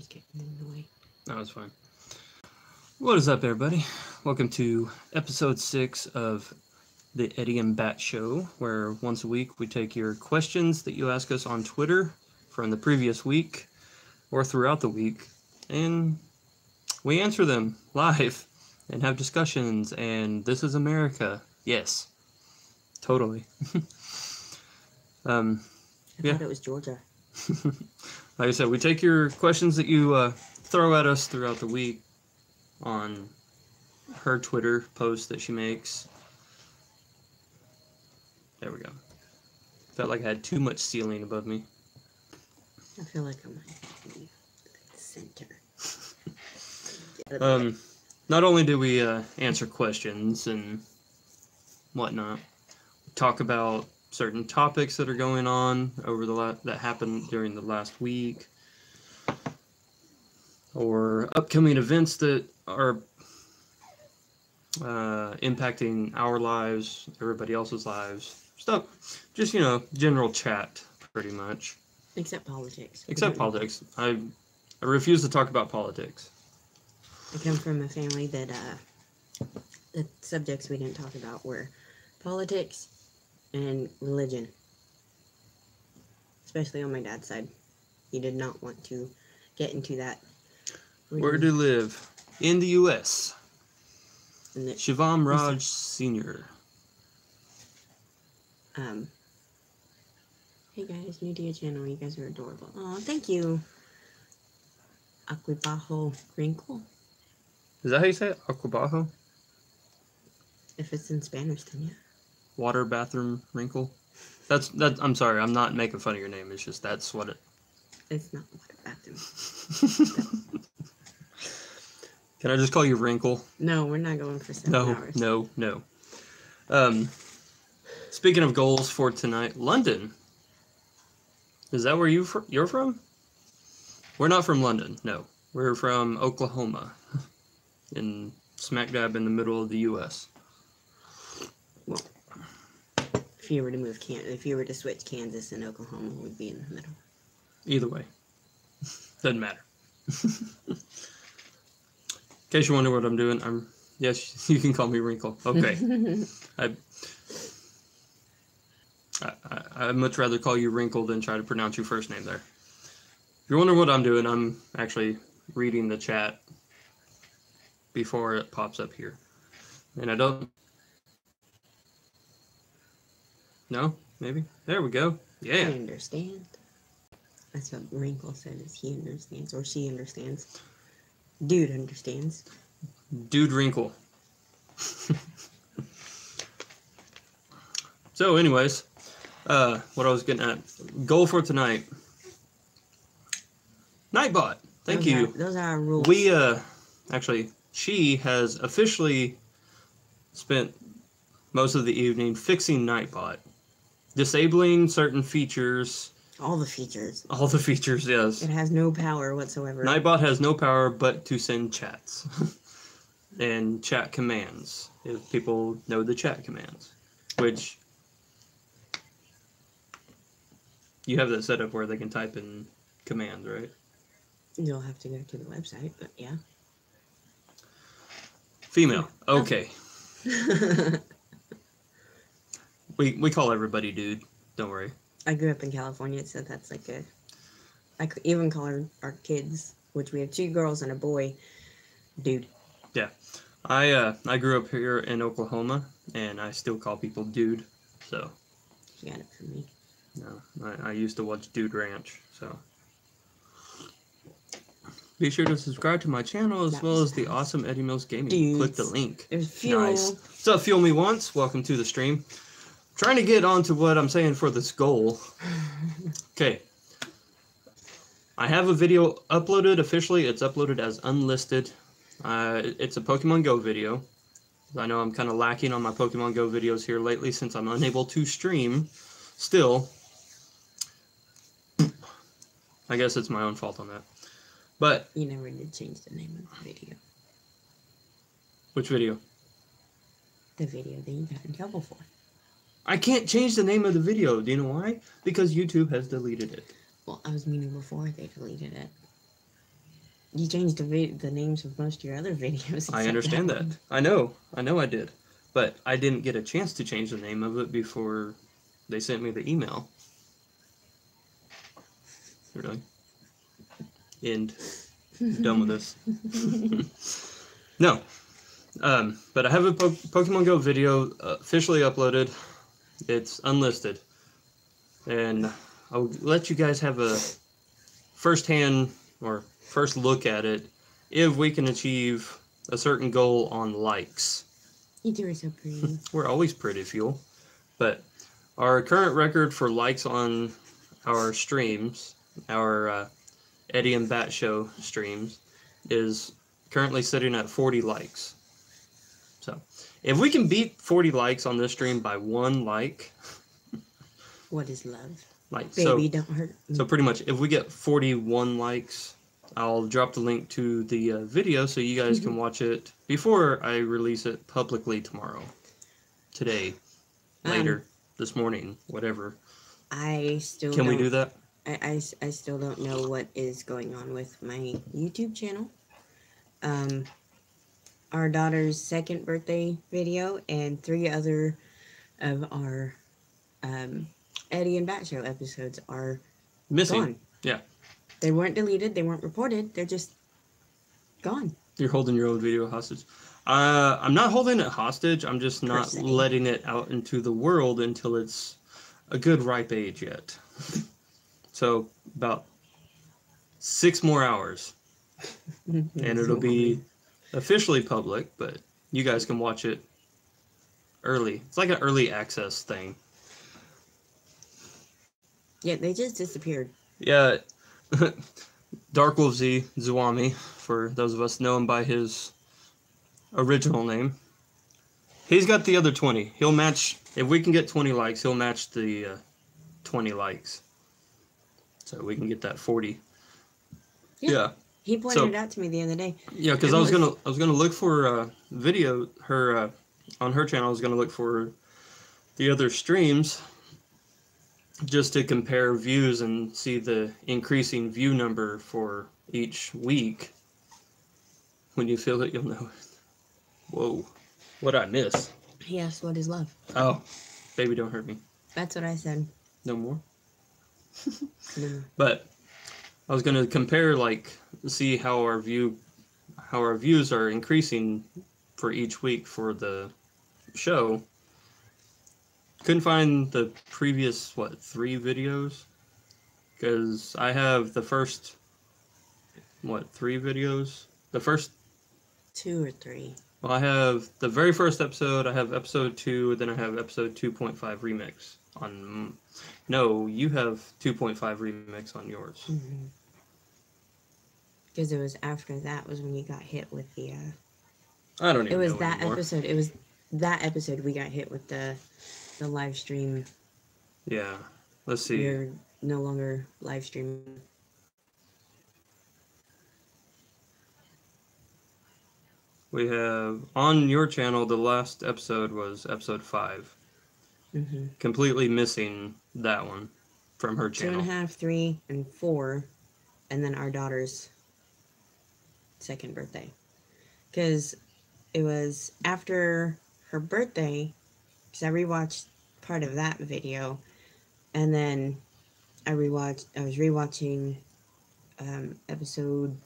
garbage getting in the way. No, it's fine. What is up, everybody? Welcome to episode 6 of the Eddie and Bat Show, where once a week we take your questions that you ask us on Twitter from the previous week or throughout the week, and we answer them live and have discussions, and this is America. Yes, totally. I thought it was Georgia. Like I said, we take your questions that you throw at us throughout the week on her Twitter post that she makes. There we go. Felt like I had too much ceiling above me. I feel like I might be at the center. Not only do we answer questions and whatnot, we talk about certain topics that are going on over that happened during the last week, or upcoming events that are impacting our lives, everybody else's lives, stuff. Just, general chat, pretty much. Except politics. Except politics. I refuse to talk about politics. I come from a family that the subjects we didn't talk about were politics and religion. Especially on my dad's side. He did not want to get into that. Where to live? In the U.S. And Shivam Raj Sr. Hey guys, new to your channel. You guys are adorable. Oh, thank you. Aquibajo Wrinkle. Is that how you say it? Aquibajo? If it's in Spanish, then yeah. Water bathroom wrinkle? That's I'm sorry, I'm not making fun of your name. It's just that's what it... It's not water bathroom. Can I just call you Wrinkle? No, we're not going for 7 hours. No. Speaking of goals for tonight, London. Is that where you're from? We're not from London, no. We're from Oklahoma, in smack dab in the middle of the U.S. Well, if you were to switch Kansas and Oklahoma, we'd be in the middle. Either way, doesn't matter. In case you wonder what I'm doing, yes, you can call me Wrinkle. Okay. I'd much rather call you Wrinkle than try to pronounce your first name there. If you're wondering what I'm doing, I'm actually reading the chat before it pops up here. And I don't... No? Maybe? There we go. Yeah. I understand. That's what Wrinkle said, is he understands, or she understands. Dude understands. Dude Wrinkle. So, anyways, what I was getting at. Goal for tonight. Nightbot. Thank you. Those are our rules. We, actually, she has officially spent most of the evening fixing Nightbot. Disabling certain features. All the features. All the features, yes. It has no power whatsoever. Nightbot has no power but to send chats. And chat commands. If people know the chat commands. Which... You have that set up where they can type in commands, right? You'll have to go to the website, but yeah. Female. Okay. We call everybody dude. Don't worry. I grew up in California, so that's like I could even call our kids, which we have 2 girls and a boy, dude. Yeah. I grew up here in Oklahoma, and I still call people dude, so. You got it from me. No, I used to watch Dude Ranch, so. Be sure to subscribe to my channel as well as the awesome Eddie Mills Gaming. Dudes. Click the link. There's Fuel. Nice. What's up, Fuel Me Once? Welcome to the stream. Trying to get on to what I'm saying for this goal. Okay. I have a video uploaded officially. It's uploaded as unlisted. It's a Pokemon Go video. I know I'm kind of lacking on my Pokemon Go videos here lately since I'm unable to stream. Still, I guess it's my own fault on that. But you never did change the name of the video. Which video? The video that you got in trouble for. I can't change the name of the video. Do you know why? Because YouTube has deleted it. Well, I was meaning before they deleted it. You changed the names of most of your other videos. I except understand that that. one. I know I did. But I didn't get a chance to change the name of it before they sent me the email. Really? End. Done with this. No. But I have a Pokemon Go video officially uploaded. It's unlisted. And I'll let you guys have a first-hand or first look at it if we can achieve a certain goal on likes. You two are so pretty. We're always pretty, Fuel. But our current record for likes on our streams, our Eddie and Bat Show streams, is currently sitting at 40 likes. So, if we can beat 40 likes on this stream by 1 like, What is love? like Baby, don't hurt me. so pretty much if we get 41 likes, I'll drop the link to the video so you guys can watch it before I release it publicly tomorrow. Today, later, this morning, whatever. I still Can we don't- do that? I still don't know what is going on with my YouTube channel. Our daughter's second birthday video and 3 other of our Eddie and Bat Show episodes are Missing. gone. Yeah. They weren't deleted. They weren't reported. They're just gone. You're holding your own video hostage. I'm not holding it hostage. I'm just not se. letting it out into the world until it's a good ripe age yet. So about 6 more hours, and it'll be officially public. But you guys can watch it early. It's like an early access thing. Yeah, they just disappeared. Yeah. Dark Wolf Z, Zuami, for those of us know him by his original name. He's got the other 20. He'll match, if we can get 20 likes, he'll match the 20 likes. So we can get that 40. Yeah. He pointed it out to me the other day. Yeah, because I was gonna look for video on her channel. I was gonna look for the other streams just to compare views and see the increasing view number for each week. When you feel it, you'll know it. Whoa, what I miss? He asked, "What is love?" Oh, baby, don't hurt me. That's what I said. No more. No. But I was gonna compare, like, see how our views are increasing for each week for the show. Couldn't find the previous 3 videos, because I have the first 3 videos. The first 2 or 3. Well, I have the very first episode. I have episode 2. Then I have episode 2.5 remix on. No, you have 2.5 remix on yours. Because it was after that was when you got hit with the. I don't even. It was know that anymore. episode. It was that episode we got hit with the live stream. Yeah. Let's see. You're no longer live streaming. We have on your channel. The last episode was episode 5. Completely missing that one from her channel. 2.5, 3, and 4, and then our daughter's second birthday. Because it was after her birthday. Because I rewatched part of that video, and then I was rewatching episode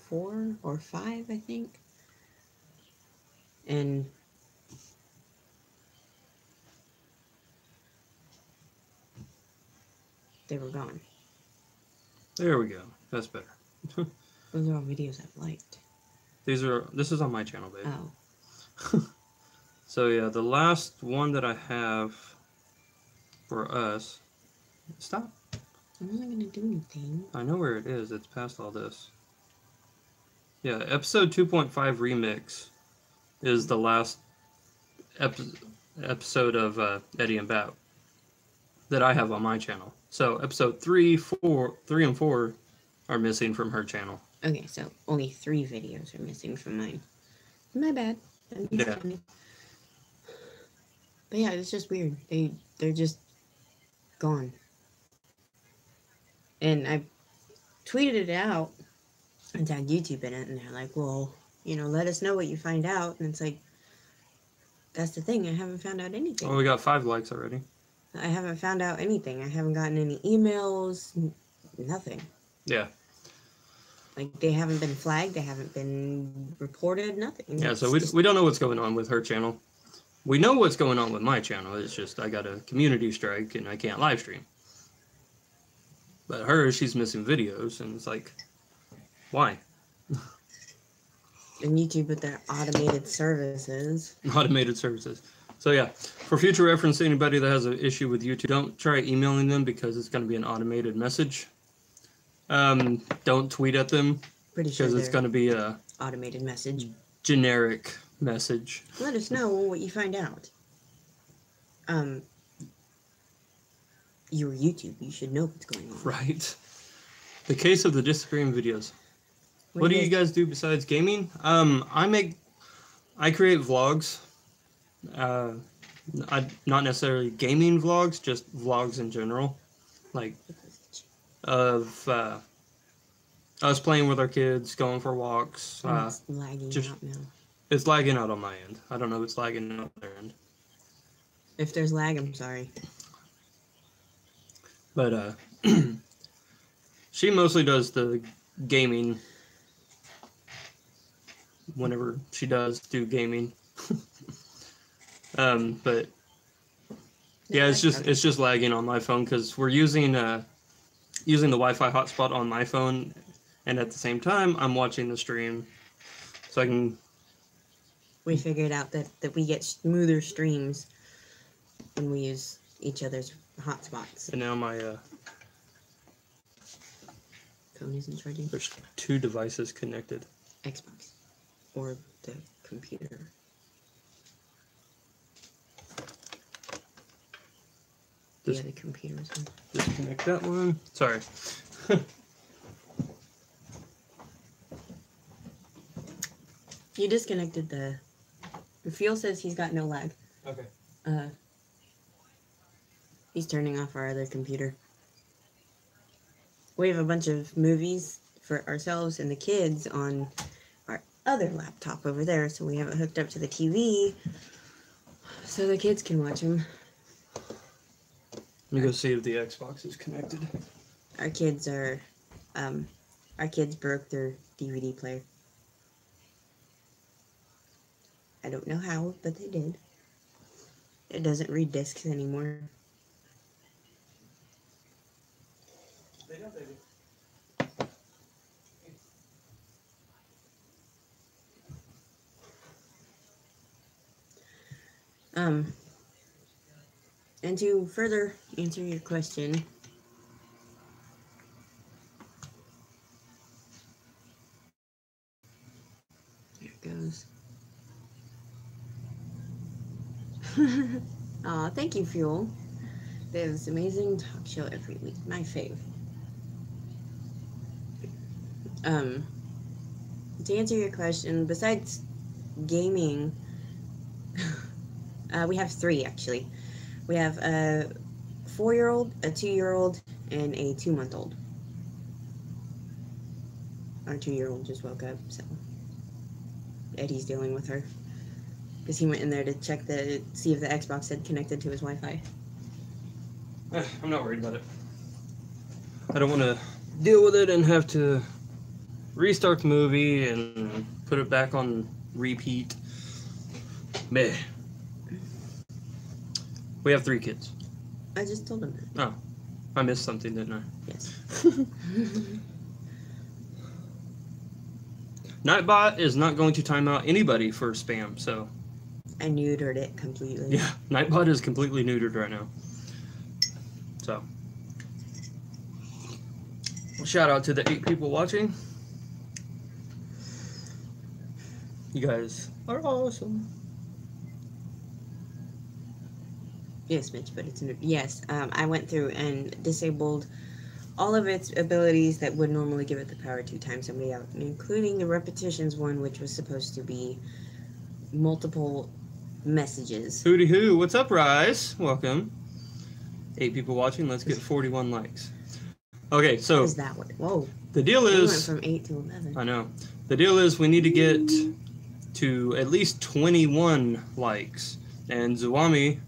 4 or 5, I think, and they were gone. There we go. That's better. Those are all videos I've liked. This is on my channel, babe. Oh. So yeah, the last one that I have for us. Stop. I'm not gonna do anything. I know where it is. It's past all this. Yeah, episode 2.5 remix is the last episode of Eddie and Bat that I have on my channel. So episode 3 and 4 are missing from her channel. Okay, so only 3 videos are missing from mine. My bad. Yeah. But yeah, it's just weird. They're just gone. And I tweeted it out and tag YouTube in it, and they're like, well, let us know what you find out. And it's like, that's the thing. I haven't found out anything. Oh, we got 5 likes already. I haven't found out anything. I haven't gotten any emails, nothing. Yeah. Like, they haven't been flagged. They haven't been reported, nothing. Yeah, so we don't know what's going on with her channel. We know what's going on with my channel. It's just I got a community strike and I can't live stream. But her, she's missing videos, and it's like, why? And YouTube with their automated services. Automated services. So yeah, for future reference, anybody that has an issue with YouTube, don't try emailing them because it's going to be an automated message. Don't tweet at them because it's going to be a automated message. Generic message. Let us know what you find out. You're YouTube. You should know what's going on. Right. The case of the disappearing videos. What do you guys do besides gaming? I create vlogs. Not necessarily gaming vlogs, just vlogs in general. Like, of us playing with our kids, going for walks. It's lagging out now. It's lagging out on my end. I don't know if it's lagging out on their end. If there's lag, I'm sorry. But, she mostly does the gaming whenever she does do gaming. But yeah, it's just lagging on my phone because we're using the Wi-Fi hotspot on my phone, and at the same time I'm watching the stream, so I can. We figured out that we get smoother streams when we use each other's hotspots. And now my phone isn't charging. There's 2 devices connected. Xbox or the computer. Yeah, the computer was on. Disconnect that one. Sorry. You disconnected the Fuel says he's got no lag. Okay. He's turning off our other computer. We have a bunch of movies for ourselves and the kids on our other laptop over there, so we have it hooked up to the TV so the kids can watch them. Let me go see if the Xbox is connected. Our kids broke their DVD player. I don't know how, but they did. It doesn't read discs anymore. And to further answer your question, there it goes. Aw, thank you, Fuel. They have this amazing talk show every week. My fave. To answer your question, besides gaming, we have 3 actually. We have a 4-year-old, a 2-year-old, and a 2-month-old. Our 2-year-old just woke up, so Eddie's dealing with her. Because he went in there to check see if the Xbox had connected to his Wi-Fi. I'm not worried about it. I don't want to deal with it and have to restart the movie and put it back on repeat. Meh. We have 3 kids. I just told him that. Oh. I missed something, didn't I? Yes. Nightbot is not going to time out anybody for spam, so... I neutered it completely. Yeah, Nightbot is completely neutered right now. So... shout out to the 8 people watching. You guys are awesome. Yes, Mitch, but it's... Yes, I went through and disabled all of its abilities that would normally give it the power to time somebody out, including the repetitions one, which was supposed to be multiple messages. Hooty hoo, what's up, Rise? Welcome. 8 people watching, let's get 41 likes. Okay, How so does that work? Whoa. the deal We went is, from 8 to 11. I know, the deal is we need to get to at least 21 likes, and Zuami,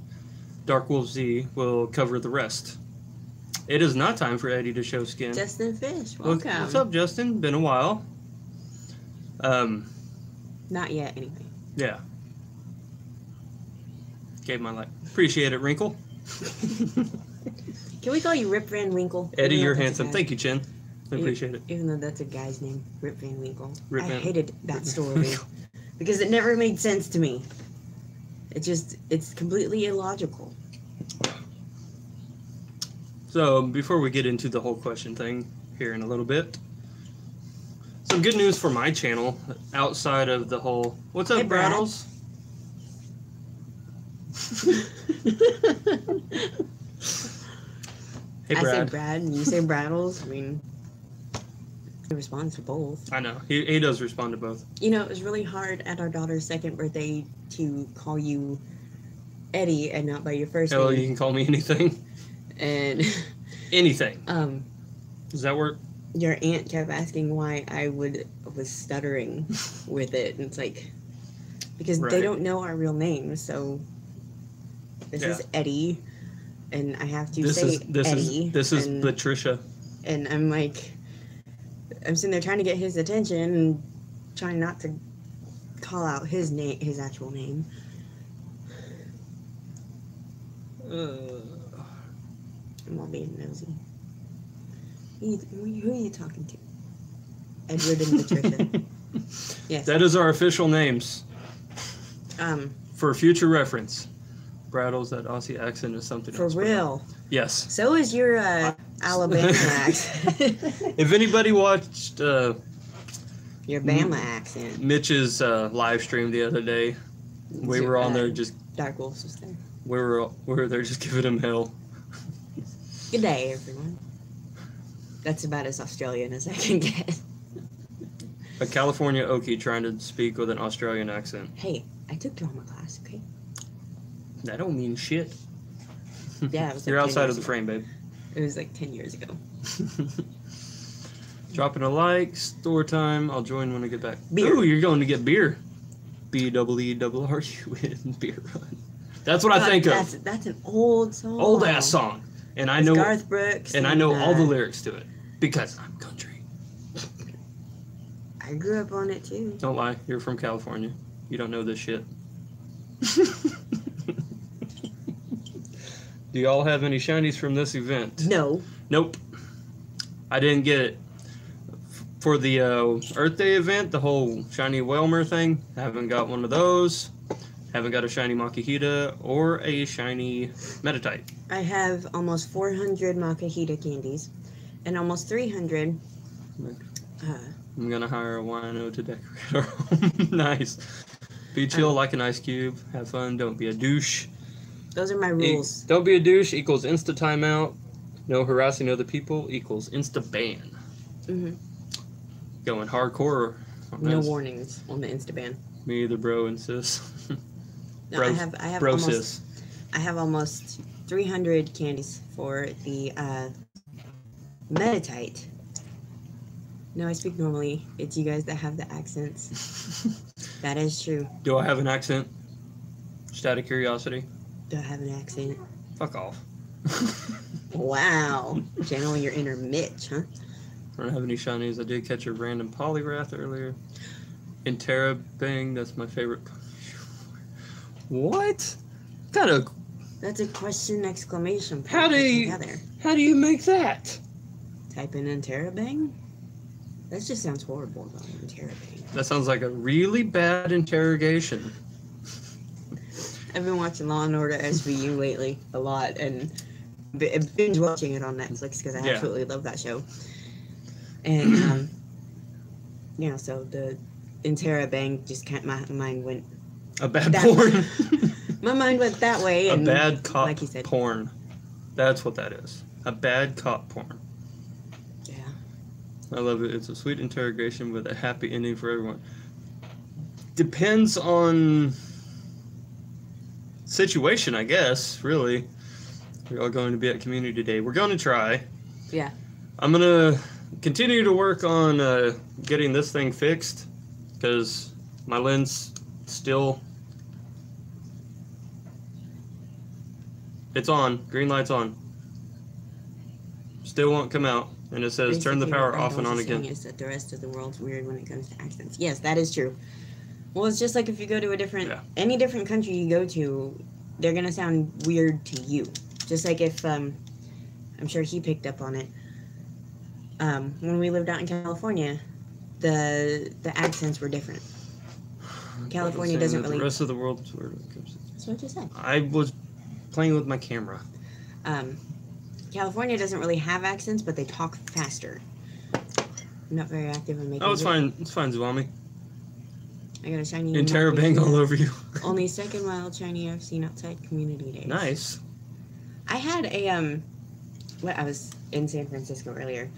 Dark Wolf Z, will cover the rest. It is not time for Eddie to show skin. Justin Fish, welcome. What's up, Justin? Been a while. Not yet, anyway. Yeah. Gave my like. Appreciate it, Wrinkle. Can we call you Rip Van Winkle? Eddie, Even though you're that's a handsome. guy- Thank you, Chin. I appreciate it. Even though that's a guy's name, Rip Van Winkle. Rip I Van- hated that story because it never made sense to me. It's completely illogical. So, before we get into the whole question thing here in a little bit, some good news for my channel outside of the whole. What's up, Hey, Brad. Brattles? Hey, I say Brad. Brad and you say Brattles. I mean, he responds to both. I know. He does respond to both. You know, it was really hard at our daughter's second birthday to call you Eddie and not by your first Hell, name. you can call me anything. And Anything. Does that work? your aunt kept asking why I was stuttering with it, and it's like because Right. they don't know our real names. So this Yeah. is Eddie, and I have to This say is Eddie. this is and, Patricia. and I'm like, I'm sitting there trying to get his attention and trying not to call out his name, his actual name. I'm all being nosy. Who are you talking to? Edward and Patricia. Yes. That is our official names for future reference. Brattles, that Aussie accent is something For else. real. Yes. So is your Alabama accent. If anybody watched Your Bama accent. Mitch's live stream the other day, we were on there just Dark Wolves was there. we were there just giving him hell. Good day, everyone. That's about as Australian as I can get. A California Okie trying to speak with an Australian accent. Hey, I took drama class, okay? That don't mean shit. Yeah, it was like You're 10 outside years of the ago. frame, babe. It was like 10 years ago. Dropping a like, store time. I'll join when I get back. Beer. Ooh, you're going to get beer. B-E-E-R-R-U in Beer Run. That's what I think of. That's an old song. Old ass song. And I It's know Garth Brooks. and I know all the lyrics to it. Because I'm country. I grew up on it too. Don't lie, you're from California. You don't know this shit. Do y'all have any shinies from this event? No. Nope. I didn't get it. For the Earth Day event, the whole shiny Whalmer thing, haven't got one of those. Haven't got a shiny Makihita or a shiny Metatite. I have almost 400 Makahita candies and almost 300. I'm gonna hire a wino to decorate our home. Nice. Be chill like an ice cube. Have fun. Don't be a douche. Those are my rules. Don't be a douche equals insta timeout. No harassing other people equals insta ban. Hmm. Going hardcore. On No this. warnings on the Instaban. Me either, bro and sis. No, Bro- I have bro almost sis. I have almost 300 candies for the Metatite. No, I speak normally. It's you guys that have the accents. That is true. Do I have an accent? Just out of curiosity. Do I have an accent? Fuck off. Wow. Channeling your inner Mitch, huh? I don't have any shinies. I did catch a random Polyrath earlier. Interrobang, that's my favorite. What? Kind of. That's a question exclamation point. How do put you- together. How do you make that? Type in Interrobang? That just sounds horrible though, Interrobang. That sounds like a really bad interrogation. I've been watching Law and Order SVU lately a lot and binge watching it on Netflix because I Yeah. absolutely love that show. And yeah, so the Interrobang just my mind went A bad That- porn. my mind went that way. A And bad cop like you said. porn. That's what that is. A bad cop porn. Yeah. I love it. It's a sweet interrogation with a happy ending for everyone. Depends on situation, I guess, really. We're all going to be at community day. We're going to try. Yeah. I'm gonna continue to work on getting this thing fixed because my lens still. It's on. Green light's on. Still won't come out. And it says turn the Basically, power what off and Randall's on is saying again. is that the rest of the world's weird when it comes to accents. Yes, that is true. Well, it's just like if you go to a different, any different country you go to, they're gonna sound weird to you. Just like if, I'm sure he picked up on it. When we lived out in California, the accents were different. California doesn't really. The rest of the world is weird when it comes to. That's what you said. I was playing with my camera. California doesn't really have accents, but they talk faster. I'm not very active in making. Oh, it's fine. It's fine, Zwami. I got a shiny. Interrobang all over you. Only second wild shiny I've seen outside community days. Nice. I had a I was in San Francisco earlier.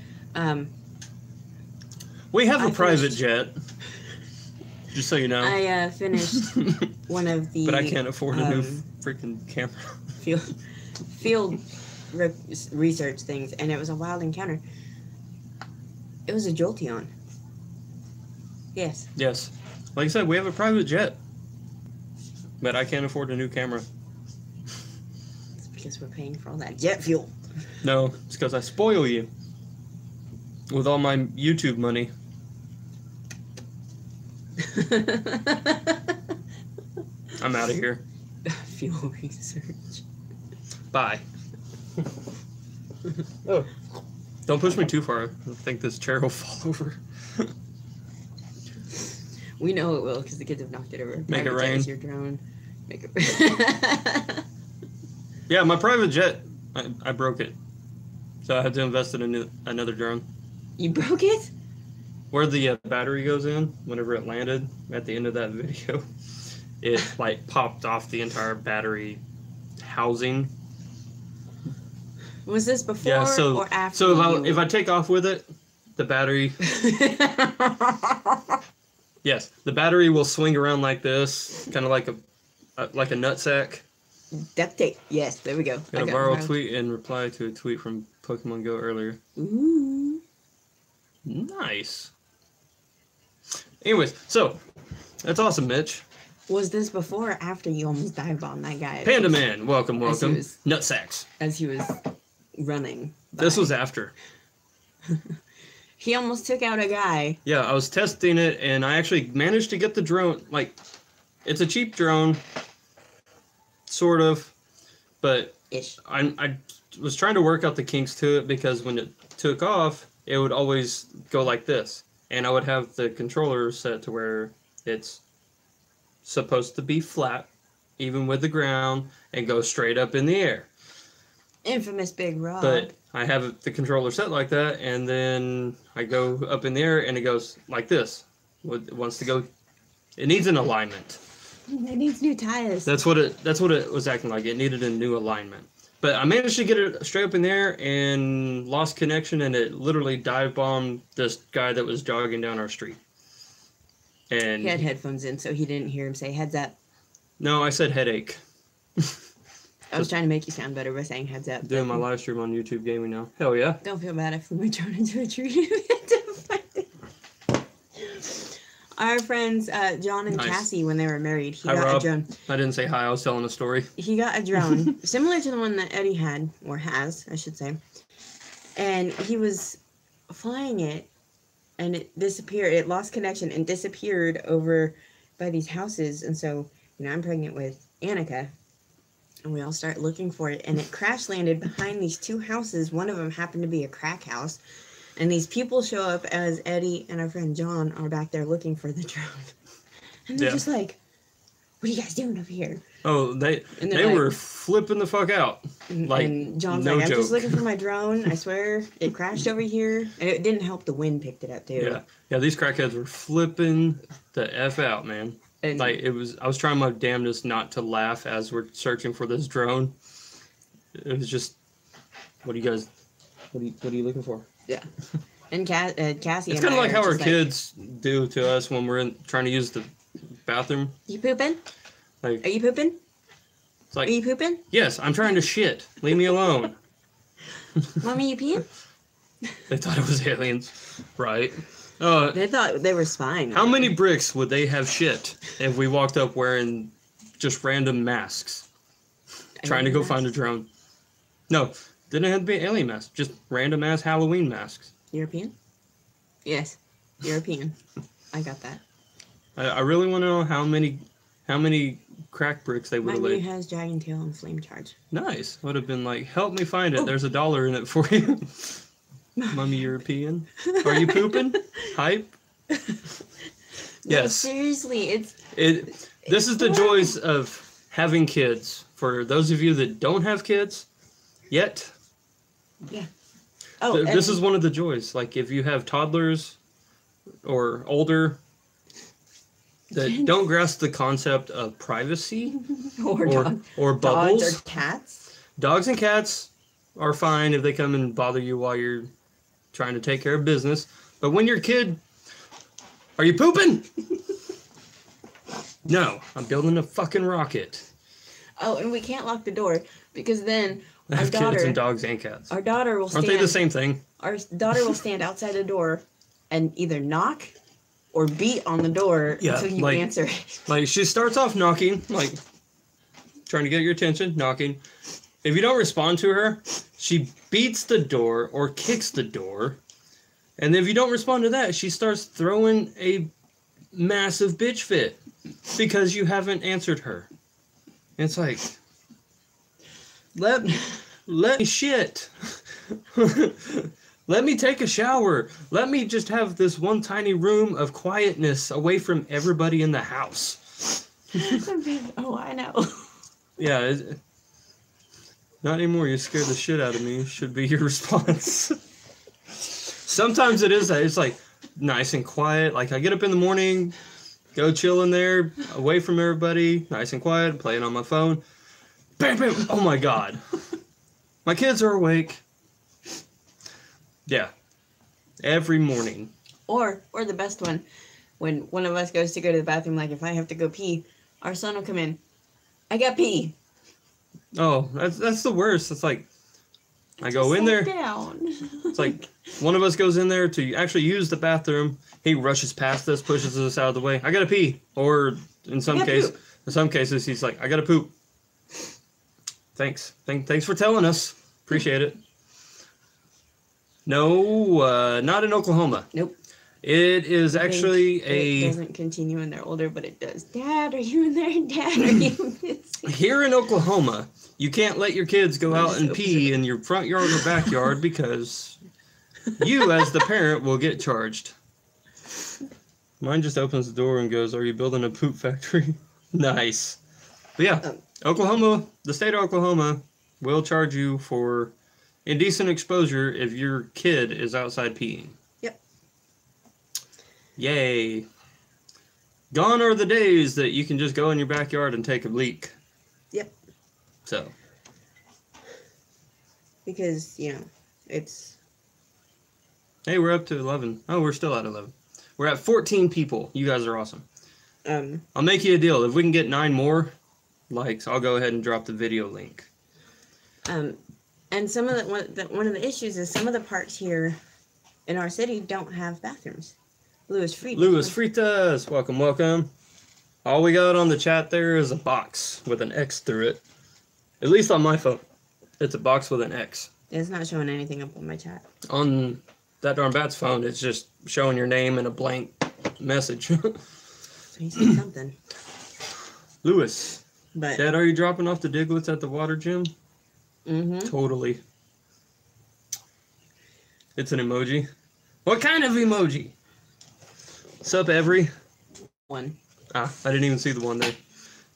We have a private jet. Just so you know. I finished one of the. But I can't afford a new freaking camera. Field research things, and it was a wild encounter. It was a Jolteon. Yes. Yes. Like I said, we have a private jet. But I can't afford a new camera. It's because we're paying for all that jet fuel. No, it's because I spoil you. With all my YouTube money. I'm out of here. Fuel research. Bye. Oh. Don't push me too far. I think this chair will fall over. We know it will because the kids have knocked it over. Make it rain. Your drone. Make it. Yeah, my private jet. I broke it, so I had to invest in another drone. You broke it? Where the battery goes in, whenever it landed at the end of that video, it like popped off the entire battery housing. Was this before or after? So if I take off with it, the battery. Yes, the battery will swing around like this, kind of like a nutsack. Duct tape. Yes, there we go. Got a viral tweet in reply to a tweet from Pokemon Go earlier. Ooh. Nice. Anyways, so that's awesome, Mitch. Was this before or after you almost dive bombed that guy? Panda Man, welcome. Nutsacks. As he was running. This was after. He almost took out a guy. Yeah, I was testing it, and I actually managed to get the drone. Like, it's a cheap drone, sort of, but Ish. I was trying to work out the kinks to it because when it took off, it would always go like this, and I would have the controller set to where it's supposed to be flat, even with the ground, and go straight up in the air. Infamous Big Rob. But I have the controller set like that, and then I go up in the air, and it goes like this. It wants to go. It needs an alignment. It needs new tires. That's what it was acting like. It needed a new alignment. But I managed to get it straight up in the air and lost connection, and it literally dive bombed this guy that was jogging down our street. And he had headphones in, so he didn't hear him say heads up. No, I said headache. I was trying to make you sound better by saying heads up. Doing my live stream on YouTube Gaming now. Hell yeah. Don't feel bad if we turn into a tree. Our friends, John and Cassie, when they were married, he got a drone. I didn't say hi, I was telling a story. He got a drone, similar to the one that Eddie had, or has, I should say. And he was flying it, and it disappeared. It lost connection and disappeared over by these houses. And so, I'm pregnant with Annika. And we all start looking for it, and it crash landed behind these two houses. One of them happened to be a crack house, and these people show up as Eddie and our friend John are back there looking for the drone, and they're just like, "What are you guys doing over here?" Oh, they were flipping the fuck out. Like, and John's no like, "I'm joke. just looking for my drone. I swear, it crashed over here, and it didn't help. The wind picked it up too." Yeah. These crackheads were flipping the f out, man. And like I was trying my damnedest not to laugh as we're searching for this drone. It was just, what are you looking for? Yeah. And Cassie. It's kind of like how our kids do to us when we're trying to use the bathroom. You pooping? Like, are you pooping? It's like, are you pooping? Yes, I'm trying to shit. Leave me alone. Mommy, you peeing? They thought it was aliens, right? They thought they were spying. How many bricks would they have shit if we walked up wearing just random masks, trying to go find a drone? No, didn't have to be alien masks, just random ass Halloween masks. European? Yes, European. I got that. I really want to know how many crack bricks they would have My new laid. has Dragon Tail and Flame Charge. Nice. Would have been like, help me find it. There's $1 in it for you. Mummy European. Are you pooping? Hype? No, Yes. seriously, This is the joys of having kids. For those of you that don't have kids yet, yeah. Oh, this is one of the joys. Like if you have toddlers or older that don't grasp the concept of privacy or bubbles. Dogs or cats. Dogs and cats are fine if they come and bother you while you're trying to take care of business. But when your kid, are you pooping? No, I'm building a fucking rocket. Oh, and we can't lock the door because then I have kids and dogs and cats. Our daughter will stand. Aren't they the same thing? Our daughter will stand outside the door and either knock or beat on the door until you answer. Like she starts off knocking, like trying to get your attention, knocking. If you don't respond to her, she beats the door or kicks the door. And if you don't respond to that, she starts throwing a massive bitch fit because you haven't answered her. And it's like, let me shit. Let me take a shower. Let me just have this one tiny room of quietness away from everybody in the house. Oh, I know. Yeah. Not anymore. You scared the shit out of me. Should be your response. Sometimes it is that. It's like nice and quiet. Like I get up in the morning, go chill in there, away from everybody, nice and quiet, playing on my phone. Bam, bam. Oh my God. My kids are awake. Yeah. Every morning. Or the best one, when one of us goes to go to the bathroom, like if I have to go pee, our son will come in. I got pee. Oh, that's the worst. It's like I go in there. Down. It's like one of us goes in there to actually use the bathroom. He rushes past us, pushes us out of the way. I gotta pee. Or in some cases, he's like, I gotta poop. Thanks. Thanks for telling us. Appreciate it. No, not in Oklahoma. Nope. It is actually It doesn't continue when they're older, but it does. Dad, are you in there? Dad, are you missing? Here in Oklahoma, you can't let your kids go out and pee in your front yard or backyard because you, as the parent, will get charged. Mine just opens the door and goes, "Are you building a poop factory?" Nice. But yeah, Oklahoma, the state of Oklahoma, will charge you for indecent exposure if your kid is outside peeing. Yep. Yay. Gone are the days that you can just go in your backyard and take a leak. Yep. So. Because, it's... Hey, we're up to 11. Oh, we're still at 11. We're at 14 people. You guys are awesome. I'll make you a deal. If we can get 9 more likes, I'll go ahead and drop the video link. And some of one of the issues is some of the parks here in our city don't have bathrooms. Louis Fritas, welcome. All we got on the chat there is a box with an X through it. At least on my phone, it's a box with an X. It's not showing anything up on my chat. On that darn bat's phone, it's just showing your name and a blank message. So he said something. Louis, but Dad, are you dropping off the Diglets at the water gym? Mm-hmm. Totally. It's an emoji. What kind of emoji? Sup, every? One. I didn't even see the one there.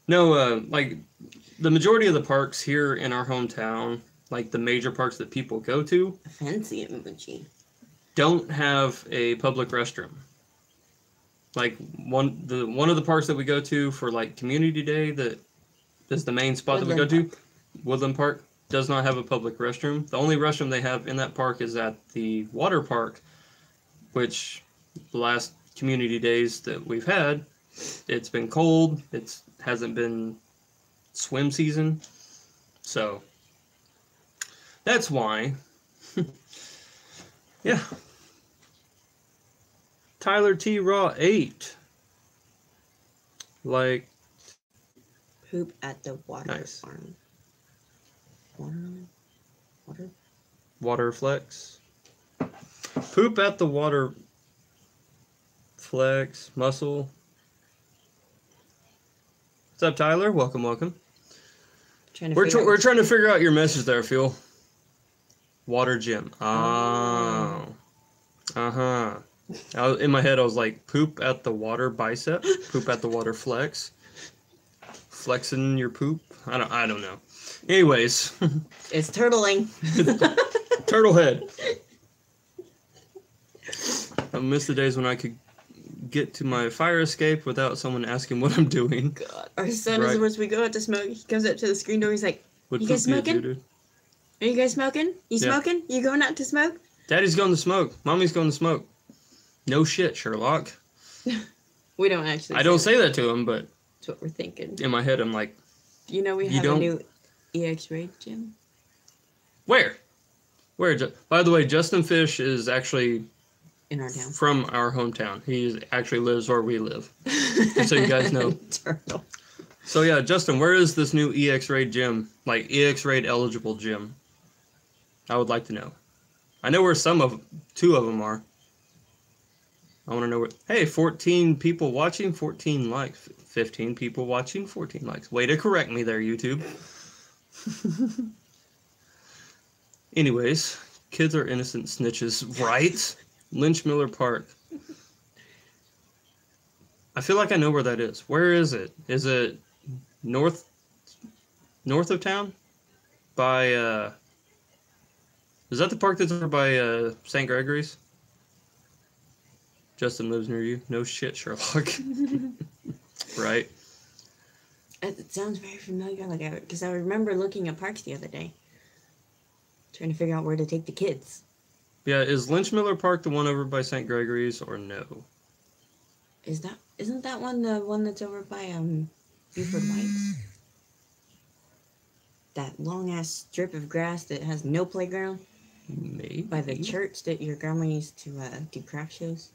No, like, the majority of the parks here in our hometown, like the major parks that people go to, a fancy emoji, don't have a public restroom. Like, one of the parks that we go to for, like, Community Day, that is the main spot that we go to, Woodland Park, does not have a public restroom. The only restroom they have in that park is at the water park, which the last Community Days that we've had, it's been cold. It hasn't been swim season. So that's why Yeah. Tyler T. Raw 8. Like. Poop at the water Nice. farm. Water? Water flex. Poop at the water flex. Muscle. What's up, Tyler? Welcome, welcome. We're trying to figure out your message there, Phil. Water gym. Oh. Uh-huh. In my head, I was like, poop at the water bicep. Poop at the water flex. Flexing your poop. I don't know. Anyways. It's turtling. Turtle head. I miss the days when I could get to my fire escape without someone asking what I'm doing. God. Our son is once we go out to smoke, he comes up to the screen door, he's like, Would you guys smoking? Are you guys smoking? You smoking? You going out to smoke? Daddy's going to smoke. Mommy's going to smoke. No shit, Sherlock. We don't actually. I don't say that to him, but that's what we're thinking. In my head, I'm like, you know, we have a new EX Raid gym. Where? By the way, Justin Fish is actually in our town. From our hometown. He actually lives where we live. Just so you guys know. Turtle. So yeah, Justin, where is this new EX Raid gym? Like EX Raid eligible gym? I would like to know. I know where two of them are. I want to know where. Hey, 14 people watching, 14 likes. 15 people watching, 14 likes. Way to correct me there, YouTube. Anyways, kids are innocent snitches, right? Lynch Miller Park. I feel like I know where that is. Where is it? Is it north of town? By, is that the park that's over by, St. Gregory's? Justin lives near you. No shit, Sherlock. Right? It sounds very familiar, because I remember looking at parks the other day. Trying to figure out where to take the kids. Yeah, is Lynch Miller Park the one over by St. Gregory's or no? Isn't that one the one that's over by Buford White's? That long ass strip of grass that has no playground? Maybe. By the church that your grandma used to do craft shows?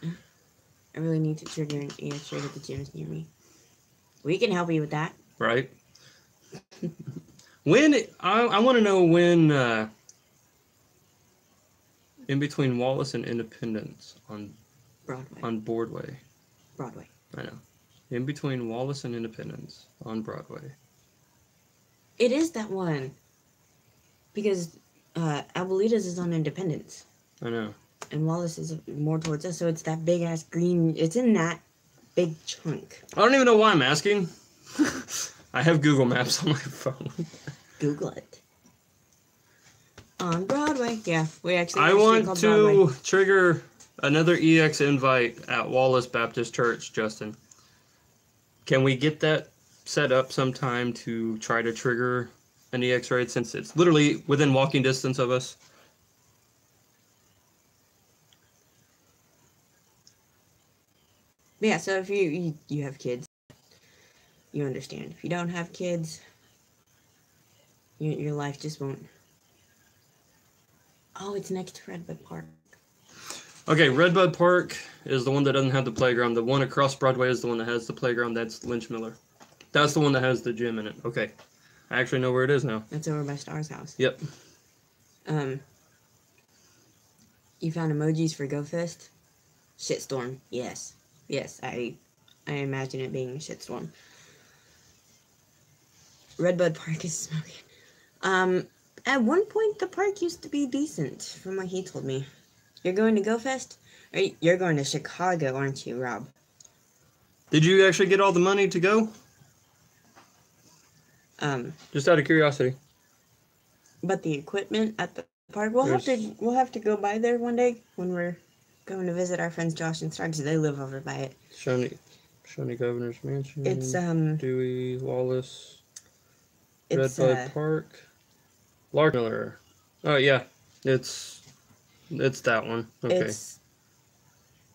I really need to trigger an EX Raid at the gyms near me. We can help you with that. Right. I want to know when in between Wallace and Independence on Broadway. On Broadway. Broadway. I know. In between Wallace and Independence on Broadway. It is that one. Because Abuelitas is on Independence. I know. And Wallace is more towards us, so it's that big ass green. It's in that big chunk. I don't even know why I'm asking. I have Google Maps on my phone. Google it. On Broadway. Yeah, we actually. I want to trigger another EX invite at Wallace Baptist Church, Justin. Can we get that set up sometime to try to trigger an EX raid since it's literally within walking distance of us? Yeah, so if you have kids, you understand. If you don't have kids, your life just won't. Oh, it's next to Redbud Park. Okay, Redbud Park is the one that doesn't have the playground. The one across Broadway is the one that has the playground. That's Lynch Miller. That's the one that has the gym in it. Okay. I actually know where it is now. That's over by Star's house. Yep. You found emojis for GoFest? Shitstorm. Yes. Yes, I imagine it being a shitstorm. Redbud Park is smoking. At one point, the park used to be decent, from what he told me. You're going to GoFest? You're going to Chicago, aren't you, Rob? Did you actually get all the money to go? Just out of curiosity. But the equipment at the park, we'll have to go by there one day when we're going to visit our friends Josh and Starks. They live over by it. Shawnee Governor's Mansion. It's Dewey, Wallace. Redbud Park. Lark Miller. Oh yeah, it's that one. Okay. It's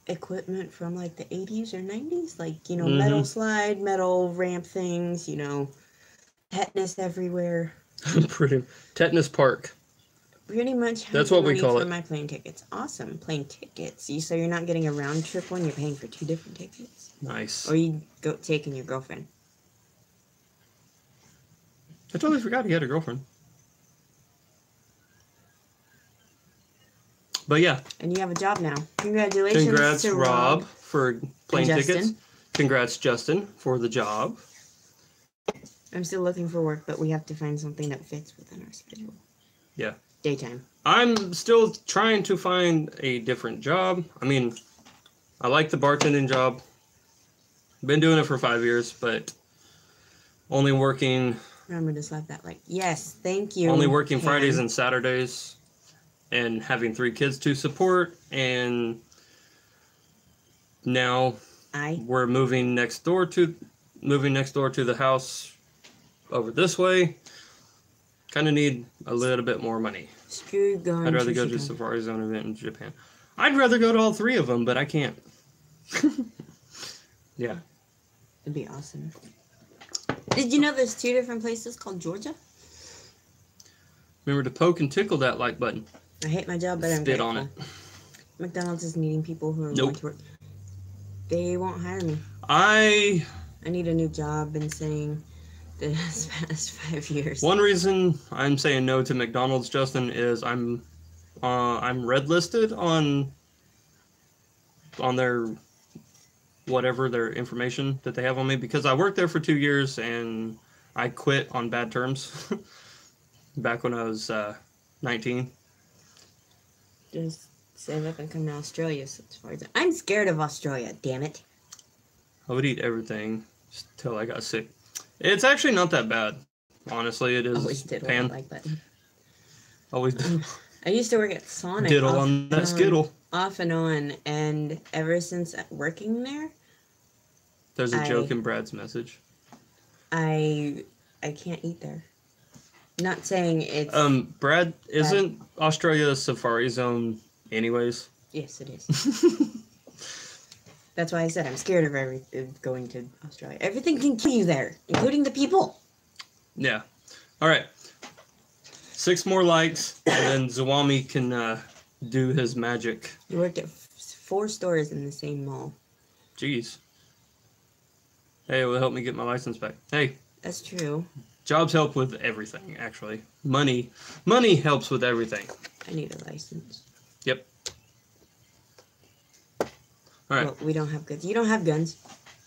equipment from like the 80s or 90s, like metal slide, metal ramp things. Tetanus everywhere. Pretty Tetanus Park. pretty much have That's the what we money call for it. my plane tickets. Awesome, plane tickets. So you're not getting a round trip one. You're paying for 2 different tickets. Nice. Or you go taking your girlfriend. I totally forgot he had a girlfriend. But yeah. And you have a job now. Congratulations Congrats, to Rob, for plane and tickets. Justin. Congrats, Justin, for the job. I'm still looking for work, but we have to find something that fits within our schedule. Yeah. Daytime. I'm still trying to find a different job. I mean, I like the bartending job. Been doing it for 5 years, but only working Remember to slap that like. Yes, thank you. only working Pam. Fridays and Saturdays, and having 3 kids to support, and now we're moving next door to the house over this way. Kind of need a little bit more money. Screw going I'd rather to go to Chicago. Safari Zone event in Japan. I'd rather go to all 3 of them, but I can't. Yeah. It'd be awesome. Did you know there's 2 different places called Georgia? Remember to poke and tickle that like button. I hate my job, but I'm Spit grateful. on it. McDonald's is needing people who are Nope. going to work. They won't hire me. I need a new job. Been saying this past 5 years. One reason I'm saying no to McDonald's, Justin, is I'm red listed on their whatever their information that they have on me, because I worked there for 2 years and I quit on bad terms back when I was 19. Just save up and come to Australia. So as far as I'm scared of Australia. Damn it. I would eat everything till I got sick. It's actually not that bad. Honestly, it is. Always diddle that like button. Always I used to work at Sonic. diddle on that Skittle. Off and on, and ever since working there, There's a joke in Brad's message. I can't eat there. Not saying it's Brad, isn't Australia a safari zone anyways? Yes, it is. That's why I said I'm scared of going to Australia. Everything can kill you there, including the people. Yeah. All right. 6 more likes, and then Zawami can do his magic. You worked at 4 stores in the same mall. Jeez. Hey, it will help me get my license back. Hey. That's true. Jobs help with everything, actually. Money helps with everything. I need a license. Yep. All right. Well, we don't have guns. You don't have guns.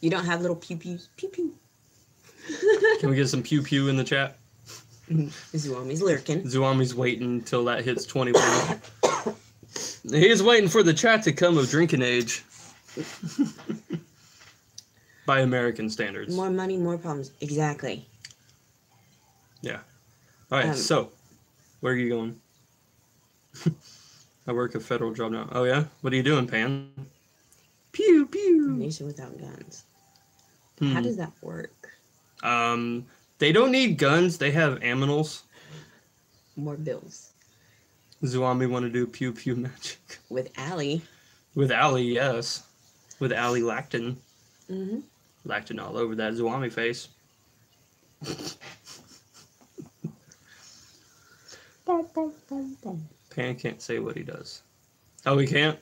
You don't have little pew-pews. Pew-pew. Can we get some pew-pew in the chat? Zuami's lurking. Zuami's waiting until that hits 21. He's waiting for the chat to come of drinking age. By American standards. More money, more problems. Exactly. Yeah. All right, so, where are you going? I work a federal job now. Oh, yeah? What are you doing, Pan? Pew, pew. Nation without guns. How does that work? They don't need guns. They have aminals. More bills. Zuami want to do pew, pew magic. With Allie. With Allie, yes. With Allie Lacton. Mm-hmm. Lacton all over that Zuami face. Pan can't say what he does. Oh, he can't?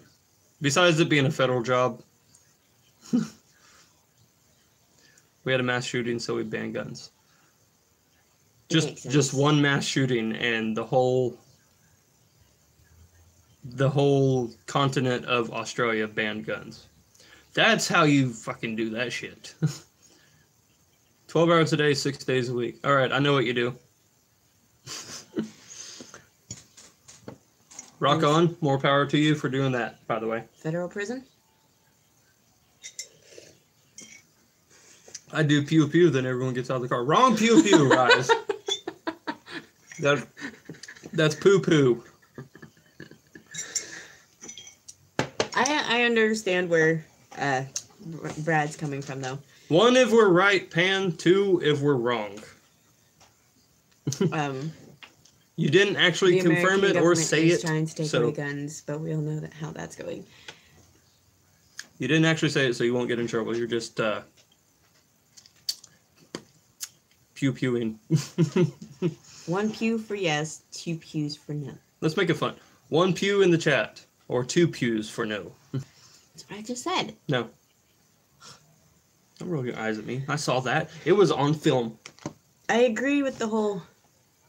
Besides it being a federal job. We had a mass shooting, so we banned guns. Just one mass shooting, and the whole continent of Australia banned guns. That's how you fucking do that shit. 12 hours a day, 6 days a week. All right, I know what you do. Rock on. More power to you for doing that, by the way. Federal prison? I do pew pew, then everyone gets out of the car. Wrong pew pew, Rise. That's poo poo. I understand where Brad's coming from, though. 1, if we're right, Pan. 2, if we're wrong. You didn't actually confirm it or say it. Trying to take away guns, but we all know how that's going. You didn't actually say it, so you won't get in trouble. You're just pew pewing. 1 pew for yes, 2 pews for no. Let's make it fun. 1 pew in the chat, or 2 pews for no. That's what I just said. No. Don't roll your eyes at me. I saw that. It was on film. I agree with the whole...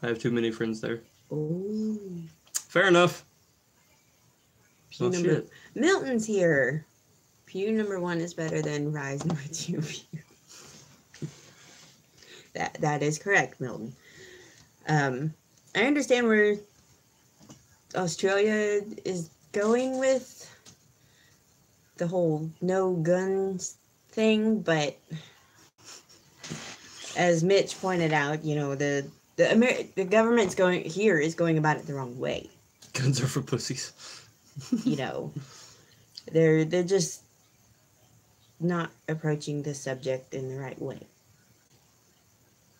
I have too many friends there. Ooh. Fair enough. Pew Oh, number... shit. Milton's here. Pew number 1 is better than Rise number 2 pew. That is correct, Milton. I understand where Australia is going with the whole no guns thing, but as Mitch pointed out, you know, the government's going about it the wrong way. Guns are for pussies. You know, they're just not approaching this subject in the right way.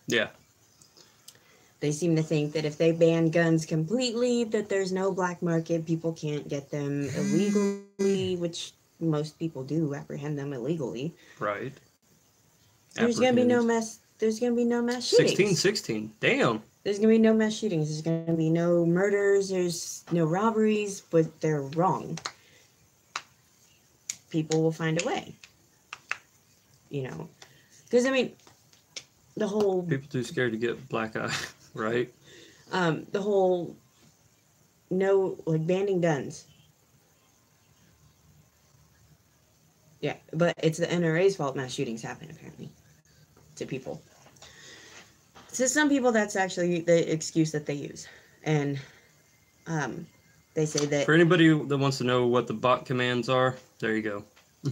Yeah. They seem to think that if they ban guns completely, that there's no black market, people can't get them illegally, which most people do apprehend them illegally. Right. There's gonna be no mass shootings. 16. Damn. There's gonna be no mass shootings. There's gonna be no murders. There's no robberies, but they're wrong. People will find a way. You know, because I mean, the whole people too scared to get black eye, right? The whole banning guns. Yeah, but it's the NRA's fault mass shootings happen, apparently, to people. To some people, that's actually the excuse that they use. And they say that... For anybody that wants to know what the bot commands are, there you go.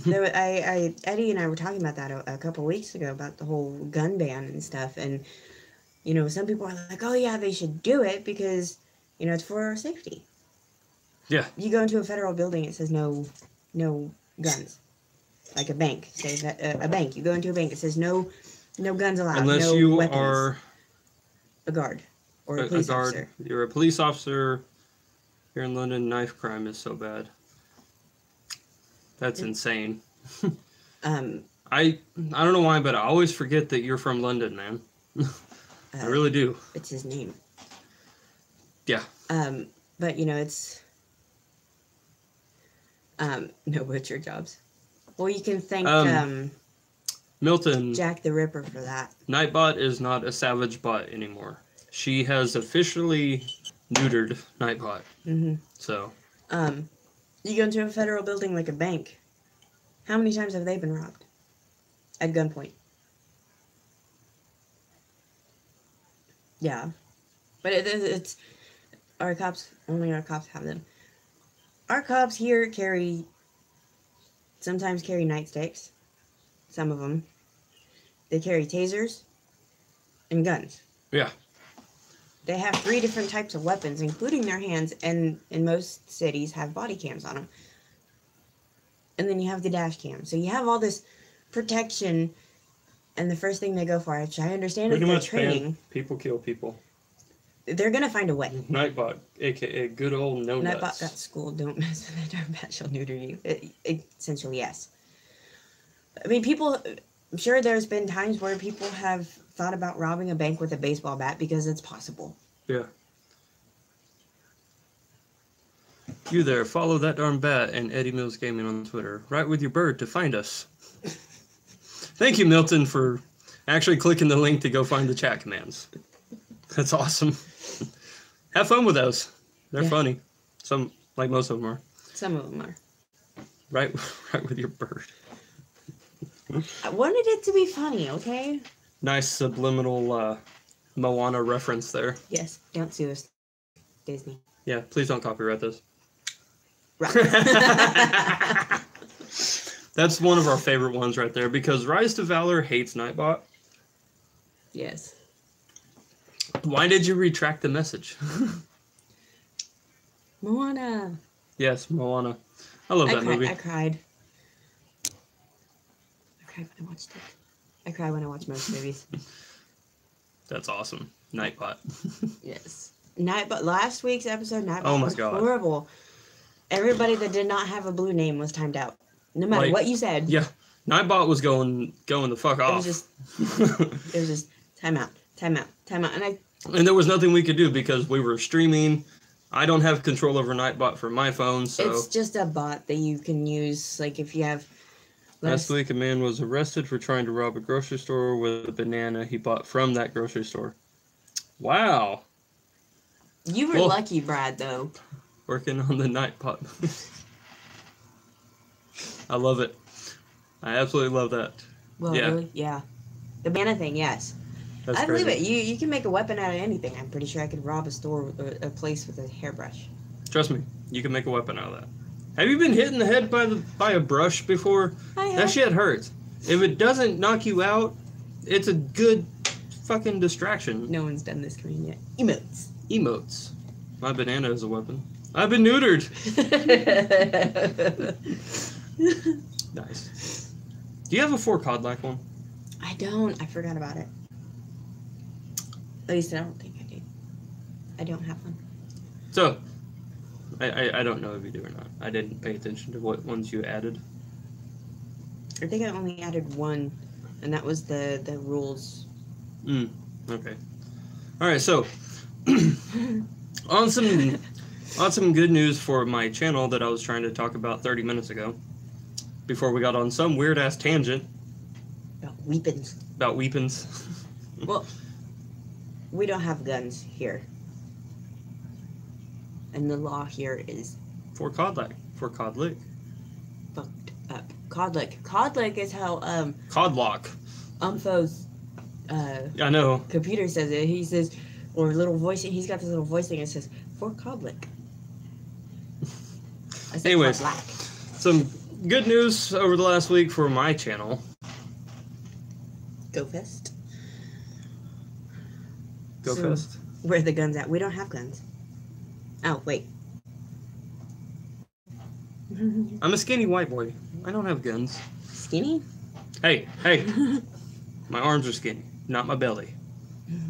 Eddie and I were talking about that a couple weeks ago, about the whole gun ban and stuff. And, you know, some people are like, oh, yeah, they should do it because, you know, it's for our safety. Yeah. You go into a federal building, it says no guns. Like a bank, say that a bank. You go into a bank, it says no guns allowed. Unless no you weapons. are A guard or a police guard. officer. You're a police officer. Here in London, knife crime is so bad. That's insane. I don't know why, but I always forget that you're from London, man. I really do. It's his name. Yeah. But you know, it's no butcher jobs. Well, you can thank Milton Jack the Ripper for that. Nightbot is not a savage bot anymore. She has officially neutered Nightbot. Mm-hmm. So. You go into a federal building like a bank. How many times have they been robbed? At gunpoint. Yeah. But it's our cops, only our cops have them. Our cops here sometimes carry nightsticks. Some of them. They carry tasers and guns. Yeah. They have 3 different types of weapons, including their hands, and in most cities have body cams on them. And then you have the dash cam. So you have all this protection, and the first thing they go for, which I understand is their training. People kill people. They're going to find a way. Nightbot, a.k.a. good old no nuts. Nightbot got schooled. Don't mess with it. Our bat shall neuter you. Essentially, yes. I mean, I'm sure there's been times where people have thought about robbing a bank with a baseball bat because it's possible. Yeah. You there, follow that darn bat and Eddie Mills Gaming on Twitter. Right with your bird to find us. Thank you, Milton, for actually clicking the link to go find the chat commands. That's awesome. Have fun with those. They're funny. Some, like most of them are. Some of them are. Right with your bird. I wanted it to be funny, okay? Nice subliminal Moana reference there. Yes, don't sue us, Disney. Yeah, please don't copyright this. Right. That's one of our favorite ones right there, because Rise to Valor hates Nightbot. Yes. Why did you retract the message? Moana. Yes, Moana. I love that movie. I cried when I watched it. I cry when I watch most movies. That's awesome. Nightbot. Yes. Nightbot. Last week's episode, Nightbot was horrible. Everybody that did not have a blue name was timed out. No matter what you said. Yeah. Nightbot was going the fuck off. It was just time out. And there was nothing we could do because we were streaming I don't have control over Nightbot for my phone, so... It's just a bot that you can use, like, if you have... Last week, a man was arrested for trying to rob a grocery store with a banana he bought from that grocery store. Wow. You were lucky, Brad, though. Working on the Nightbot. I love it. I absolutely love that. Well, yeah. Really? Yeah. The banana thing, yes. That's I crazy. believe it. You can make a weapon out of anything. I'm pretty sure I could rob a store, a place with a hairbrush. Trust me, you can make a weapon out of that. Have you been hit in the head by a brush before? I have. That shit hurts. If it doesn't knock you out, it's a good fucking distraction. No one's done this screen yet. Emotes. Emotes. My banana is a weapon. I've been neutered. Nice. Do you have a 4 Codlac one? I don't. I forgot about it. At least I don't think I do. I don't have one. So, I don't know if you do or not. I didn't pay attention to what ones you added. I think I only added one, and that was the rules. Okay. All right. So, on some good news for my channel that I was trying to talk about 30 minutes ago, before we got on some weird ass tangent About weapons. about weapons. Well, we don't have guns here. And the law here is For Codlac. fucked up. Codlick. Codlick is how Codlock. Umpho's I know. computer says it. He says, or little voice. He's got this little voice thing that says for Codlick. I said Anyways, Codlac. some good news over the last week for my channel. Go Fest. Go So, Fest. Where are the guns at? We don't have guns. Oh, wait. I'm a skinny white boy. I don't have guns. Skinny? Hey. My arms are skinny, not my belly.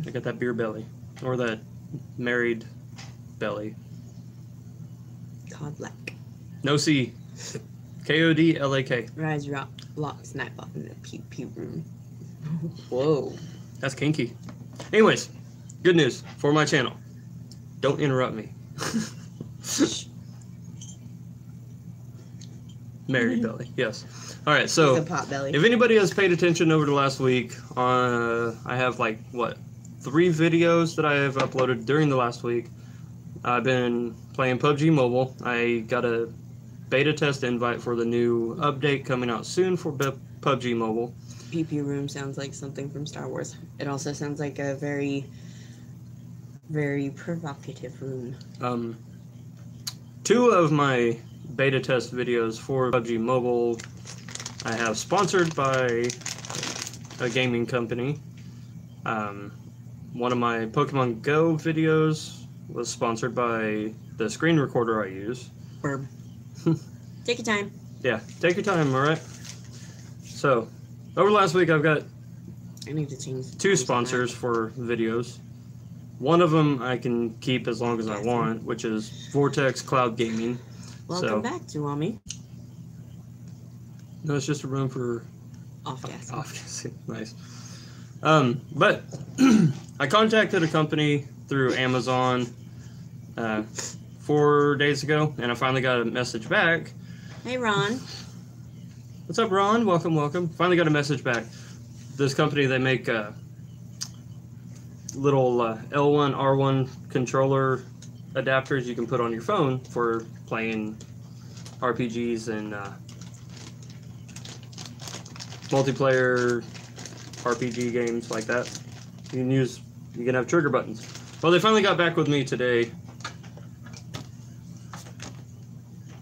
I got that beer belly. Or that married belly. Codlac. No C. Kodlak. Rise, rock, lock, Nightbot in the pew pew room. Whoa. That's kinky. Anyways, good news for my channel. Don't interrupt me. Married belly, yes. All right, so It's a pot belly. if anybody has paid attention over the last week, I have 3 videos that I have uploaded during the last week. I've been playing PUBG Mobile. I got a beta test invite for the new update coming out soon for PUBG Mobile. Pew pew room sounds like something from Star Wars. It also sounds like a very, very provocative room. 2 of my beta test videos for PUBG Mobile I have sponsored by a gaming company. One of my Pokemon Go videos was sponsored by the screen recorder I use. Burb. Take your time. Yeah, take your time, alright? So, over last week I've got I need to change 2 sponsors for videos. One of them I can keep as long as I want, which is Vortex Cloud Gaming. Welcome back, Tuami. No, it's just a room for Off-gas. off-gassing. Nice. But I contacted a company through Amazon 4 days ago, and I finally got a message back. Hey, Ron. What's up, Ron? Welcome. Finally got a message back. This company, they make little L1, R1 controller adapters you can put on your phone for playing RPGs and multiplayer RPG games like that. You can have trigger buttons. Well, they finally got back with me today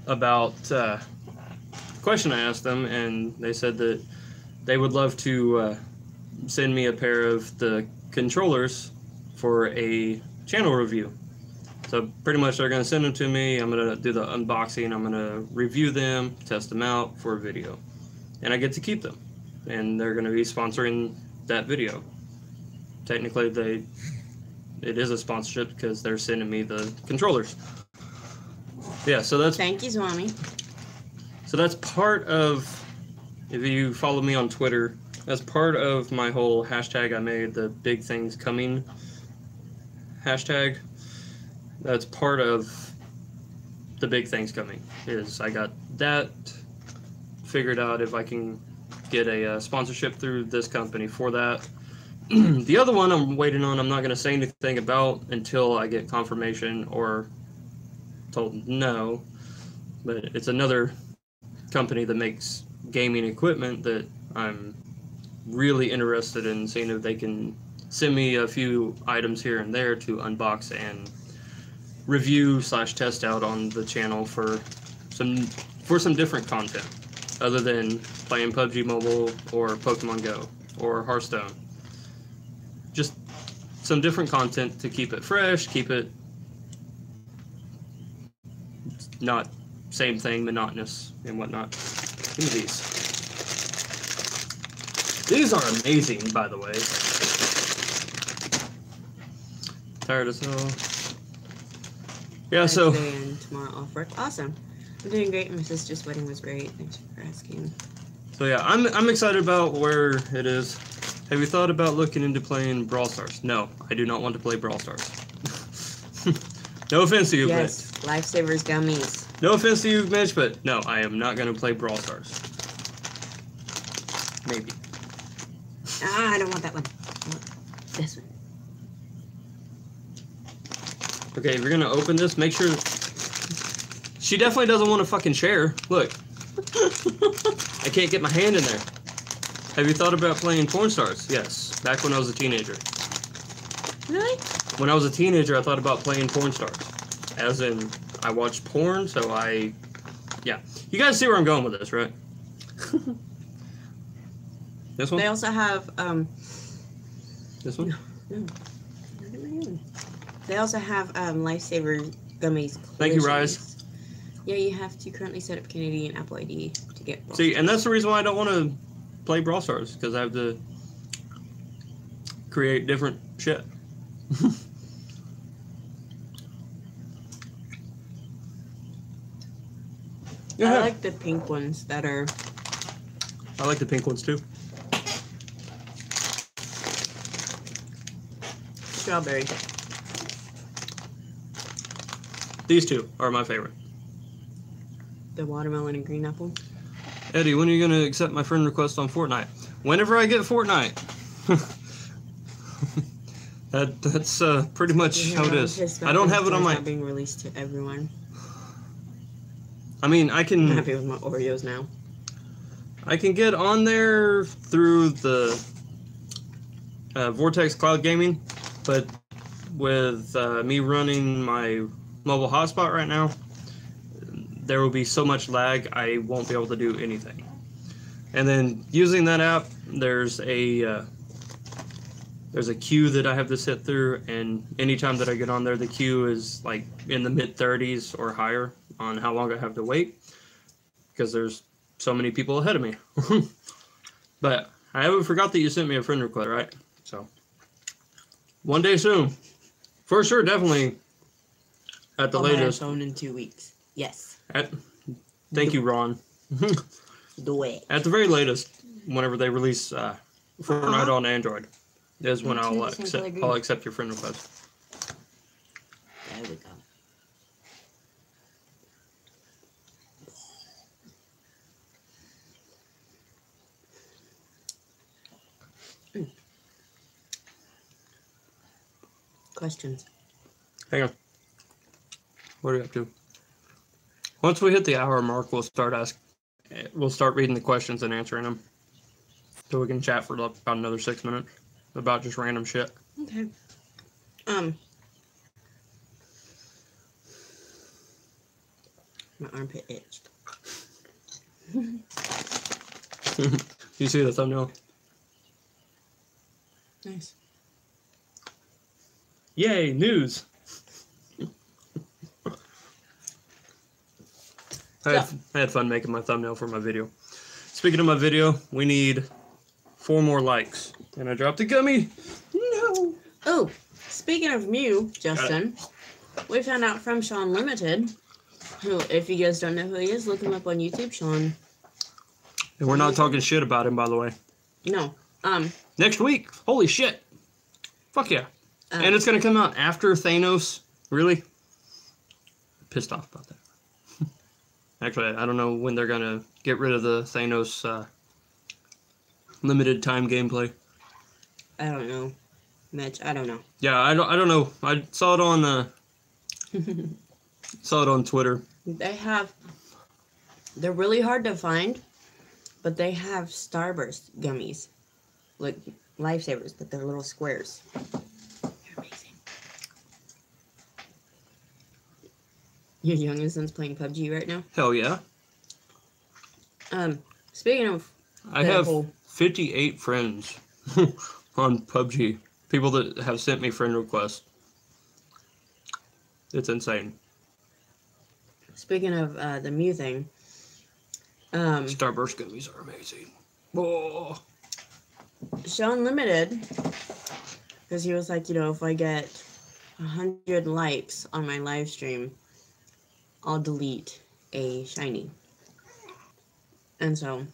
about a question I asked them, and they said that they would love to send me a pair of the controllers for a channel review. So pretty much they're going to send them to me. I'm going to do the unboxing. I'm going to review them, test them out for a video. And I get to keep them. And they're going to be sponsoring that video. Technically, it is a sponsorship because they're sending me the controllers. Yeah, so that's... Thank you, Swami. So that's part of, if you follow me on Twitter, that's part of my whole hashtag I made, the big things coming hashtag. That's part of the big things coming. Is I got that figured out if I can get a sponsorship through this company for that. The other one I'm waiting on, I'm not going to say anything about until I get confirmation or told no. But it's another company that makes gaming equipment that I'm really interested in seeing if they can send me a few items here and there to unbox and review / test out on the channel for some different content other than playing PUBG Mobile or Pokemon Go or Hearthstone. Just some different content to keep it fresh, keep it not same thing, monotonous and whatnot. Give me these. These are amazing, by the way. Tired as hell. Yeah, so. Today and tomorrow off work. Awesome. I'm doing great. My sister's wedding was great. Thanks for asking. So yeah, I'm excited about where it is. Have you thought about looking into playing Brawl Stars? No, I do not want to play Brawl Stars. No offense to you, yes, but... Lifesavers gummies. No offense to you, Mitch, but no, I am not going to play Brawl Stars. Maybe. I don't want that one. I want this one. Okay, if you're going to open this, make sure... She definitely doesn't want to fucking share. Look. I can't get my hand in there. Have you thought about playing Porn Stars? Yes, back when I was a teenager. Really? When I was a teenager, I thought about playing Porn Stars. As in, I watched porn, so yeah. You guys see where I'm going with this, right? This one? They also have, This one? No. They also have, Lifesaver gummies. Thank you, Rise. Yeah, you have to currently set up Canadian Apple ID to get Brawl See, Stars. and that's the reason why I don't want to play Brawl Stars, because I have to create different shit. I like the pink ones that are... I like the pink ones too. Strawberry. These two are my favorite. The watermelon and green apple. Eddie, when are you going to accept my friend request on Fortnite? Whenever I get Fortnite. That's pretty much how it is. I don't have it on my... Not being released to everyone. I mean, I can... I'm happy with my Oreos now. I can get on there through the Vortex Cloud Gaming, but with me running my mobile hotspot right now, there will be so much lag, I won't be able to do anything. And then using that app, there's a queue that I have to sit through, and anytime that I get on there, the queue is like in the mid-30s or higher on how long I have to wait, because there's so many people ahead of me. But I haven't forgot that you sent me a friend request, right? So one day soon, for sure, definitely at the latest. On my phone in 2 weeks. Yes. Thank you, Ron. Do it. At the very latest, whenever they release Fortnite on Android, is when I'll accept your friend request. There we go. Questions. Hang on. What are you up to? Once we hit the hour mark, we'll start reading the questions and answering them, so we can chat for about another 6 minutes about just random shit. Okay. My armpit itched. You see the thumbnail? Nice. Yay, news! I had fun making my thumbnail for my video. Speaking of my video, we need 4 more likes. And I dropped a gummy. No! Oh, speaking of Mew, Justin, we found out from Sean Limited, who, if you guys don't know who he is, look him up on YouTube, Sean. And we're not talking shit about him, by the way. No. Next week. Holy shit. Fuck yeah. And it's going to come out after Thanos. Really? pissed off about that. Actually, I don't know when they're gonna get rid of the Thanos limited time gameplay. I don't know, Mitch. I don't know. Yeah, I don't know. I saw it on saw it on Twitter. They're really hard to find, but they have Starburst gummies, like lifesavers, but they're little squares. They're amazing. Your youngest son's playing PUBG right now. Hell yeah. Speaking of, I have 58 friends on PUBG. People that have sent me friend requests. It's insane. Speaking of the Mew thing, Starburst gummies are amazing. Oh. Sean Limited, because he was like, if I get 100 likes on my live stream, I'll delete a shiny. And so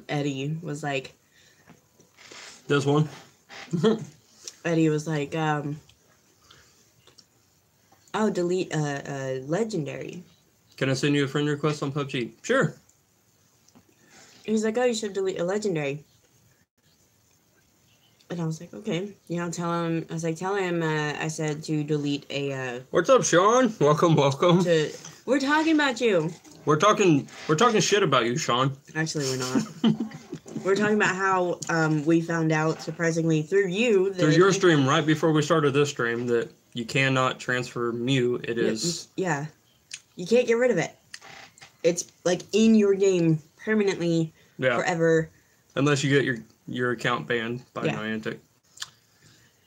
Eddie was like, This one? Eddie was like, I'll delete a legendary. Can I send you a friend request on PUBG? Sure. He's like, oh, you should delete a legendary. And I was like, okay. Tell him, I said to delete a, What's up, Sean? Welcome. we're talking about you. We're talking shit about you, Sean. Actually, we're not. We're talking about how we found out, surprisingly, through you. Through your stream, right before we started this stream, that you cannot transfer Mew. It is... Yeah. You can't get rid of it. It's, like, in your game permanently, forever. Unless you get your account banned by Niantic.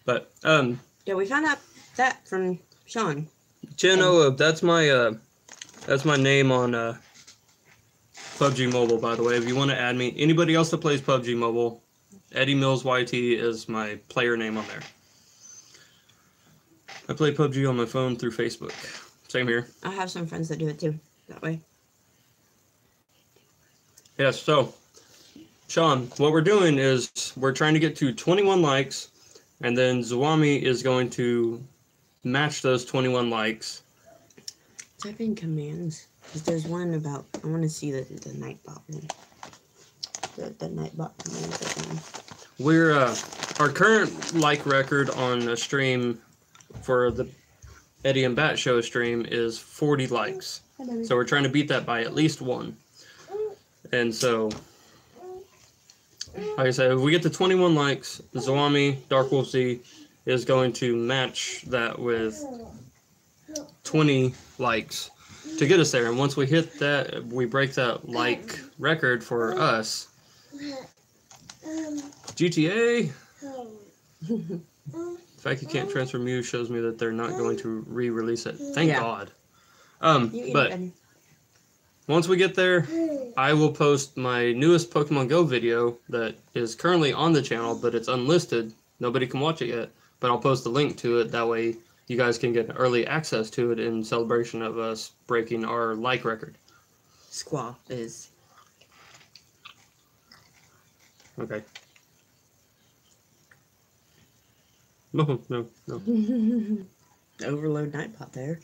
But, yeah, we found out that from Sean. Chenoa, that's my name on PUBG Mobile, by the way. If you want to add me, anybody else that plays PUBG Mobile, Eddie Mills YT is my player name on there. I play PUBG on my phone through Facebook. Same here. I have some friends that do it too, that way. Yes, so, Sean, what we're doing is we're trying to get to 21 likes, and then Zawami is going to match those 21 likes. Type in commands, because there's one about, I want to see the Nightbot one. The Nightbot commands. We're, our current like record on a stream for the Eddie and Bat Show stream is 40 likes. So we're trying to beat that by at least one. And so, like I said, if we get to 21 likes, Zawami, Dark Wolf Z, is going to match that with 20 likes to get us there. And once we hit that, we break that like record for us. GTA! The fact you can't transfer Mew shows me that they're not going to re-release it. Thank God. But once we get there, I will post my newest Pokemon Go video that is currently on the channel, but it's unlisted. Nobody can watch it yet. But I'll post a link to it. That way you guys can get early access to it in celebration of us breaking our like record. Squaw is... Okay. No. Overload Nightbot there.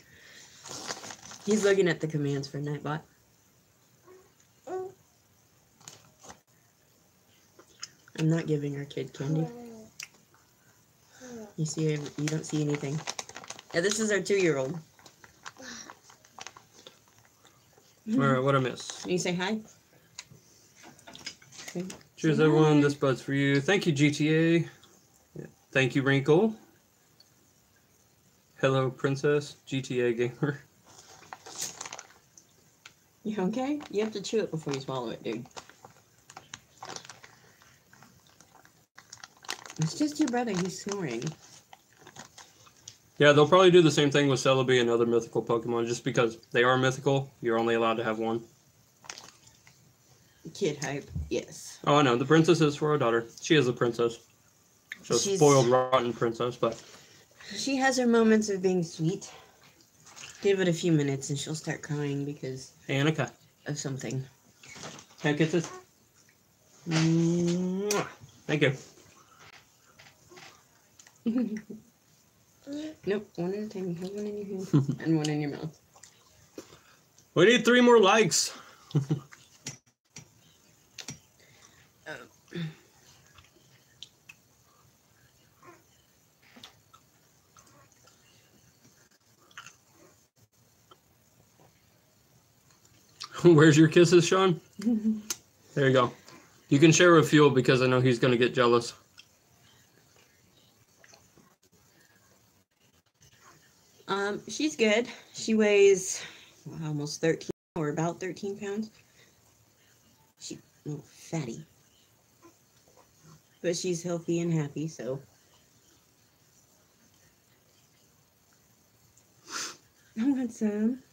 He's looking at the commands for Nightbot. I'm not giving our kid candy. You don't see anything. Yeah, this is our 2-year-old. Alright, what I miss? Can you say hi? Okay. Cheers, everyone. This bud's for you. Thank you, GTA. Thank you, Wrinkle. Hello, Princess. GTA Gamer. You okay? You have to chew it before you swallow it, dude. It's just your brother. He's snoring. Yeah, they'll probably do the same thing with Celebi and other mythical Pokemon. Just because they are mythical, you're only allowed to have one. Kid hype, yes. Oh, I know. The princess is for our daughter. She is a princess. She's a spoiled, rotten princess, but... She has her moments of being sweet. Give it a few minutes and she'll start crying because... Annika. Of something. Can I get this? Thank you. Nope, one at a time. You have one in your hand and one in your mouth. We need 3 more likes. Where's your kisses, Sean? There you go. You can share with Fuel because I know he's going to get jealous. She's good. She weighs almost 13 or about 13 pounds. She's a little fatty. But she's healthy and happy, so. I want some.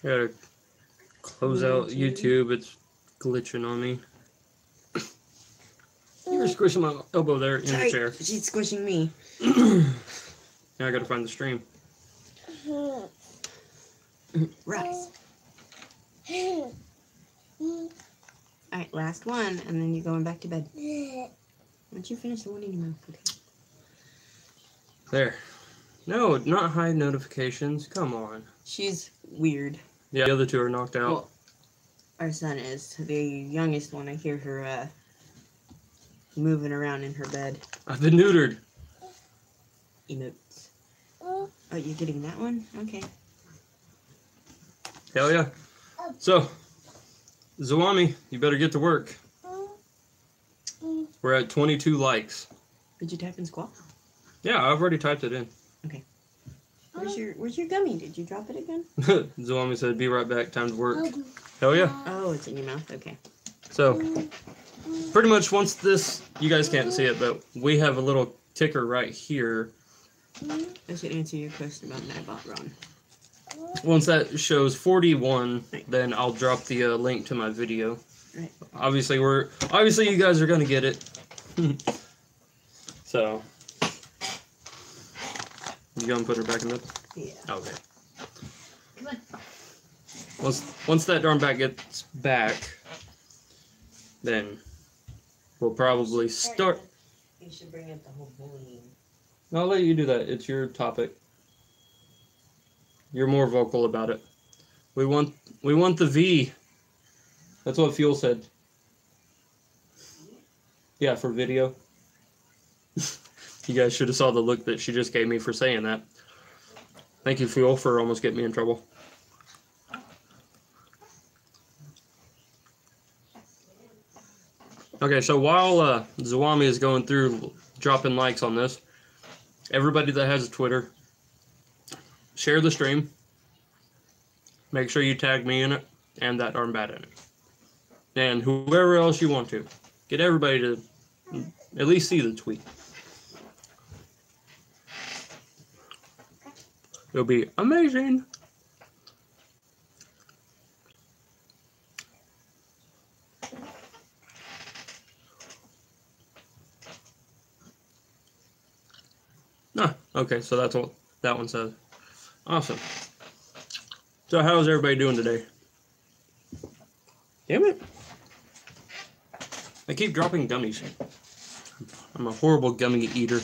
Gotta close out YouTube. It's glitching on me. You were squishing my elbow there in the chair. She's squishing me. Now I gotta find the stream. Rise. Alright, last one, and then you're going back to bed. Once you finish the one in your mouth, okay? There. No, not hide notifications. Come on. She's weird. Yeah, the other 2 are knocked out. Well, our son is. The youngest one, I hear her moving around in her bed. I've been neutered. Emotes. Oh, you're getting that one? Okay. Hell yeah. So, Zawami, you better get to work. We're at 22 likes. Did you type in squawk? Yeah, I've already typed it in. Okay. Where's your gummy? Did you drop it again? Zawami said, be right back, time to work. Hell yeah. Oh, it's in your mouth. Okay. So, pretty much once this, you guys can't see it, but we have a little ticker right here. I should answer your question about Nightbot Ron. Once that shows 41, then I'll drop the link to my video. Right. Obviously, you guys are gonna get it. So, you gonna put her back in bed? Yeah. Okay. Come on. Once that darn bat gets back, then we'll probably start. You should bring up the whole bullying. I'll let you do that. It's your topic. You're more vocal about it. We want the V. That's what Fuel said. Yeah, for video. You guys should have saw the look that she just gave me for saying that. Thank you, Fuel, for almost getting me in trouble. Okay, so while Zawami is going through dropping likes on this, everybody that has a Twitter, share the stream. Make sure you tag me in it and that darn bat in it. And whoever else you want to. Get everybody to at least see the tweet. It'll be amazing. Ah, okay, so that's what that one says. Awesome. So how's everybody doing today? Damn it. I keep dropping gummies. I'm a horrible gummy eater.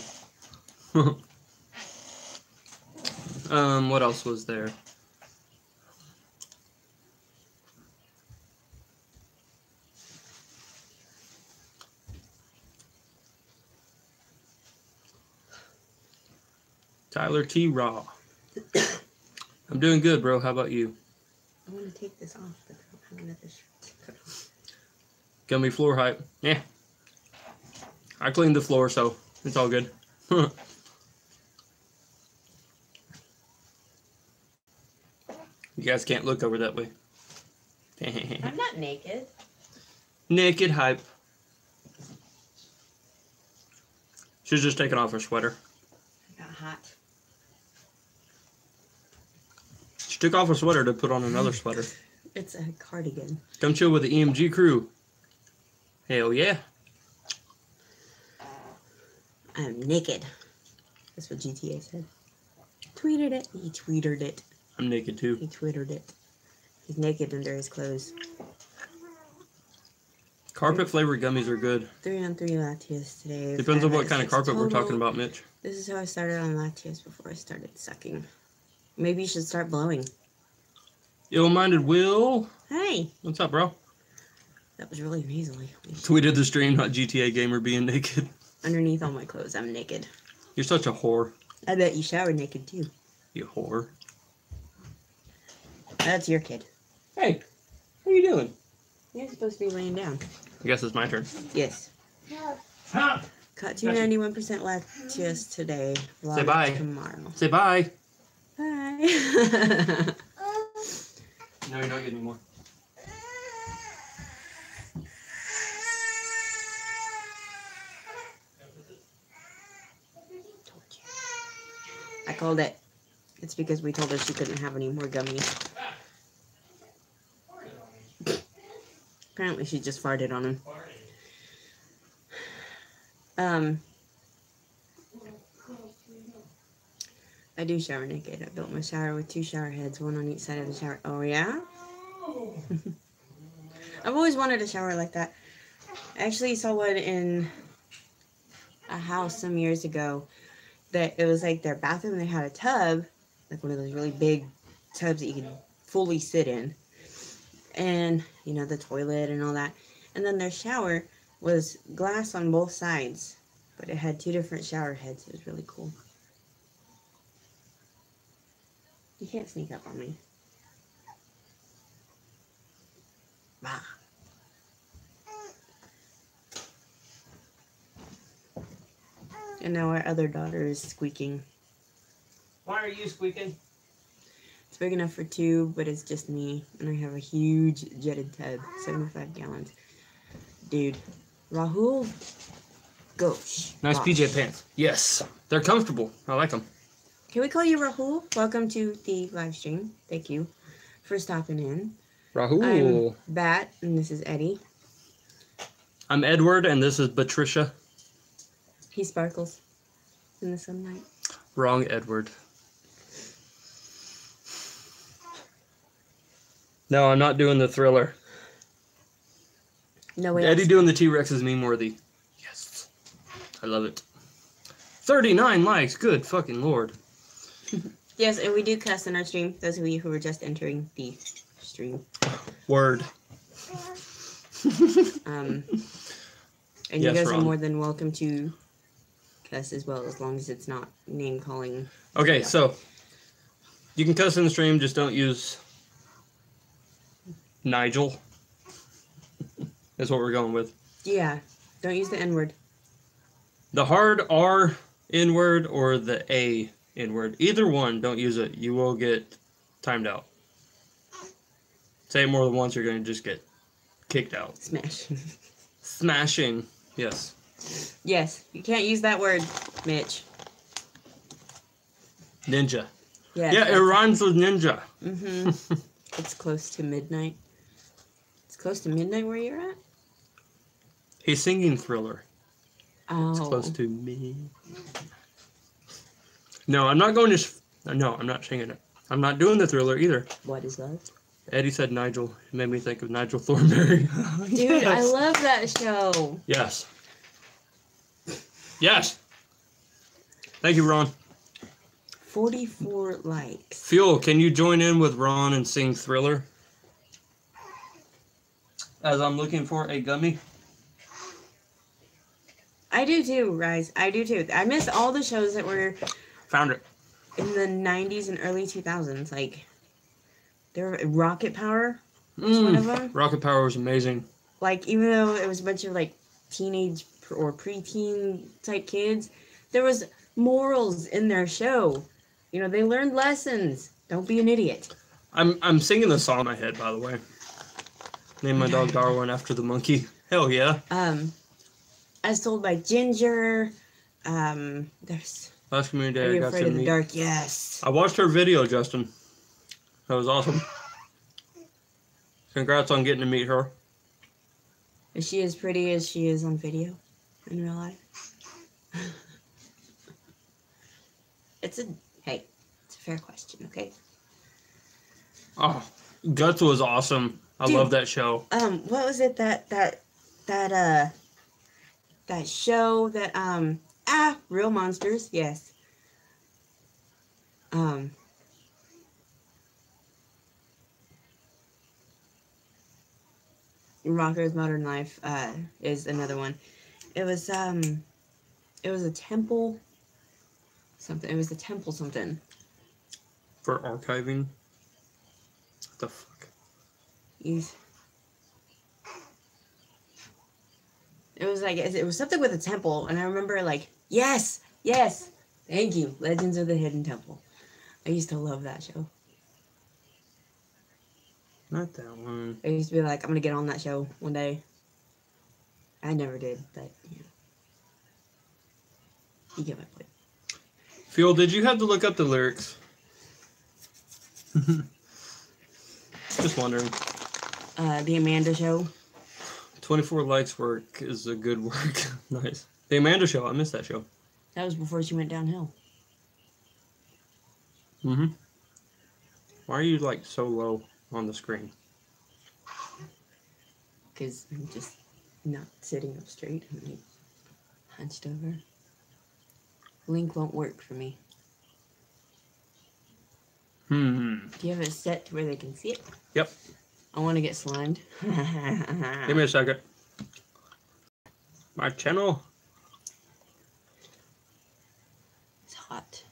What else was there? Tyler T. Raw. I'm doing good, bro. How about you? I want to take this off, but I don't have another shirt. Gummy floor hype. Yeah. I cleaned the floor, so it's all good. You guys can't look over that way. I'm not naked. Naked hype. She's just taking off her sweater. I got hot. She took off her sweater to put on another sweater. It's a cardigan. Come chill with the EMG crew. Hell yeah. I'm naked. That's what GTA said. Tweeted it. He tweeted it. I'm naked too. He twittered it. He's naked under his clothes. Carpet flavored gummies are good. 3 on 3 Latias today. Depends on 5 what out kind of 6 carpet we're total. talking about, Mitch. This is how I started on Latias before I started sucking. Maybe you should start blowing. Ill-minded Will. Hey, What's up, bro? that was really nasally. Tweeted the stream, not GTA Gamer being naked. Underneath all my clothes, I'm naked. You're such a whore. I bet you shower naked too. You whore. That's your kid. Hey, how you doing? You're supposed to be laying down. I guess it's my turn. Yes. Caught 291% Latias today. Vlog Say bye. tomorrow. Say bye. Bye. No, you're not getting any more. I called it. It's because we told her she couldn't have any more gummies. Apparently she just farted on him. I do shower naked. I built my shower with 2 shower heads, 1 on each side of the shower. Oh, yeah? I've always wanted a shower like that. I actually saw one in a house some years ago that it was like their bathroom. They had a tub, like one of those really big tubs that you could fully sit in. And, you know, the toilet and all that. And then their shower was glass on both sides, but it had 2 different shower heads. It was really cool. You can't sneak up on me. Bah. And now our other daughter is squeaking. Why are you squeaking? It's big enough for 2, but it's just me. And I have a huge jetted tub, 75 gallons. Dude, Rahul Ghosh. Nice Gosh. PJ pants. Yes, they're comfortable. I like them. Can we call you Rahul? Welcome to the live stream. Thank you for stopping in. Rahul. I'm Bat, and this is Eddie. I'm Edward, and this is Patricia. He sparkles in the sunlight. Wrong, Edward. No, I'm not doing the Thriller. No way. Eddie doing the T-Rex is meme worthy. Yes. I love it. 39 likes. Good fucking lord. Yes, and we do cuss in our stream. Those of you who were just entering the stream. Word. And Yes, you guys Ron. are more than welcome to cuss as well, as long as it's not name calling. Okay, Yeah. so you can cuss in the stream, just don't use Nigel. That's what we're going with. Yeah, don't use the N-word. The hard R N-word or the A N-word. Either one, don't use it. You will get timed out. Say it more than once, you're going to just get kicked out. Smash. Smashing. Yes. Yes, you can't use that word, Mitch. Ninja. Yes, Yeah, it rhymes with ninja. Mm-hmm. It's close to midnight. It's close to midnight where you're at? He's singing Thriller. Oh. It's close to me. No, I'm not going to... No, I'm not singing it. I'm not doing the Thriller either. What is love? Eddie said Nigel. It made me think of Nigel Thornberry. Dude, Yes. I love that show. Yes. Yes. Thank you, Ron. 44 likes. Fuel, can you join in with Ron and sing Thriller? As I'm looking for a gummy. I do too, Rise. I do too. I miss all the shows that were Found it. in the 90s and early 2000s. Like, there were Rocket Power was one of them. Rocket Power was amazing. Like, even though it was a bunch of, like, teenage or preteen type kids, there was morals in their show. You know, they learned lessons. Don't be an idiot. I'm singing the song in my head, by the way. Named my dog Darwin after the monkey. Hell yeah. As Told by Ginger. There's Last community Are day I You got Afraid to of the meet. Dark? Yes. I watched her video, Justin. That was awesome. Congrats on getting to meet her. Is she as pretty as she is on video in real life? It's a fair question, okay? Oh, Guts was awesome. I Dude. love that show. What was it that that show that Real Monsters, yes. Rocko's Modern Life is another one. It was a temple something. It was a temple something. For archiving? What the fuck? It was like, it was something with a temple, and I remember like, yes, thank you, Legends of the Hidden Temple. I used to love that show. Not that one. I used to be like, I'm gonna get on that show one day. I never did, but yeah. You get my point. Phil, did you have to look up the lyrics? Just wondering. The Amanda Show. 24 likes work is a good work. Nice. The Amanda Show. I missed that show. That was before she went downhill. Mm-hmm. Why are you like so low on the screen? Because I'm just not sitting up straight. I'm like hunched over. Link won't work for me. Do you have it set to where they can see it? Yep. I want to get slimed. Give me a second. My channel. It's hot.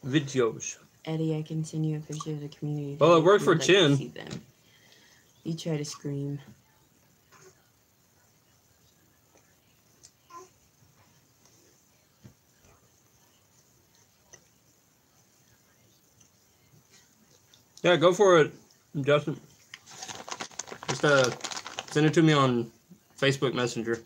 Videos. Eddie, I can send you a picture of the community. Well, it worked if for you'd like to Chin. see them. You try to scream. Yeah, go for it, Justin. Just send it to me on Facebook Messenger.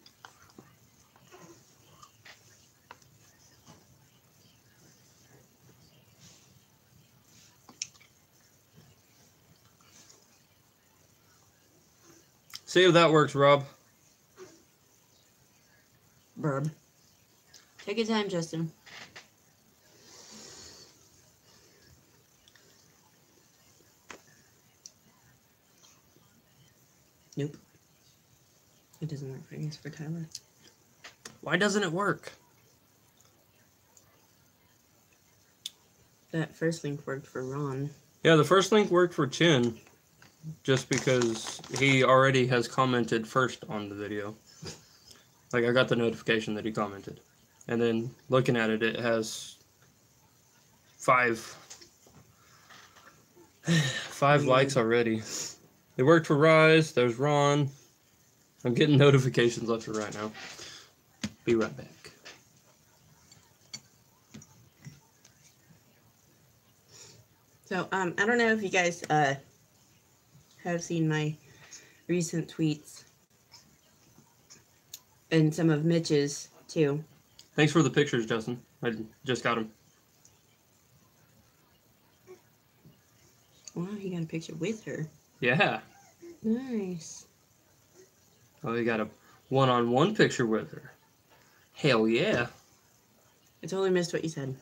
See if that works, Rob. Burb. Take your time, Justin. Nope. It doesn't work for us for Tyler. Why doesn't it work? That first link worked for Ron. Yeah, the first link worked for Chin, just because he already has commented first on the video. Like, I got the notification that he commented. And then, looking at it, it has five likes already. It worked for Rise, there's Ron. I'm getting notifications left and right now. Be right back. So, I don't know if you guys have seen my recent tweets. And some of Mitch's, too. Thanks for the pictures, Justin. I just got them. Wow, he got a picture with her. Yeah. Nice. Oh, you got a one-on-one picture with her. Hell yeah. I totally missed what you said.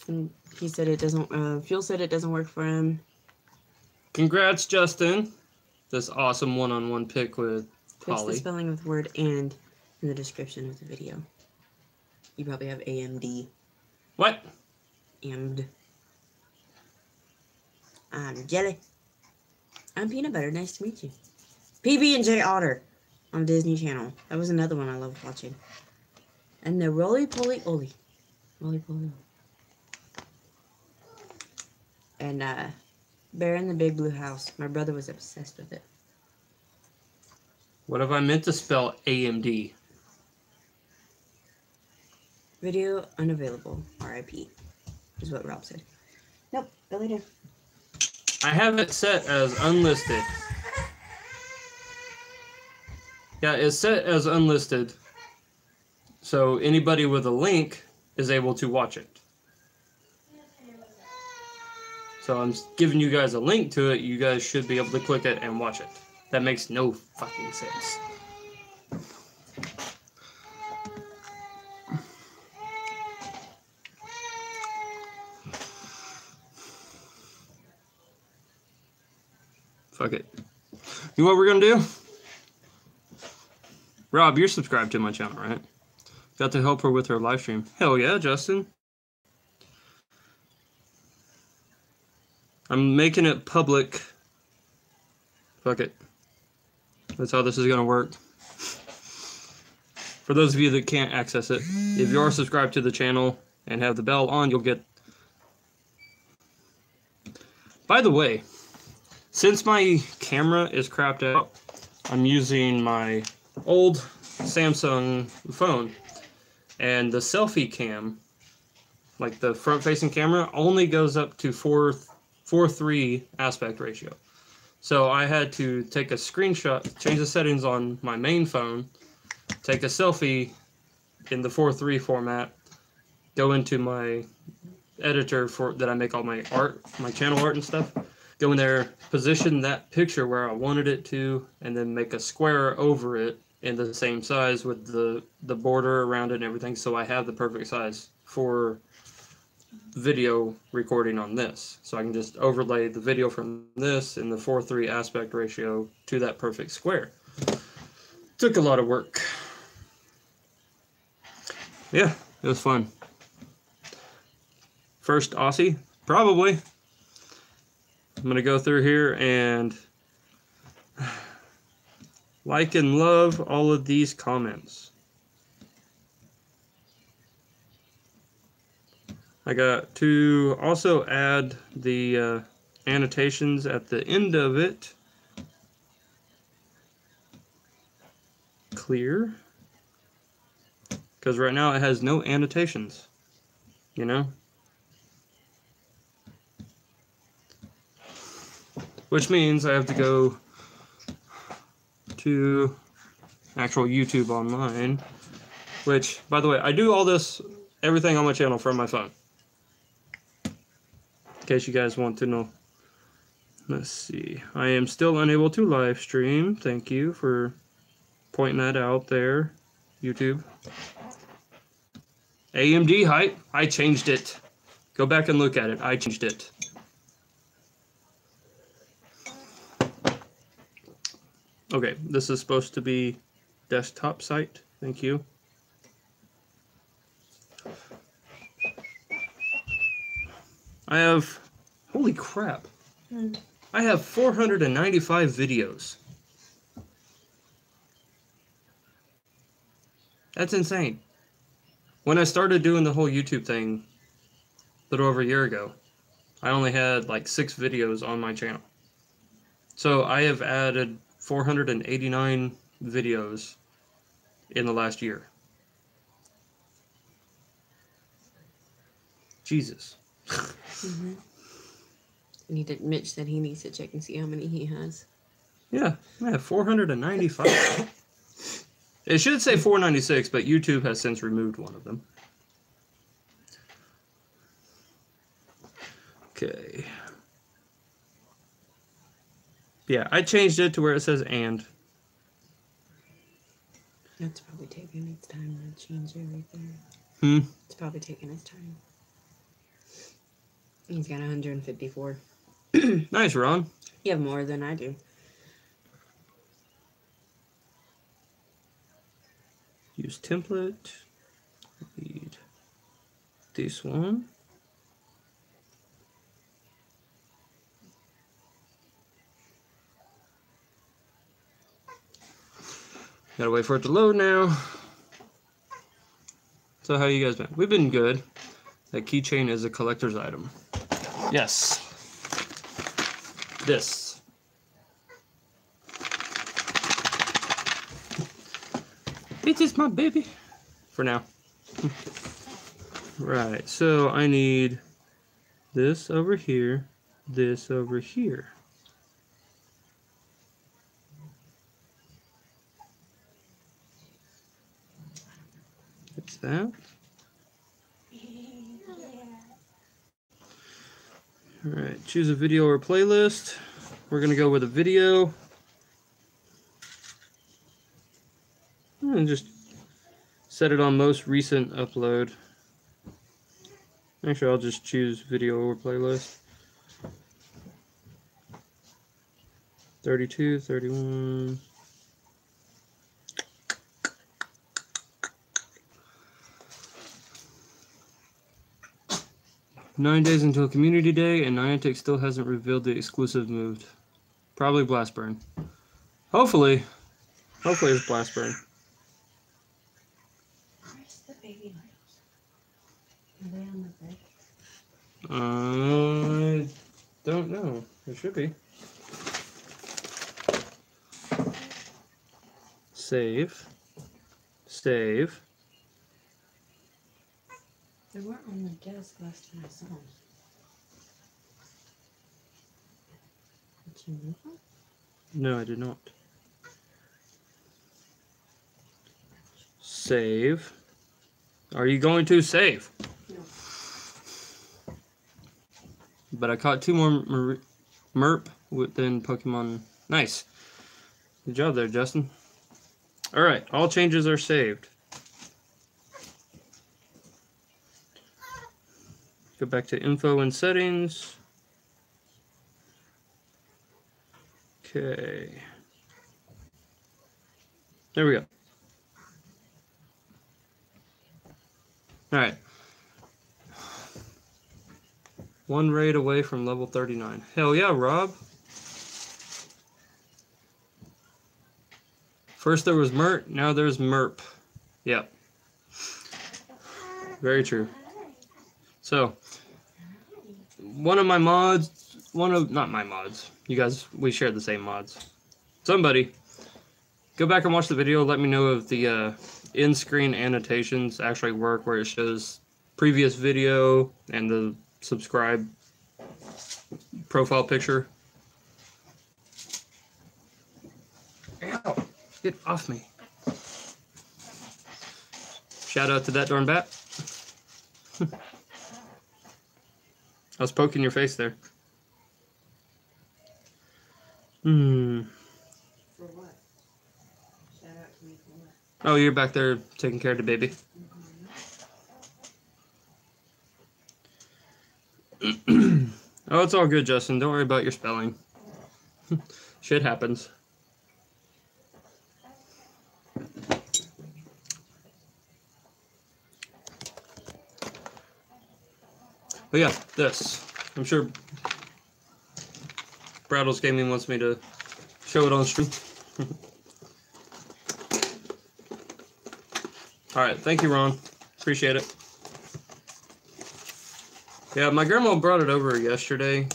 And he said it doesn't, Fuel said it doesn't work for him. Congrats, Justin. This awesome one-on-one pic with Puts the Polly. spelling of the word "and" in the description of the video. You probably have AMD. What? AMD. I'm Jelly. I'm Peanut Butter. Nice to meet you. PB&J Otter on Disney Channel. That was another one I loved watching. And the Roly Poly Oly. Roly Poly Oly. And Bear in the Big Blue House. My brother was obsessed with it. What if I meant to spell AMD? Video unavailable. RIP. Is what Rob said. Nope. Go later. I have it set as unlisted. Yeah, it's set as unlisted. So anybody with a link is able to watch it. So I'm giving you guys a link to it. You guys should be able to click it and watch it. That makes no fucking sense. Fuck it. You know what we're gonna do? Rob, you're subscribed to my channel, right? Got to help her with her live stream. Hell yeah, Justin. I'm making it public. Fuck it. That's how this is gonna work. For those of you that can't access it, if you are subscribed to the channel and have the bell on, you'll get... By the way, since my camera is crapped out, I'm using my old Samsung phone. And the selfie cam, like the front-facing camera, only goes up to 4:3 aspect ratio. So I had to take a screenshot, change the settings on my main phone, take a selfie in the 4:3 format, go into my editor that I make all my art, my channel art and stuff, go in there, position that picture where I wanted it to, and then make a square over it in the same size with the border around it and everything, so I have the perfect size for video recording on this. So I can just overlay the video from this in the 4:3 aspect ratio to that perfect square. Took a lot of work. Yeah, it was fun. First Aussie? Probably. I'm going to go through here and like and love all of these comments. I got to also add the annotations at the end of it. Clear. Because right now it has no annotations, you know? Which means I have to go to actual YouTube online, which, by the way, I do all this, everything on my channel from my phone. In case you guys want to know. Let's see. I am still unable to live stream. Thank you for pointing that out there, YouTube. AMD hype. I changed it. Go back and look at it. I changed it. Okay, this is supposed to be desktop site. Thank you. I have, holy crap. I have 495 videos. That's insane. When I started doing the whole YouTube thing a little over a year ago, I only had like 6 videos on my channel. So I have added 489 videos in the last year. Jesus. Mm-hmm. Mitch said he needs to check and see how many he has. Yeah, I have 495. It should say 496, but YouTube has since removed one of them. Okay. Yeah, I changed it to where it says and. That's probably taking its time to change everything. It's probably taking its time. He's got 154. Nice, Ron. You have more than I do. Use template. Read this one. Gotta wait for it to load now. So how you guys been? We've been good. That keychain is a collector's item. Yes. This. It is my baby. For now. Right, so I need this over here, this over here. That's that. Alright, choose a video or playlist. We're going to go with a video. And just set it on most recent upload. Actually, I'll just choose video or playlist. 32, 31. Nine days until Community Day, and Niantic still hasn't revealed the exclusive moved. Probably Blastburn. Hopefully it's Blastburn. Where's the baby lights? Are they on the bed? I don't know. It should be. Save. Save. They weren't on the desk last time I saw them. Did you move them? No, I did not. Save. Are you going to save? No. But I caught two more Merp within Pokemon. Nice. Good job there, Justin. Alright, all changes are saved. Go back to info and settings. Okay. There we go. Alright. One raid away from level 39. Hell yeah, Rob. First there was Mert, now there's Merp. Yep. Very true. So, one of my mods, not my mods, you guys, we share the same mods. Somebody, go back and watch the video, let me know if the in-screen annotations actually work, where it shows previous video and the subscribe profile picture. Ow, get off me. Shout out to that darn bat. I was poking your face there. For what? Shout out to me for what? Oh, you're back there taking care of the baby. Oh, it's all good, Justin. Don't worry about your spelling. Shit happens. But yeah, this. I'm sure Brattles Gaming wants me to show it on stream. Alright, thank you, Ron. Appreciate it. Yeah, my grandma brought it over yesterday.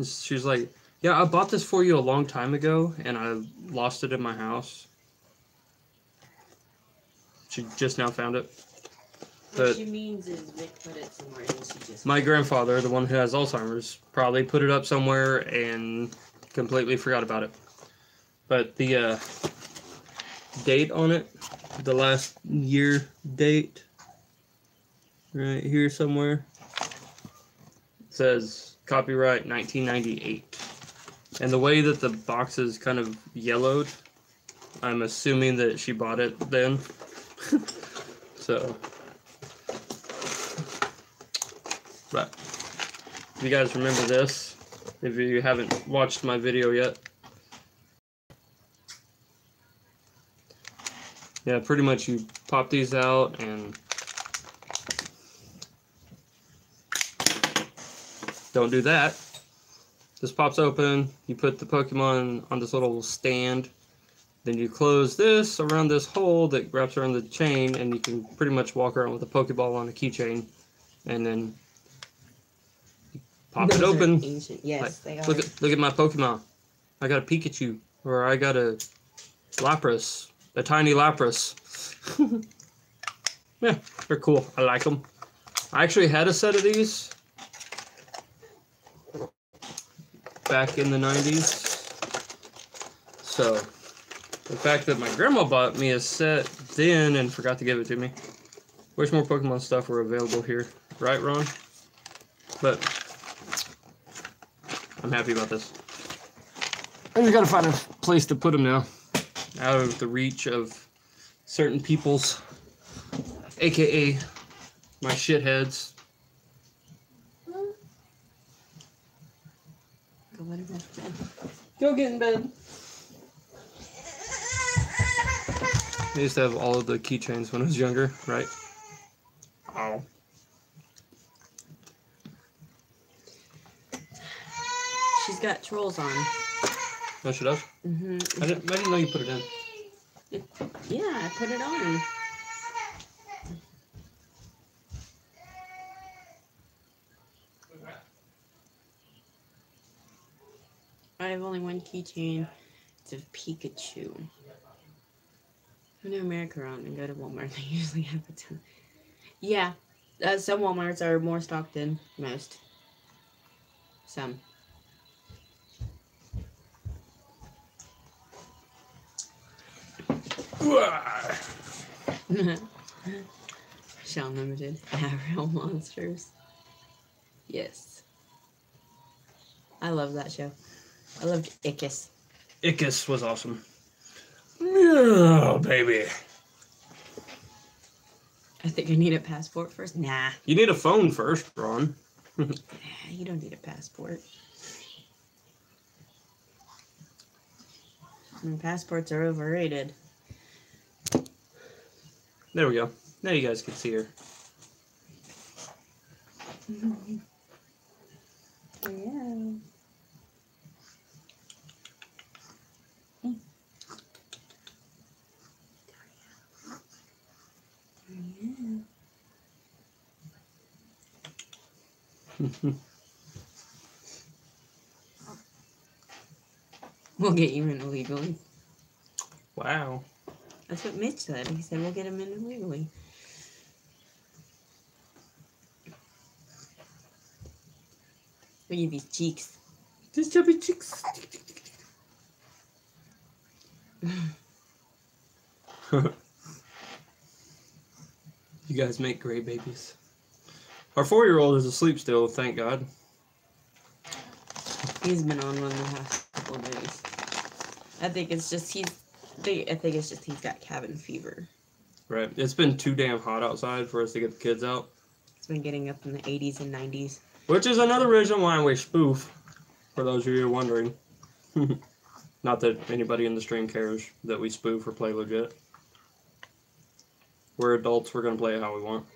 She's like, yeah, I bought this for you a long time ago, and I lost it in my house. She just now found it. What she means is Vic put it somewhere and she just... My grandfather, the one who has Alzheimer's, probably put it up somewhere and completely forgot about it. But the date on it, the last year date, right here somewhere, says copyright 1998. And the way that the box is kind of yellowed, I'm assuming that she bought it then. So... But if you guys remember this, if you haven't watched my video yet, yeah, pretty much you pop these out and don't do that. This pops open, you put the Pokemon on this little stand, then you close this around this hole that wraps around the chain, and you can pretty much walk around with a Pokeball on a keychain, and then pop it open. Ancient. Yes, like, they are. Look at my Pokemon. I got a Pikachu, or I got a Lapras, a tiny Lapras. Yeah, they're cool. I like them. I actually had a set of these back in the 90s. So the fact that my grandma bought me a set then and forgot to give it to me. Wish more Pokemon stuff were available here. Right, Ron? But I'm happy about this. I just gotta find a place to put them now. Out of the reach of certain peoples. AKA my shitheads. Go get in bed. I used to have all of the keychains when I was younger, right? Oh. She's got trolls on. Oh, she does? Mm-hmm. I didn't know you put it in. Yeah, I put it on. I have only one keychain. It's a Pikachu. I'm in America around and go to Walmart. They usually have a ton. Yeah, some Walmarts are more stocked than most. Some. Shell Limited. Yeah, real monsters. Yes. I love that show. I loved Ickis. Ickis was awesome. Yeah, baby. I think I need a passport first. Nah. You need a phone first, Ron. You don't need a passport. Passports are overrated. There we go. Now you guys can see her. Yeah. We'll get you in illegally. Wow. That's what Mitch said. He said we'll get him in illegally. Look at these cheeks. These chubby cheeks. You guys make great babies. Our 4-year-old is asleep still, thank God. He's been on one the past couple of days. I think it's just he's got cabin fever. Right. It's been too damn hot outside for us to get the kids out. It's been getting up in the 80s and 90s. Which is another reason why we spoof, for those of you wondering. Not that anybody in the stream cares that we spoof or play legit. We're adults, we're going to play it how we want.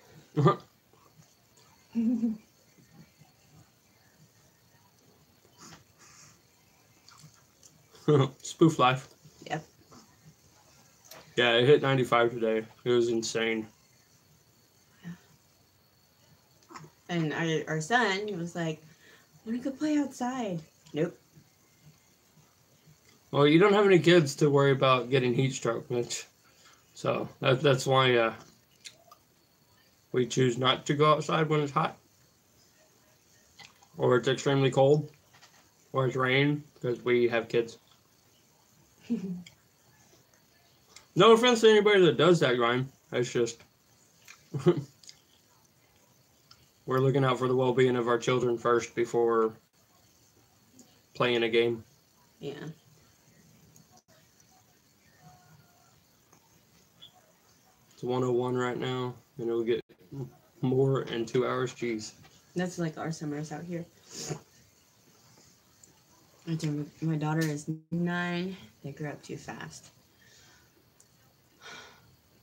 Spoof life. Yep. Yeah, it hit 95 today. It was insane. And our son was like, I want to go play outside. Nope. Well, you don't have any kids to worry about getting heat stroke, Mitch. So that's why we choose not to go outside when it's hot. Or it's extremely cold. Or it's rain, because we have kids. No offense to anybody that does that, Ryan. It's just we're looking out for the well-being of our children first before playing a game. Yeah. It's 1:01 right now, and it'll get more in 2 hours. Jeez. That's like our summers out here. My daughter is 9. They grew up too fast.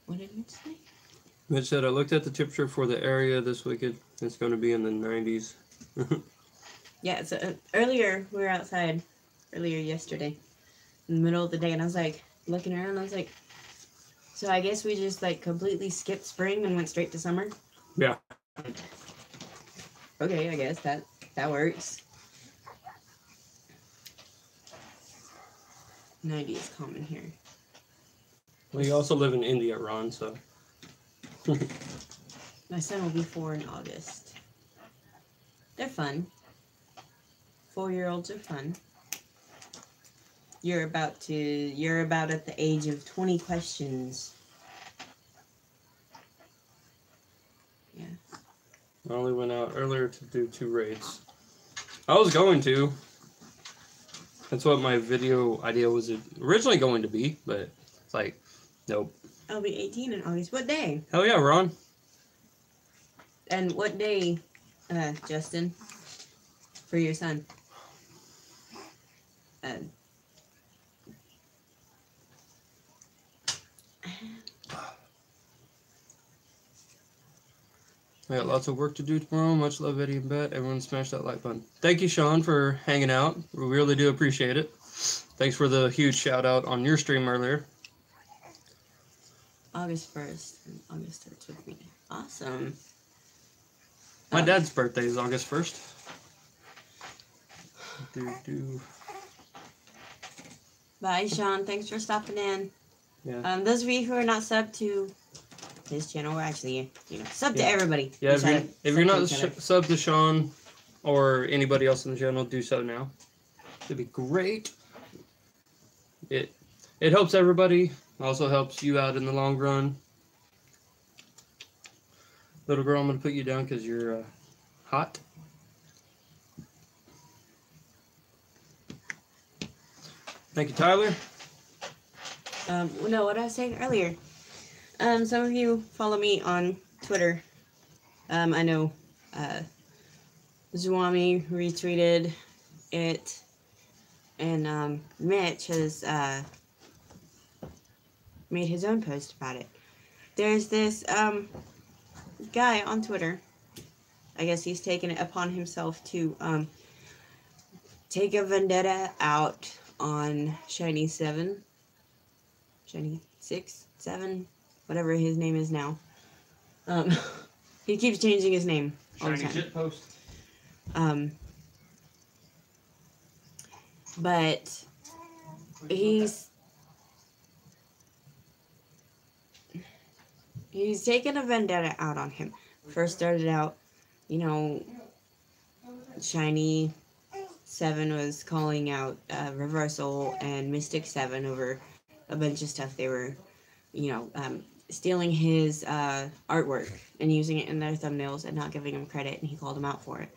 What did Mitch say? Mitch said, I looked at the temperature for the area this weekend. It's going to be in the 90s. Yeah, so earlier, we were outside, earlier yesterday, in the middle of the day, and I was like, looking around, and I was like, so I guess we just like completely skipped spring and went straight to summer? Yeah. Okay, I guess that works. 90 is common here. Well, you also live in India, Ron, so. My son will be 4 in August. They're fun. 4-year-olds are fun. You're about at the age of 20 questions. Yeah. I only went out earlier to do 2 raids. I was going to. That's what my video idea was originally going to be, but it's like, nope. I'll be 18 in August. What day? Hell yeah, Ron. And what day, Justin, for your son? I got lots of work to do tomorrow. Much love, Eddie and Bet. Everyone smash that like button. Thank you, Sean, for hanging out. We really do appreciate it. Thanks for the huge shout out on your stream earlier. August 1st and August 3rd with me. Awesome. My dad's birthday is August 1st. Bye, Sean. Thanks for stopping in. Yeah. Those of you who are not subbed to his channel, or actually, sub to everybody. Yeah, if you're not subbed to Sean or anybody else in the channel, do so now. It'd be great. It helps everybody. Also helps you out in the long run. Little girl, I'm gonna put you down because you're hot. Thank you, Tyler. No, what I was saying earlier. Some of you follow me on Twitter. I know Zwami retweeted it, and Mitch has made his own post about it. There's this guy on Twitter. I guess he's taken it upon himself to take a vendetta out on Shiny 7, Shiny 6, 7, whatever his name is now. He keeps changing his name all the time. Shiny shitpost. But he's taken a vendetta out on him. First started out, Shiny 7 was calling out Reversal and Mystic 7 over a bunch of stuff. They were, stealing his artwork and using it in their thumbnails and not giving him credit, and he called him out for it.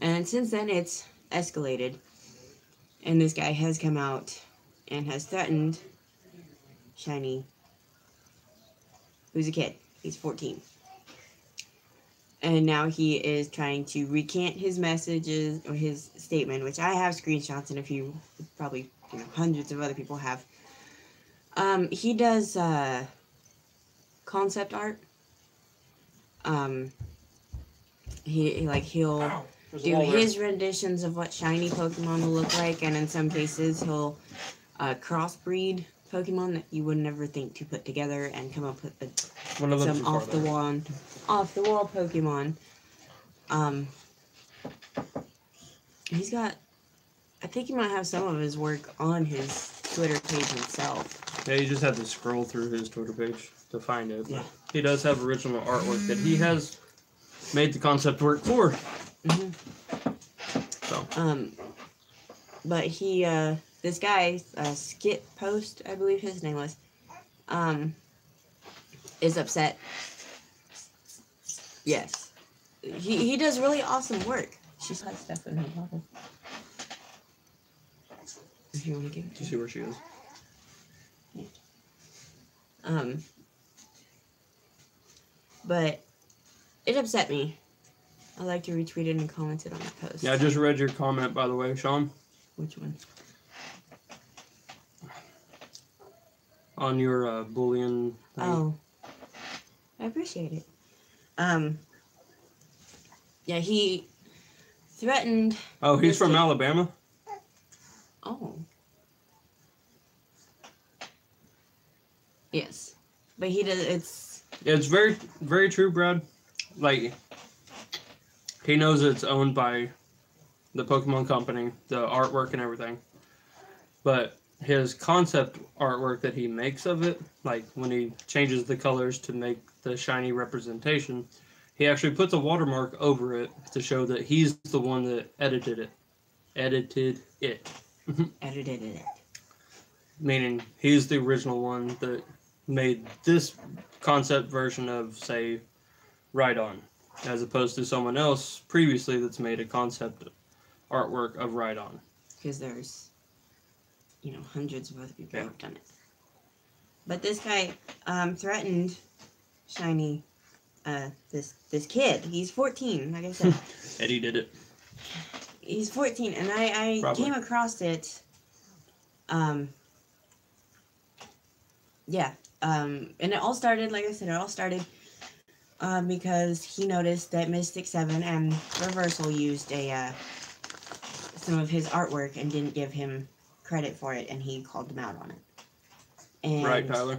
And since then, it's escalated. And this guy has come out and has threatened Shiny, who's a kid. He's 14. And now he is trying to recant his messages or his statement, which I have screenshots and a few, probably hundreds of other people have. He does concept art. He'll do his renditions of what shiny Pokemon will look like, and in some cases he'll crossbreed Pokemon that you would never think to put together and come up with some off the wall Pokemon. He's got, I think he might have some of his work on his Twitter page himself. Yeah, you just have to scroll through his Twitter page to find it. Yeah. He does have original artwork that he has made the concept work for. Mm-hmm. So. But he, this guy, Skip Post, I believe his name was, is upset. Yes. He does really awesome work. She's had stuff in her bottle. If you want to give it to you see where she is? Yeah. But it upset me. I like to retweet it and comment it on the post. Yeah, I just read your comment, by the way, Sean. Which one? On your Boolean thing. Oh. I appreciate it. Yeah, he threatened... Oh, he's from Alabama? Oh. Yes. But he does, It's very, very true, Brad. Like, he knows it's owned by the Pokemon Company, the artwork and everything. But his concept artwork that he makes of it, like when he changes the colors to make the shiny representation, he actually puts a watermark over it to show that he's the one that edited it. Edited it. Meaning he's the original one that made this concept version of, say, Rhydon, as opposed to someone else previously that's made a concept artwork of Rhydon. Because there's, hundreds of other people who have done it. But this guy threatened Shiny, this kid. He's 14, like I said. Eddie did it. He's 14, and I came across it. Yeah, and it all started, like I said, because he noticed that Mystic 7 and Reversal used some of his artwork and didn't give him credit for it, and he called them out on it. And Right, Tyler.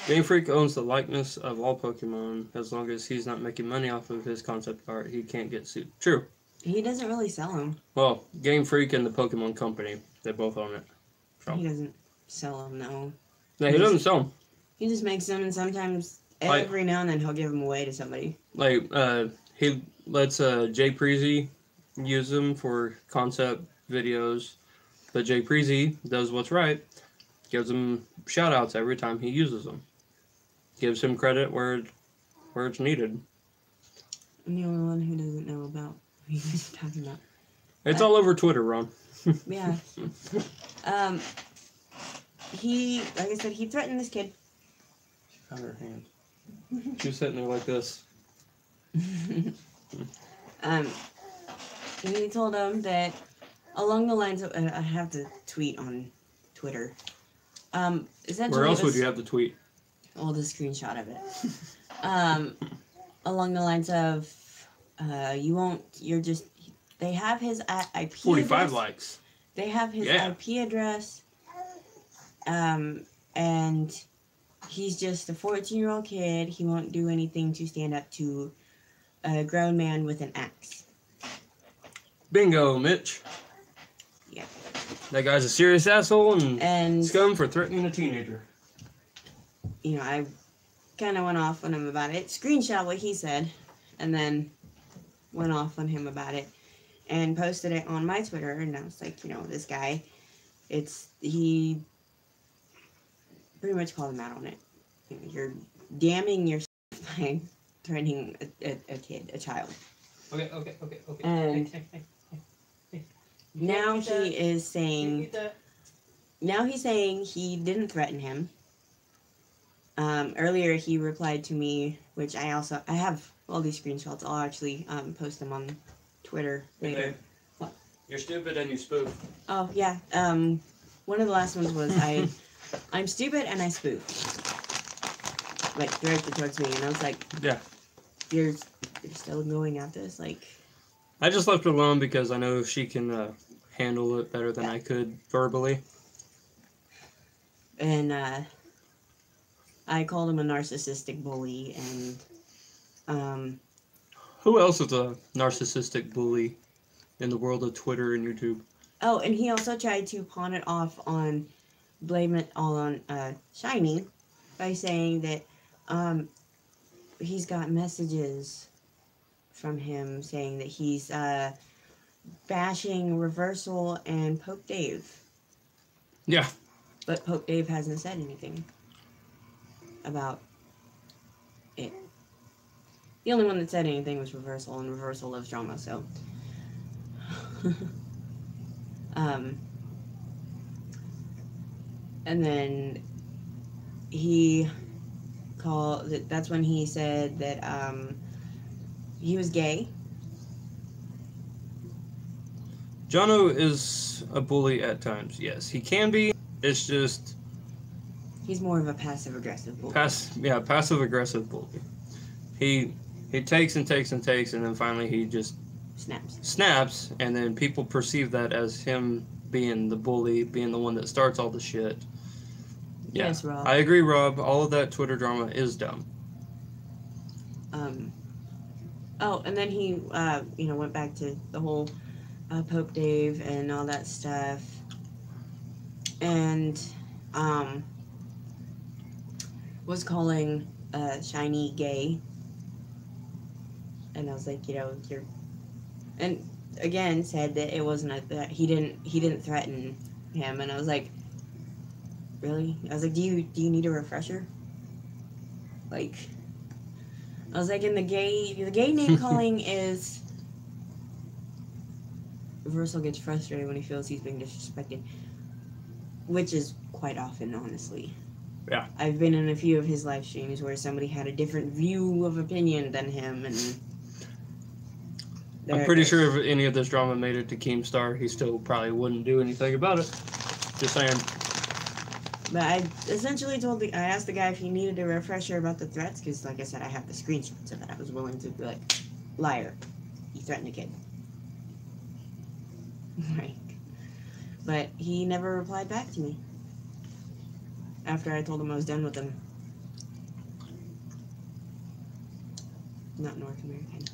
Game Freak owns the likeness of all Pokemon. As long as he's not making money off of his concept art, he can't get sued. True. he doesn't really sell them. Well, Game Freak and the Pokemon Company, they both own it. So. He doesn't sell them, no. No, he doesn't sell them. He just makes them, and sometimes, every now and then, he'll give them away to somebody. Like, he lets Jay Preezy use them for concept videos, but Jay Preezy does what's right, gives him shout outs every time he uses them. Gives him credit where it's needed. I'm the only one who doesn't know about what he's talking about. It's all over Twitter, Ron. Yeah. He, like I said, he threatened this kid. Got her hand. She was sitting there like this. He told him that along the lines of, I have to tweet on Twitter. Essentially, Where else would you have to tweet? Well, the screenshot of it. Along the lines of, they have his IP 45 address. likes. They have his IP address. And he's just a 14-year-old kid. He won't do anything to stand up to a grown man with an axe. Bingo, Mitch. Yeah. That guy's a serious asshole and scum for threatening a teenager. You know, I kind of went off on him about it. Screenshot what he said, and then went off on him about it. And posted it on my Twitter, and I was like, this guy, he pretty much called him out on it. You're damning yourself by threatening a kid, a child. Okay. And now he is saying, he didn't threaten him. Earlier he replied to me, which I have all these screenshots. I'll actually post them on Twitter later. Okay. What? You're stupid and you spoof. Oh yeah. One of the last ones was I'm stupid and I spoof. Like directed towards me, and I was like, yeah, you're still going at this, like. I just left it alone because I know she can handle it better than I could verbally. And I called him a narcissistic bully, and who else is a narcissistic bully in the world of Twitter and YouTube? Oh, and he also tried to pawn it off on, blame it all on Shiny, by saying that he's got messages from him saying that he's bashing Reversal and Pope Dave. Yeah. But Pope Dave hasn't said anything about it. The only one that said anything was Reversal, and Reversal loves drama, so. And then he that's when he said that he was gay. Jono is a bully at times, yes. He can be. It's just... He's more of a passive-aggressive bully. Passive-aggressive bully. He takes and takes and takes, and then finally he just... Snaps, and then people perceive that as him being the bully, being the one that starts all the shit. Yeah. Yes, Rob. I agree, Rob. All of that Twitter drama is dumb. Oh, and then he, went back to the whole Pope Dave and all that stuff. And, was calling Shiny gay. And I was like, you're... And again, said that it wasn't that he didn't threaten him. And I was like, really? I was like, do you need a refresher? Like, I was like, in the gay name calling is... Reversal gets frustrated when he feels he's being disrespected. Which is quite often, honestly. Yeah. I've been in a few of his live streams where somebody had a different view of opinion than him, and... I'm pretty sure if any of this drama made it to Keemstar, he still probably wouldn't do anything about it. Just saying. But I essentially I asked the guy if he needed a refresher about the threats, because, like I said, I have the screenshots of it. I was willing to be like, liar, you threatened a kid. Right. But he never replied back to me after I told him I was done with him. Not North American.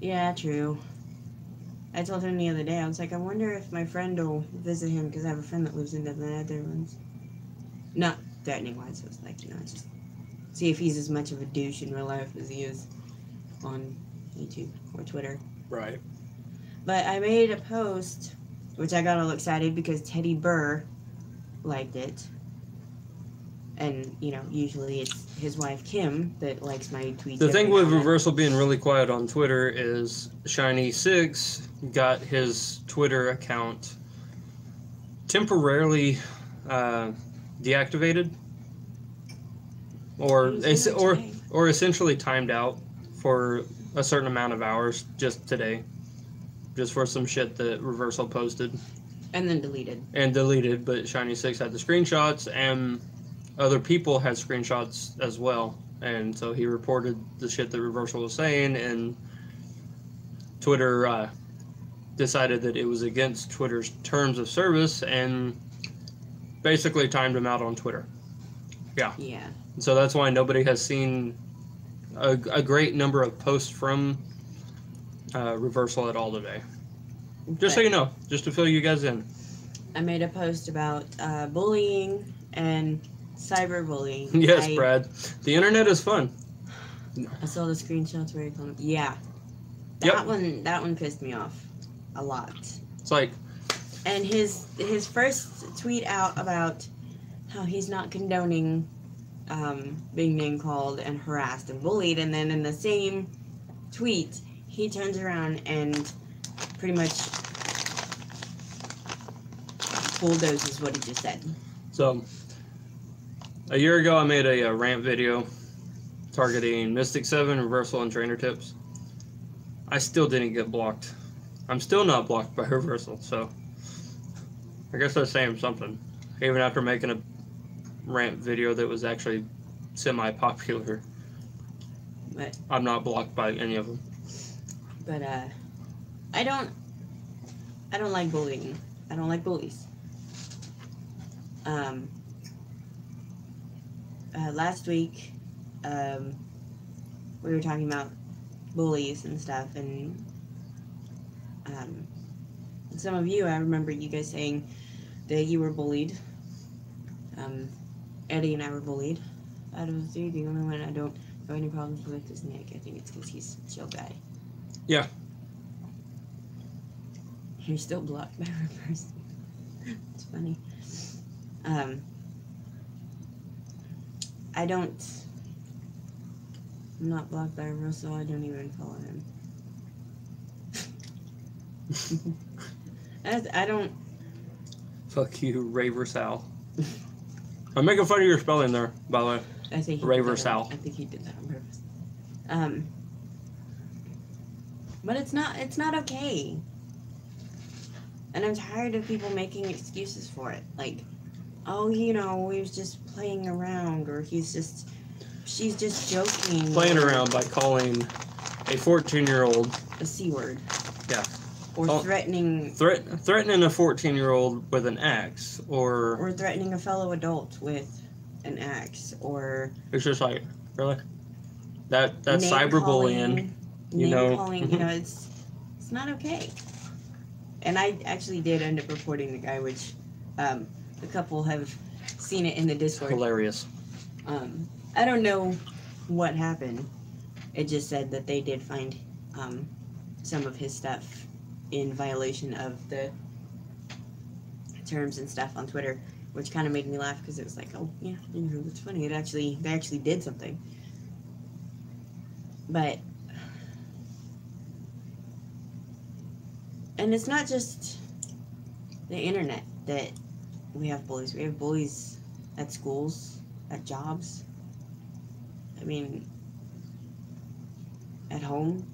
Yeah, true. I told him the other day, I was like, I wonder if my friend will visit him, because I have a friend that lives in the Netherlands. Not threatening wise, so it's like, just see if he's as much of a douche in real life as he is on YouTube or Twitter. Right. But I made a post, which I got all excited because Teddy Burr liked it. And, usually it's his wife, Kim, that likes my tweets. The thing with Reversal being really quiet on Twitter is Shiny6 got his Twitter account temporarily deactivated or essentially timed out for a certain amount of hours just today. Just for some shit that Reversal posted. And then deleted. But Shiny6 had the screenshots, and other people had screenshots as well. And so he reported the shit that Reversal was saying, and Twitter decided that it was against Twitter's terms of service and basically timed him out on Twitter. Yeah. Yeah. So that's why nobody has seen a great number of posts from Reversal at all today. Just so you know, just to fill you guys in. I made a post about bullying and cyberbullying. Yes, Brad. The internet is fun. I saw the screenshots where you told me. Yeah. That one pissed me off a lot. It's like, and his first tweet out about how he's not condoning being name called and harassed and bullied, and then in the same tweet he turns around and pretty much bulldozes what he just said. So, a year ago I made a rant video targeting Mystic 7, Reversal, and Trainer Tips. I still didn't get blocked. I'm still not blocked by Reversal, so I guess that's saying something. Even after making a rant video that was actually semi-popular, but I'm not blocked by any of them. But I don't like bullying. I don't like bullies. Last week, we were talking about bullies and stuff, and some of you, I remember you guys saying that you were bullied. Eddie and I were bullied. Out of the three, the only one I don't have any problems with is Nick. I think it's because he's a chill guy. Yeah. You're still blocked by Reversal. It's funny. I'm not blocked by Reversal. I don't even follow him. I don't. Fuck you, Raver Sal. I'm making fun of your spelling there, by the way. I think Raver Sal. I think he did that on purpose. But it's not okay. And I'm tired of people making excuses for it. Like, oh, he was just playing around, or she's just joking. Playing around by calling a 14-year-old a C word. Yeah. Or threatening a 14-year-old with an axe, or threatening a fellow adult with an axe, or it's just like, really? That's cyberbullying. Calling, it's not okay. And I actually did end up reporting the guy, which a couple have seen it in the Discord. Hilarious. I don't know what happened. It just said that they did find some of his stuff in violation of the terms and stuff on Twitter, which kind of made me laugh because it was like, oh yeah, it's funny. They actually did something. But and it's not just the internet that we have bullies. We have bullies at schools, at jobs. I mean, at home.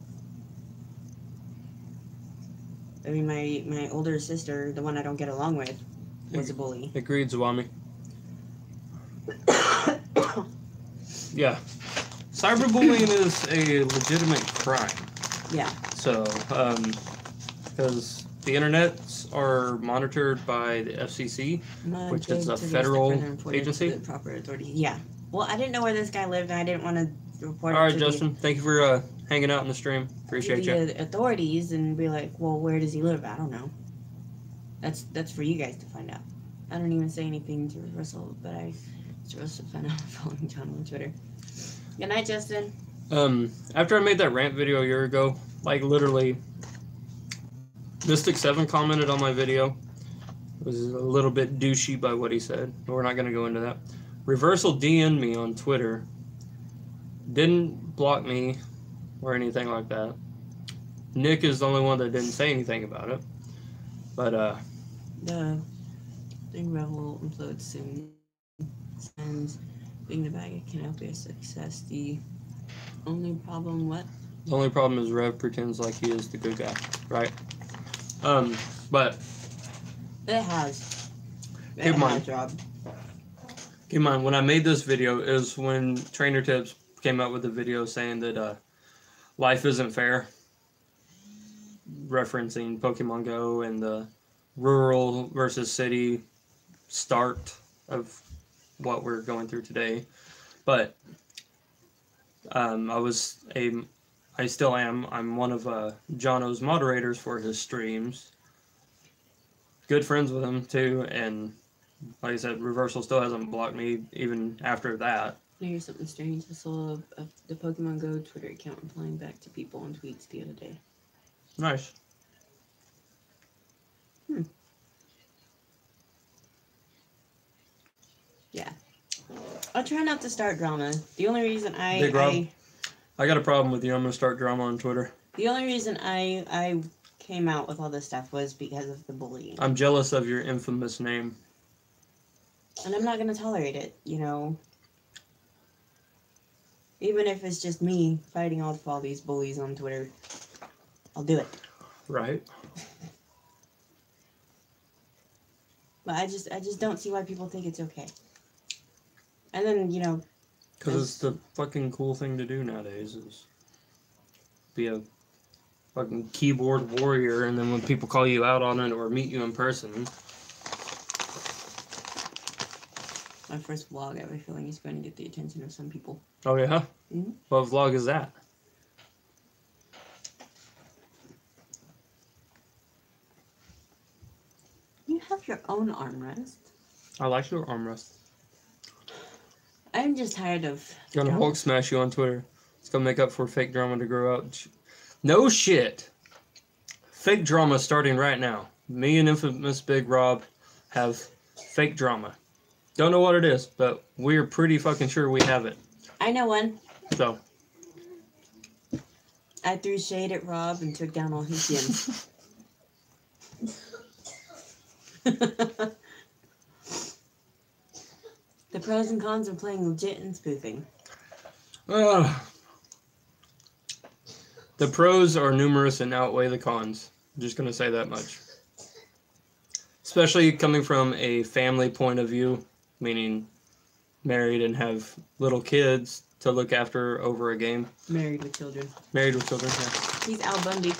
I mean, my older sister, the one I don't get along with, was a bully. Agreed, Zawami. Yeah. Cyberbullying is a legitimate crime. Yeah. So, because the internets are monitored by the FCC, which is a federal agency. To the proper authority. Yeah. Well, I didn't know where this guy lived, and I didn't want to report All it right, to Justin. Thank you for hanging out in the stream. Appreciate you. the authorities and be like, well, where does he live? I don't know. That's for you guys to find out. I don't even say anything to Russell, but I supposed to find out following John on Twitter. Good night, Justin. After I made that rant video a year ago, like literally, Mystic7 commented on my video. It was a little bit douchey by what he said, but we're not going to go into that. Reversal DM'd me on Twitter. Didn't block me or anything like that. Nick is the only one that didn't say anything about it. But, the thing Revel implodes soon. And being the bag, it can help be a success. The only problem, what? The only problem is Rev pretends like he is the good guy, right? But it has. Keep in mind, when I made this video, it was when Trainer Tips came out with a video saying that life isn't fair, referencing Pokemon Go and the rural versus city start of what we're going through today. But I still am. I'm one of Jono's moderators for his streams. Good friends with him too, and like I said, Reversal still hasn't blocked me even after that. Here's something strange. I saw the Pokemon Go Twitter account replying back to people on tweets the other day. Nice. Yeah. I'll try not to start drama. The only reason I got a problem with you. I'm going to start drama on Twitter. The only reason I came out with all this stuff was because of the bullying. I'm jealous of your infamous name. And I'm not going to tolerate it, you know. Even if it's just me fighting off all these bullies on Twitter, I'll do it. Right. But I just don't see why people think it's okay. And then, you know... Because it's the fucking cool thing to do nowadays is be a fucking keyboard warrior, and then when people call you out on it or meet you in person... My first vlog, I have a feeling is going to get the attention of some people. Oh, yeah? Mm-hmm. What vlog is that? You have your own armrest. I like your armrest. I'm just tired of... Gonna Hulk smash you on Twitter. It's gonna make up for fake drama to grow out. No shit! Fake drama starting right now. Me and infamous Big Rob have fake drama. Don't know what it is, but we're pretty fucking sure we have it. I know one. So. I threw shade at Rob and took down all his gyms. The pros and cons of playing legit and spoofing. The pros are numerous and outweigh the cons. I'm just going to say that much. Especially coming from a family point of view, meaning married and have little kids to look after over a game. Married with children. Married with children, yeah. He's Al Bundy.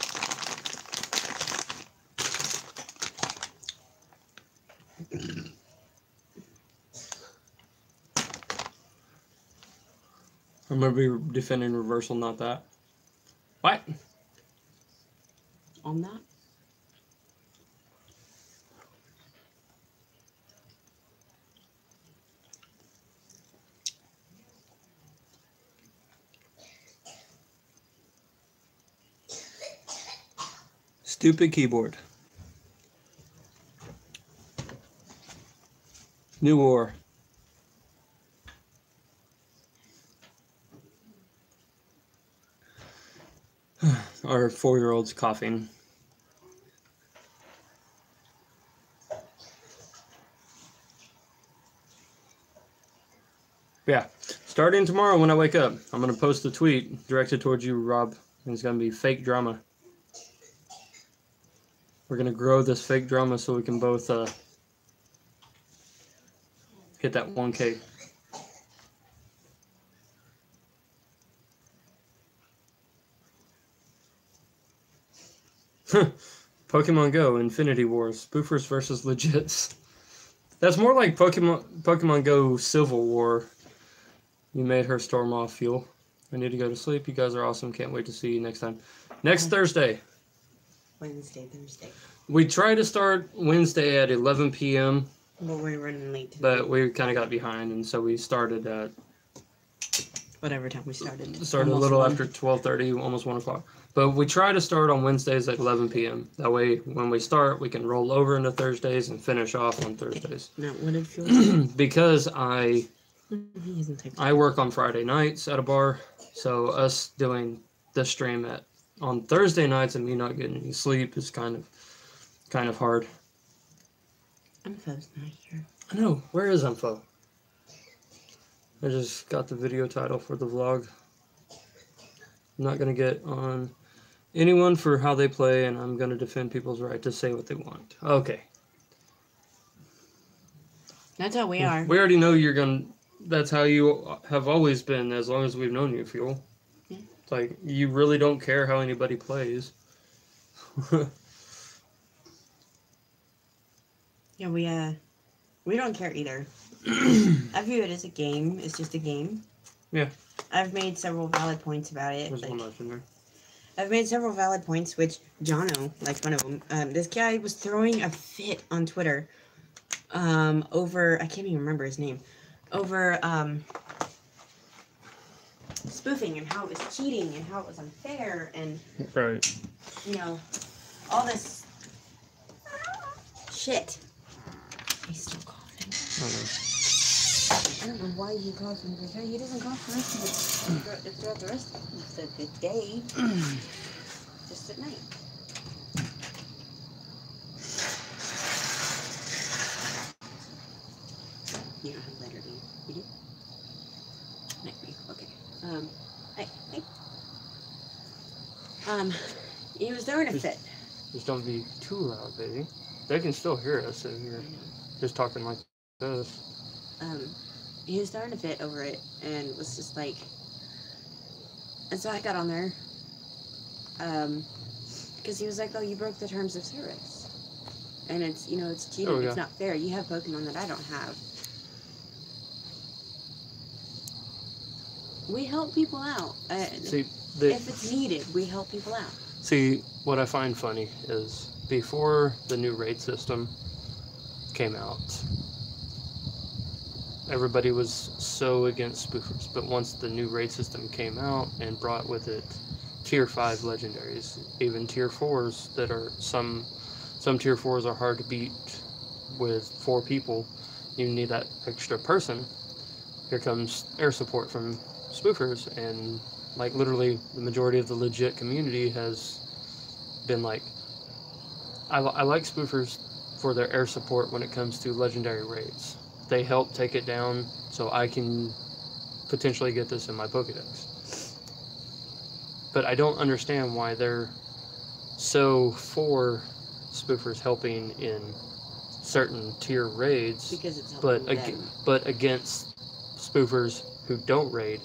I'm going to be defending Reversal, not that. What? On that? Stupid keyboard. New war. Our 4-year-old's coughing. Yeah, starting tomorrow when I wake up, I'm going to post a tweet directed towards you, Rob. And it's going to be fake drama. We're going to grow this fake drama so we can both hit that 1K. Pokemon Go, Infinity Wars, spoofers versus legits. That's more like Pokemon Go Civil War. You made her storm off fuel. I need to go to sleep. You guys are awesome. Can't wait to see you next time. Next Thursday. Thursday. We try to start Wednesday at 11 p.m. But we're running late tonight. But we kind of got behind, and so we started at... whatever time we started. Started a little after 12:30, almost 1 o'clock. But we try to start on Wednesdays at 11 p.m. That way, when we start, we can roll over into Thursdays and finish off on Thursdays. Now, what did Phil Because I work on Friday nights at a bar, so us doing the stream on Thursday nights and me not getting any sleep is kind of hard. Unfo's not here. I know. Where is Unfo? I just got the video title for the vlog. I'm not going to get on anyone for how they play, and I'm going to defend people's right to say what they want. Okay. That's how we are. We already know that's how you have always been as long as we've known you, Fuel. Yeah. It's like, you really don't care how anybody plays. Yeah, we don't care either. I view it as a game. It's just a game. Yeah. I've made several valid points about it. There's one left in there. I've made several valid points, which Jono, like one of them, this guy was throwing a fit on Twitter over, I can't even remember his name, over spoofing and how it was cheating and how it was unfair and, right. you know, all this shit. He's still coughing. I don't know why he coughs when he's he doesn't cough the rest of it. Throughout the rest of the day. Just at night. You don't have lighter, do you? You do? No, okay. He was throwing a fit. Just don't be too loud, baby. They can still hear us if you're just talking like this. He was throwing a fit over it and was just like, and so I got on there, because he was like, oh, you broke the terms of service. And it's, you know, it's cheating. It's not fair. You have Pokemon that I don't have. We help people out. See, if it's needed, we help people out. See, what I find funny is before the new raid system came out, everybody was so against spoofers. But once the new raid system came out and brought with it tier 5 legendaries, even tier 4s that are some tier 4s are hard to beat with 4 people. You need that extra person. Here comes air support from spoofers, and like literally the majority of the legit community has been like, I like spoofers for their air support when it comes to legendary raids. They help take it down so I can potentially get this in my Pokedex. But I don't understand why they're so for spoofers helping in certain tier raids, because it's helping them. But against spoofers who don't raid,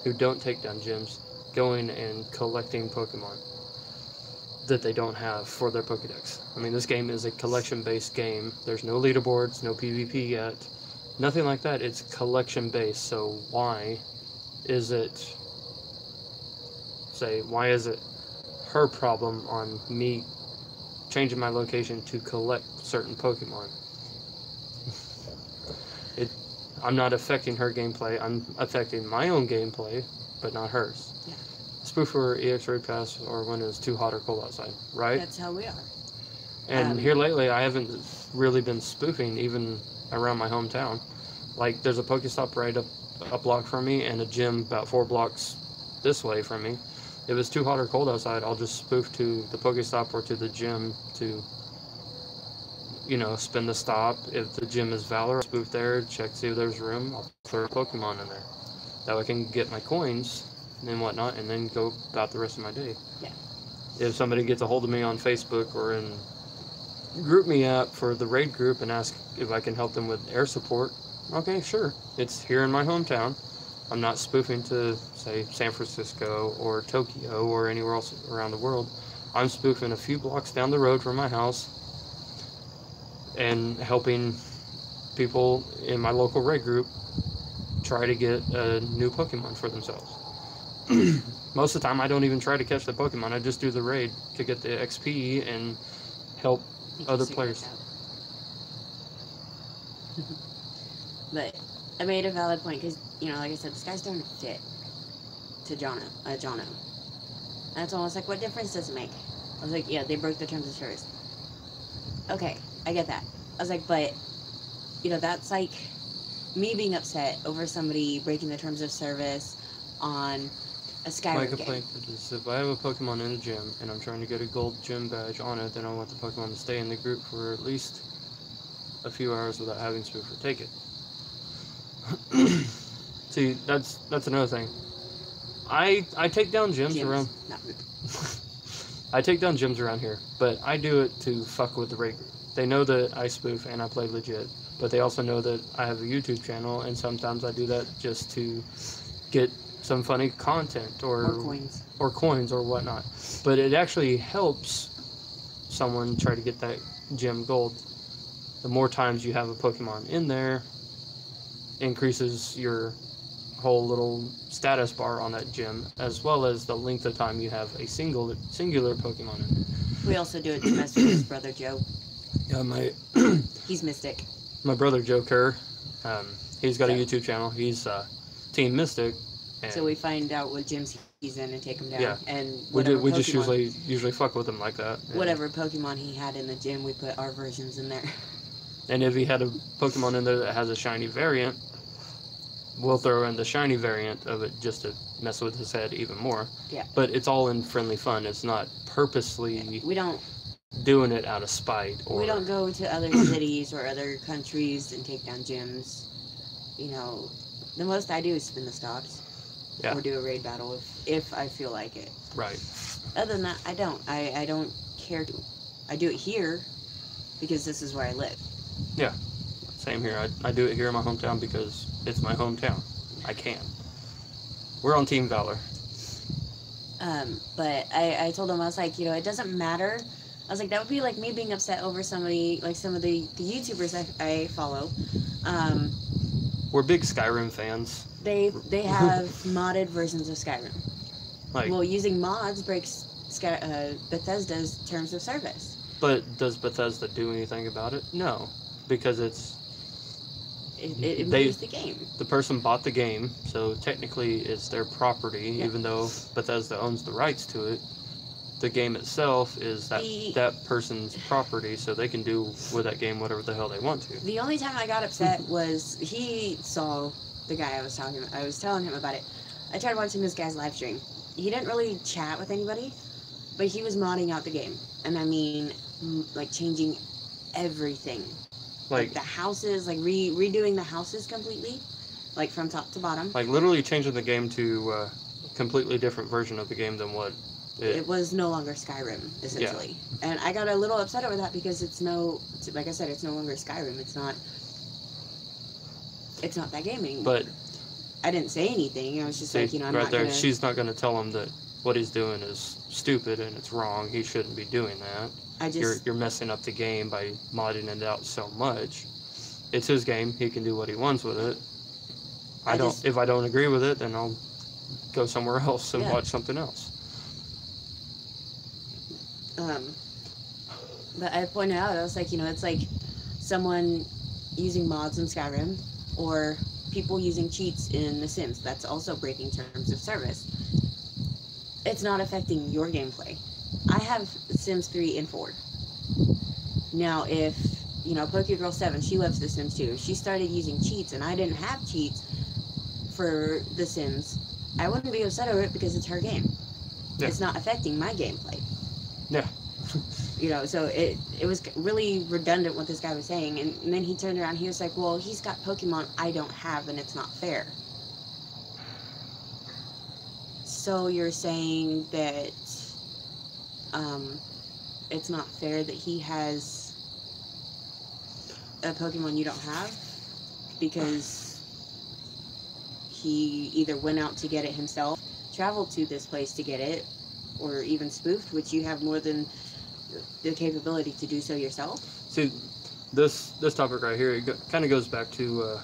who don't take down gyms, going and collecting Pokemon that they don't have for their Pokedex. I mean, this game is a collection-based game. There's no leaderboards, no PvP yet, nothing like that. It's collection-based, so why is it her problem on me changing my location to collect certain Pokemon? I'm not affecting her gameplay. I'm affecting my own gameplay, but not hers. Yeah. Spoofer EX Raid Pass or when it's too hot or cold outside, right? That's how we are. And here lately, I haven't really been spoofing even around my hometown. Like, there's a Pokestop right up a block from me and a gym about 4 blocks this way from me. If it's too hot or cold outside, I'll just spoof to the Pokestop or to the gym to, you know, spin the stop. If the gym is Valor, I'll spoof there, check, see if there's room. I'll throw a Pokemon in there. That way I can get my coins and whatnot, and then go about the rest of my day. Yeah. If somebody gets a hold of me on Facebook or in GroupMe app for the raid group and ask if I can help them with air support, okay, sure. It's here in my hometown. I'm not spoofing to, say, San Francisco or Tokyo or anywhere else around the world. I'm spoofing a few blocks down the road from my house and helping people in my local raid group try to get a new Pokemon for themselves. Most of the time, I don't even try to catch the Pokemon. I just do the raid to get the XP and help other players. But I made a valid point because, like I said, this guy's throwing a fit to Jono. And it's almost like, what difference does it make? I was like, yeah, they broke the terms of service. Okay, I get that. I was like, but, that's like me being upset over somebody breaking the terms of service on a Skyrim My game. complaint is if I have a Pokemon in a gym and I'm trying to get a gold gym badge on it, then I want the Pokemon to stay in the group for at least a few hours without having Spoofer take it. See, that's another thing. I take down gyms around. I take down gyms around here, but I do it to fuck with the raid group. They know that I spoof and I play legit, but they also know that I have a YouTube channel, and sometimes I do that just to get some funny content or coins or whatnot. But it actually helps someone try to get that gym gold. The more times you have a Pokemon in there, increases your whole little status bar on that gym, as well as the length of time you have a singular Pokemon in it. We also do it to mess with his brother Joe. Yeah, he's Mystic. My brother Joe Kerr, he's got a YouTube channel. He's Team Mystic. And so we find out what gyms he's in and take him down. Yeah, and we just usually fuck with him like that. Whatever Pokemon he had in the gym, we put our versions in there. And if he had a Pokemon in there that has a shiny variant, we'll throw in the shiny variant of it just to mess with his head even more. Yeah. But it's all in friendly fun. It's not purposely we don't doing it out of spite. Or we don't go to other cities or other countries and take down gyms. The most I do is spin the stops. Yeah. Or do a raid battle if I feel like it. Right. Other than that, I don't. I don't care to. I do it here because this is where I live. Yeah. Same here. I do it here in my hometown because it's my hometown. I can. We're on Team Valor. But I told him, I was like, it doesn't matter. I was like, that would be like me being upset over somebody, like some of the YouTubers I follow. We're big Skyrim fans. They have modded versions of Skyrim. Well, using mods breaks Bethesda's terms of service. But does Bethesda do anything about it? No, because it moves the game. The person bought the game, so technically it's their property, even though Bethesda owns the rights to it. The game itself is that person's property, so they can do with that game whatever the hell they want to. The only time I got upset was he saw the guy I was telling him about it. I tried watching this guy's live stream. He didn't really chat with anybody, but he was modding out the game. And I mean, like changing everything. Like the houses, like redoing the houses completely, like from top to bottom. Like literally changing the game to a completely different version of the game than what it was. No longer Skyrim, essentially. Yeah. And I got a little upset over that because like I said, it's no longer Skyrim. It's not that game anymore. But I didn't say anything. I was just like, I'm right not there. gonna... She's not going to tell him that what he's doing is stupid and it's wrong. He shouldn't be doing that. You're messing up the game by modding it out so much. It's his game. He can do what he wants with it. If I don't agree with it, then I'll go somewhere else and watch something else. But I pointed out, I was like, it's like someone using mods in Skyrim or people using cheats in The Sims. That's also breaking terms of service. It's not affecting your gameplay. I have Sims 3 and 4. Now, if, Pokegirl 7, she loves The Sims 2. If she started using cheats and I didn't have cheats for The Sims, I wouldn't be upset over it because it's her game. Yeah. It's not affecting my gameplay. Yeah. So it was really redundant what this guy was saying. And then he turned around, he was like, well, he's got Pokemon I don't have and it's not fair. So you're saying that it's not fair that he has a Pokemon you don't have because he either went out to get it himself, traveled to this place to get it, or even spoofed, which you have more than the capability to do so yourself. See, this topic right here, kind of goes back to,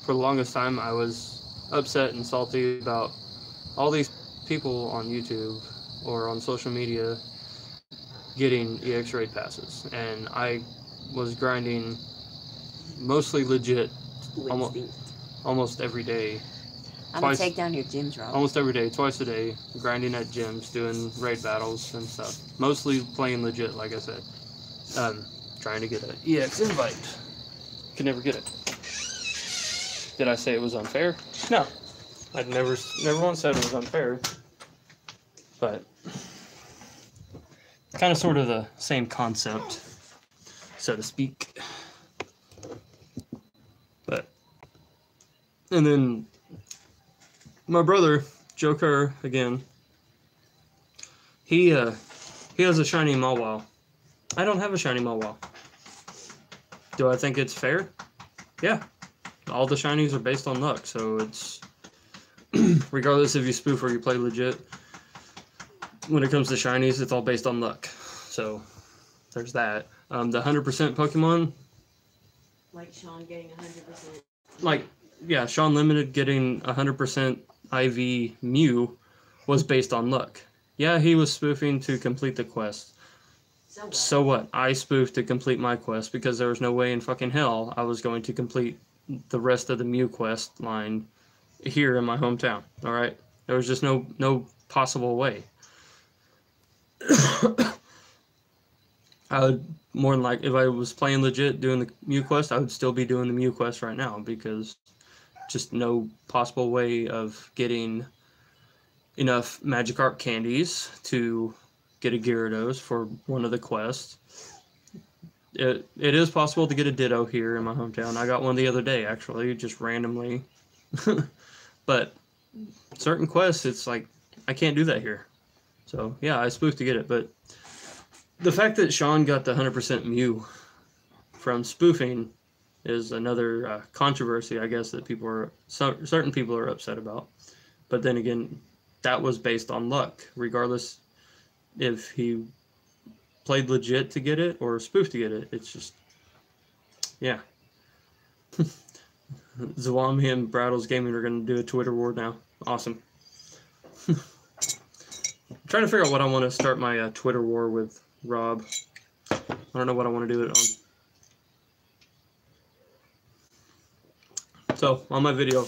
for the longest time, I was upset and salty about all these people on YouTube or on social media getting EX raid passes, and I was grinding mostly legit almost every day. I'm gonna take down your gyms, Rob. Almost every day, twice a day, grinding at gyms, doing raid battles and stuff. Mostly playing legit, like I said. Trying to get an EX invite. Could never get it. Did I say it was unfair? No. I'd never once said it was unfair. But kind of sort of the same concept, so to speak. But, and then my brother, Joe Kerr, again, he has a shiny Mawile. I don't have a shiny Mawile. Do I think it's fair? Yeah. All the shinies are based on luck, so it's regardless if you spoof or you play legit, when it comes to shinies, it's all based on luck. So there's that. The 100% Pokemon, like Sean getting 100%. Like, yeah, Sean Limited getting 100% IV Mew was based on luck. Yeah, he was spoofing to complete the quest. So what? I spoofed to complete my quest because there was no way in fucking hell I was going to complete the rest of the Mew quest line here in my hometown. All right, there was just no possible way. I would more than like if I was playing legit doing the Mew quest, I would still be doing the Mew quest right now because just no possible way of getting enough Magikarp candies to get a Gyarados for one of the quests. It is possible to get a Ditto here in my hometown. I got one the other day, actually, just randomly. But certain quests, it's like, I can't do that here. So, yeah, I spoofed to get it. But the fact that Sean got the 100% Mew from spoofing is another controversy, I guess, that certain people are upset about. But then again, that was based on luck, regardless if he played legit to get it or spoofed to get it. It's just, yeah. Zawami and Brattles Gaming are going to do a Twitter war now. Awesome. I'm trying to figure out what I want to start my Twitter war with Rob. I don't know what I want to do it on. So, on my video,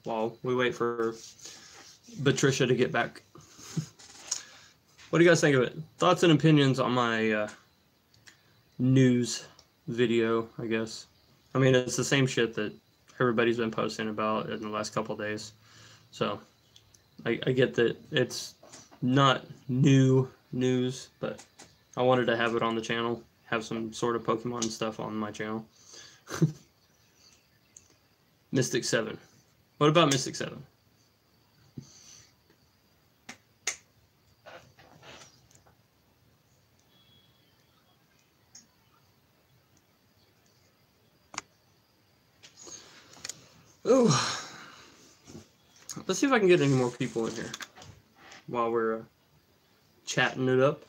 while we wait for Patricia to get back, what do you guys think of it? Thoughts and opinions on my news video, I guess. I mean, it's the same shit that everybody's been posting about in the last couple of days. So, I get that it's not new news, but I wanted to have it on the channel, have some sort of Pokemon stuff on my channel. Mystic 7. What about Mystic 7? Ooh. Let's see if I can get any more people in here while we're chatting it up.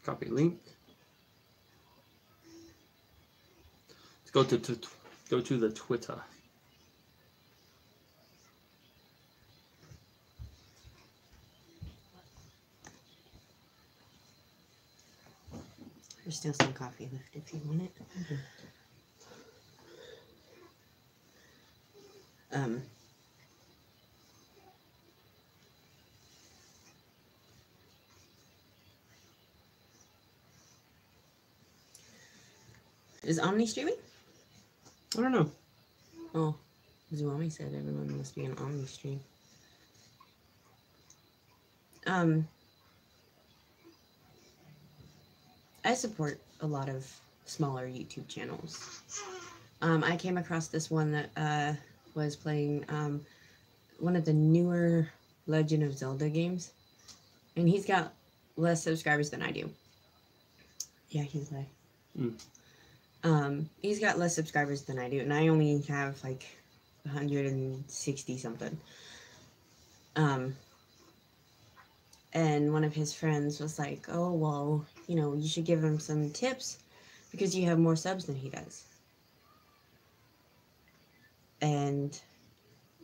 Copy link. Let's go to the Twitter. There's still some coffee left if you want it. Is Omni streaming? I don't know. Oh, Zuami said everyone must be an Omni stream. I support a lot of smaller YouTube channels. I came across this one that was playing one of the newer Legend of Zelda games, and he's got less subscribers than I do. Yeah, he's like, he's got less subscribers than I do, and I only have like 160 something. And one of his friends was like, oh, well, you should give him some tips because you have more subs than he does. And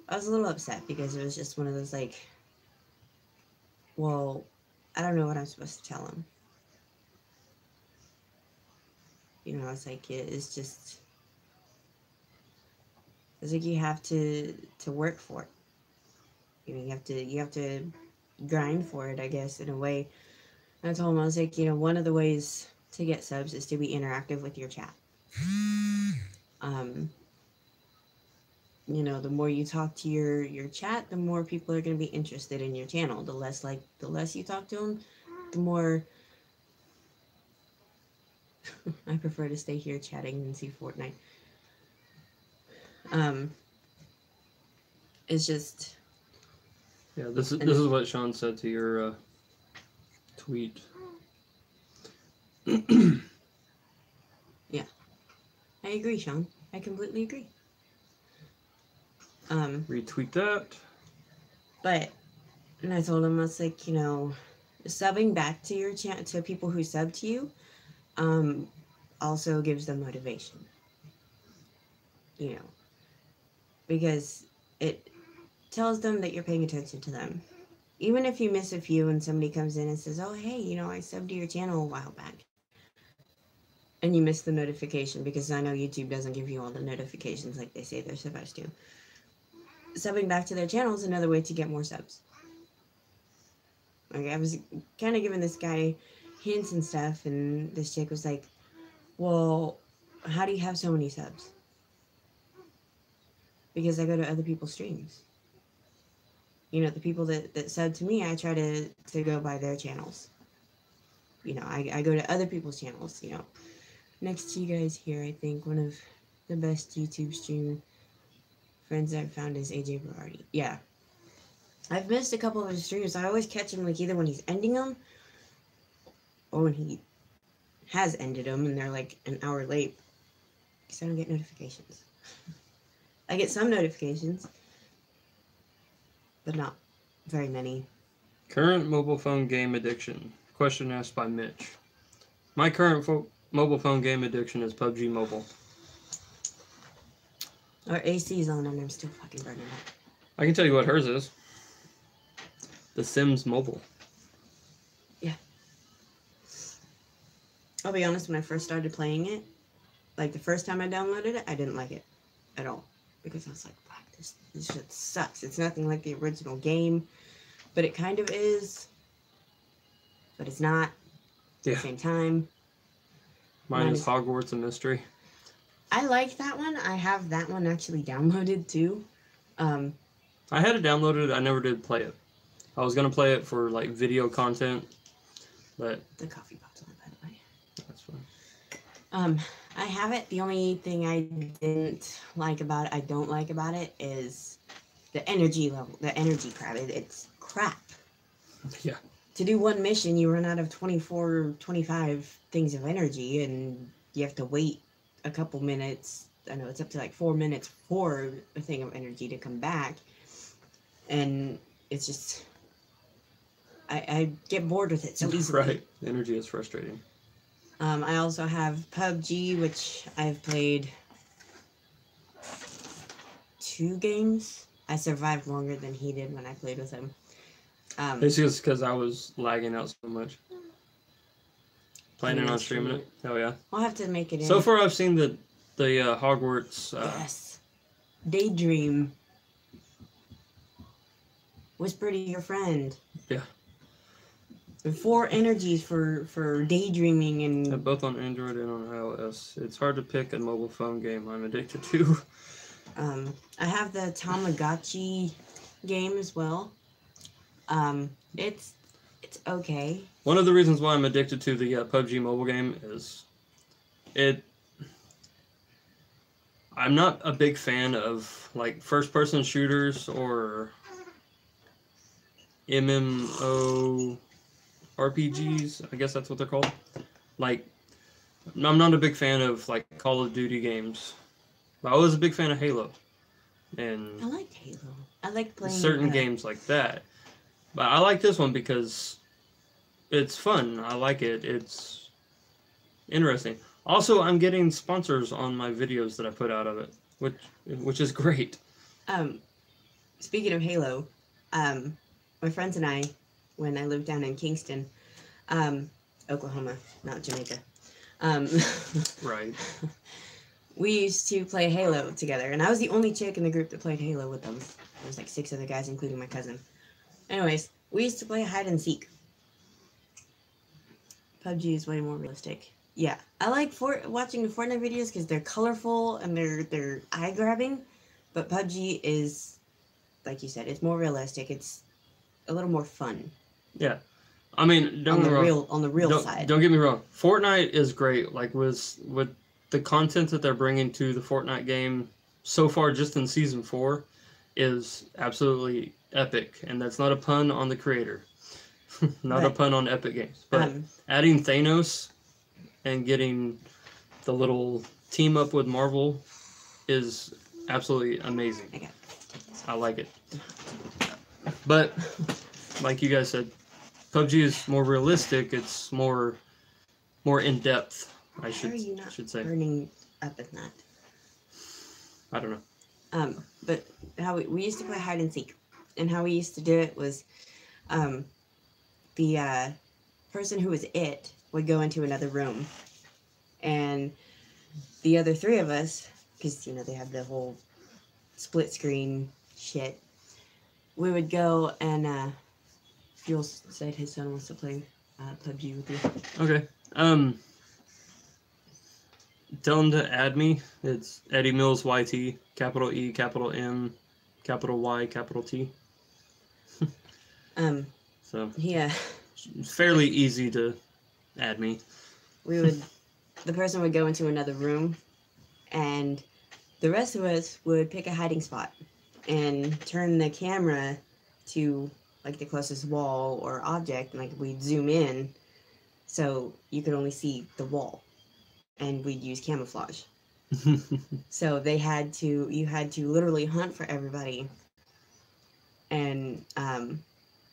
I was a little upset because it was just one of those like, well, I don't know what I'm supposed to tell him. It's like, it's like you have to work for it. You have to grind for it, I guess, in a way. And I told him, I was like, one of the ways to get subs is to be interactive with your chat. The more you talk to your chat, the more people are going to be interested in your channel. The less you talk to them, the more I prefer to stay here chatting and see Fortnite. It's just this is what Sean said to your tweet. Yeah, I agree, Sean. I completely agree. Retweet that. And I told him, I was like, subbing back to your chat to people who sub to you, also gives them motivation. Because it tells them that you're paying attention to them. Even if you miss a few and somebody comes in and says, oh, hey, I subbed to your channel a while back. And you miss the notification because I know YouTube doesn't give you all the notifications like they say they're supposed to. Subbing back to their channel is another way to get more subs. Like, I was kind of giving this guy hints and stuff, and this chick was like, well, how do you have so many subs? Because I go to other people's streams. The people that sub to me, I try to go by their channels. I go to other people's channels, Next to you guys here, I think one of the best YouTube stream friends I've found is AJ Berardi. Yeah. I've missed a couple of his streams. I always catch him like either when he's ending them or when he has ended them and they're like an hour late because I don't get notifications. I get some notifications, but not very many. Current mobile phone game addiction. Question asked by Mitch. My current mobile phone game addiction is PUBG Mobile. Our AC's on and I'm still fucking burning up. I can tell you what hers is. The Sims Mobile. Yeah. I'll be honest, when I first started playing it, like the first time I downloaded it, I didn't like it at all. Because I was like, fuck, this shit sucks. It's nothing like the original game. But it kind of is. But it's not. At the same time. Mine is Hogwarts a Mystery. I like that one. I have that one actually downloaded too. I had it downloaded. I never did play it. I was going to play it for like video content. But the coffee pot's on, by the way. That's fine. I have it. The only thing I don't like about it is the energy level, the energy crap. It's crap. Yeah. To do one mission, you run out of 24, 25 things of energy, and you have to wait a couple minutes. I know it's up to like 4 minutes for a thing of energy to come back. And it's just, I get bored with it so easily. Right. Energy is frustrating. I also have PUBG, which I've played 2 games. I survived longer than he did when I played with him. It's just because I was lagging out so much. Planning on streaming it. Hell yeah. I'll have to make it in. So far, I've seen the Hogwarts. Yes. Daydream. Whisper to your friend. Yeah. 4 energies for daydreaming and... both on Android and on iOS. It's hard to pick a mobile phone game I'm addicted to. I have the Tamagotchi game as well. It's okay. One of the reasons why I'm addicted to the PUBG mobile game is I'm not a big fan of like first-person shooters or MMO RPGs. I guess that's what they're called. Like, I'm not a big fan of like Call of Duty games. I was a big fan of Halo, and I liked Halo. I like playing certain games like that. But I like this one because it's fun. I like it. It's interesting. Also, I'm getting sponsors on my videos that I put out of it, which is great. Speaking of Halo, my friends and I, when I lived down in Kingston, Oklahoma, not Jamaica, Right. we used to play Halo together, and I was the only chick in the group that played Halo with them. There was like 6 other guys, including my cousin. Anyways, we used to play hide and seek. PUBG is way more realistic. Yeah, I like watching the Fortnite videos because they're colorful and they're eye grabbing, but PUBG is, like you said, it's more realistic. It's a little more fun. Yeah. I mean, on the real side. Don't get me wrong. Fortnite is great. Like with the content that they're bringing to the Fortnite game so far, just in season 4, is absolutely epic. And that's not a pun on the creator, not a pun on Epic Games. But adding Thanos and getting the little team up with Marvel is absolutely amazing. I like it. But like you guys said, PUBG is more realistic. It's more in depth. I should say. Burning up at that. I don't know. But how we used to play hide and seek, and how we used to do it was, the person who was it would go into another room, and the other 3 of us, because they have the whole split screen shit, we would go and Jules said his son wants to play PUBG with you. Okay. Tell him to add me. It's Eddie Mills YT, capital E, capital M, capital Y, capital T. So yeah, it's fairly easy to add me. The person would go into another room, and the rest of us would pick a hiding spot and turn the camera to like the closest wall or object, and like we'd zoom in so you could only see the wall, and we'd use camouflage. So you had to literally hunt for everybody, and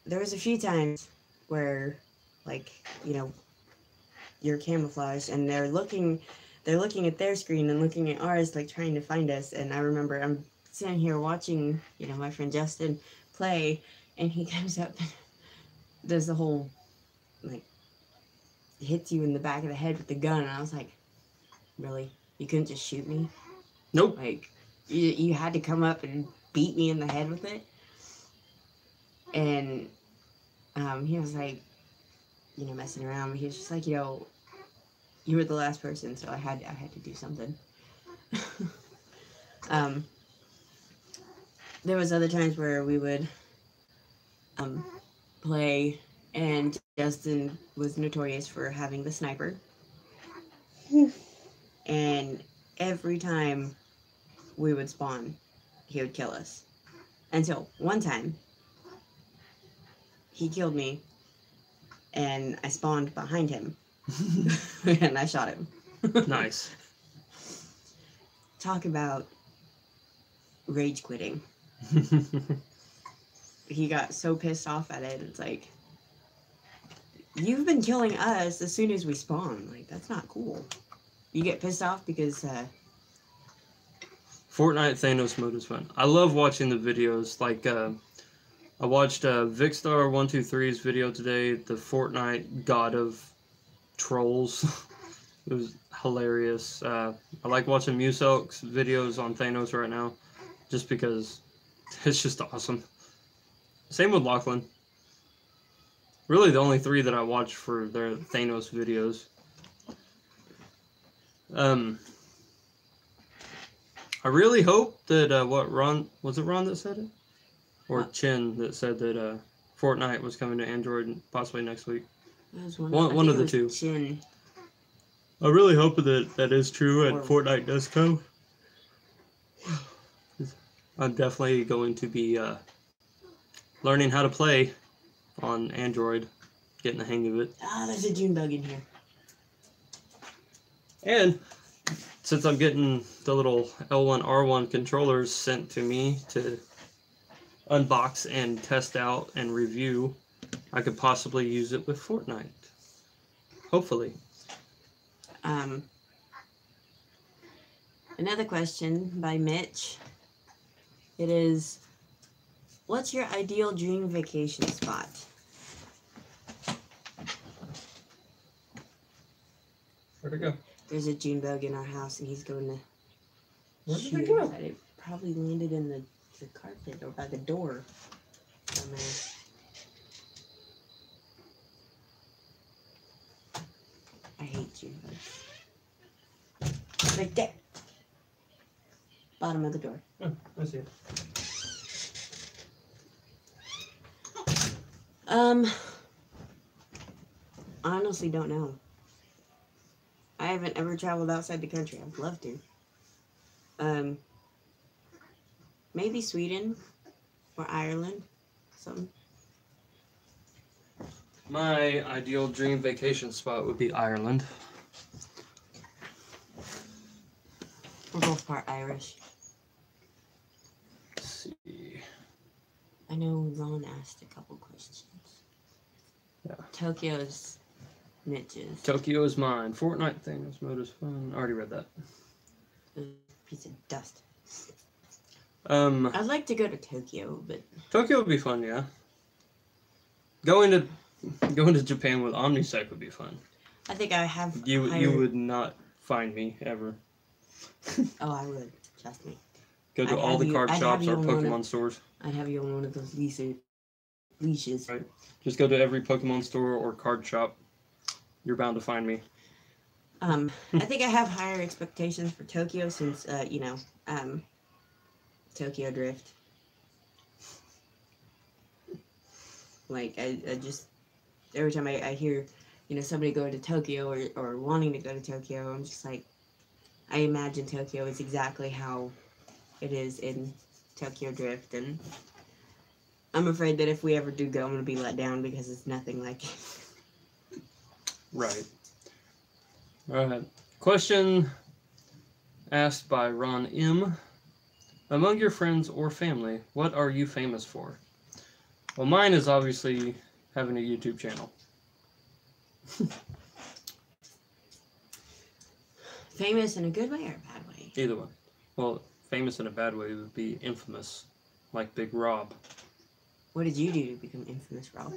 there was a few times where you're camouflaged and they're looking at their screen and looking at ours, like trying to find us. And I remember I'm sitting here watching my friend Justin play, and he comes up and does the whole, hits you in the back of the head with the gun, and I was like, really? You couldn't just shoot me? Nope. You had to come up and beat me in the head with it? And he was like, messing around, but he was just like, you were the last person, so I had to do something. There was other times where we would play, and Justin was notorious for having the sniper. And every time we would spawn, he would kill us. Until one time, he killed me, and I spawned behind him, and I shot him. Nice. Talk about rage quitting. He got so pissed off at it. It's like, you've been killing us as soon as we spawn. Like, that's not cool. You get pissed off because Fortnite Thanos mode is fun. I love watching the videos. Like, I watched Vicstar123's video today, the Fortnite God of Trolls. It was hilarious. I like watching Muselk's videos on Thanos right now, just because it's just awesome. Same with Lachlan. Really the only 3 that I watch for their Thanos videos. I really hope that, Ron that said it? Or Chin that said that Fortnite was coming to Android possibly next week. One of the 2. Chin. I really hope that is true and Fortnite does come. I'm definitely going to be learning how to play on Android, getting the hang of it. There's a June bug in here. And since I'm getting the little L1R1 controllers sent to me to unbox and test out and review, I could possibly use it with Fortnite. Hopefully. Another question by Mitch. It is, what's your ideal dream vacation spot? Where'd it go? There's a June bug in our house, and he's going to Where did shoot it go? at it. Probably landed in the carpet or by the door somewhere. I hate June bugs. Right there. Bottom of the door. Oh, I see it. I honestly don't know. I haven't ever traveled outside the country. I'd love to. Maybe Sweden or Ireland. Something. My ideal dream vacation spot would be Ireland. We're both part Irish. Let's see. I know Ron asked a couple questions. Yeah. Tokyo's Mitch's. Tokyo is mine. Fortnite thing was mode is fun. I already read that. A piece of dust. I'd like to go to Tokyo, but Tokyo would be fun, yeah. Going to Japan with Omnisec would be fun. I think I have. You would not find me ever. Oh, I would. Trust me. Go to all the card shops or Pokemon stores. I'd have you on one of those leashes. Right. Just go to every Pokemon store or card shop. You're bound to find me. I think I have higher expectations for Tokyo since, Tokyo Drift. Like, I just, every time I hear, somebody going to Tokyo or wanting to go to Tokyo, I'm just like, I imagine Tokyo is exactly how it is in Tokyo Drift, and I'm afraid that if we ever do go, I'm going to be let down because it's nothing like it. Right. All right. Question asked by Ron M. Among your friends or family, what are you famous for? Well, mine is obviously having a YouTube channel. Famous in a good way or a bad way? Either one. Well, famous in a bad way would be infamous, like Big Rob. What did you do to become infamous, Rob?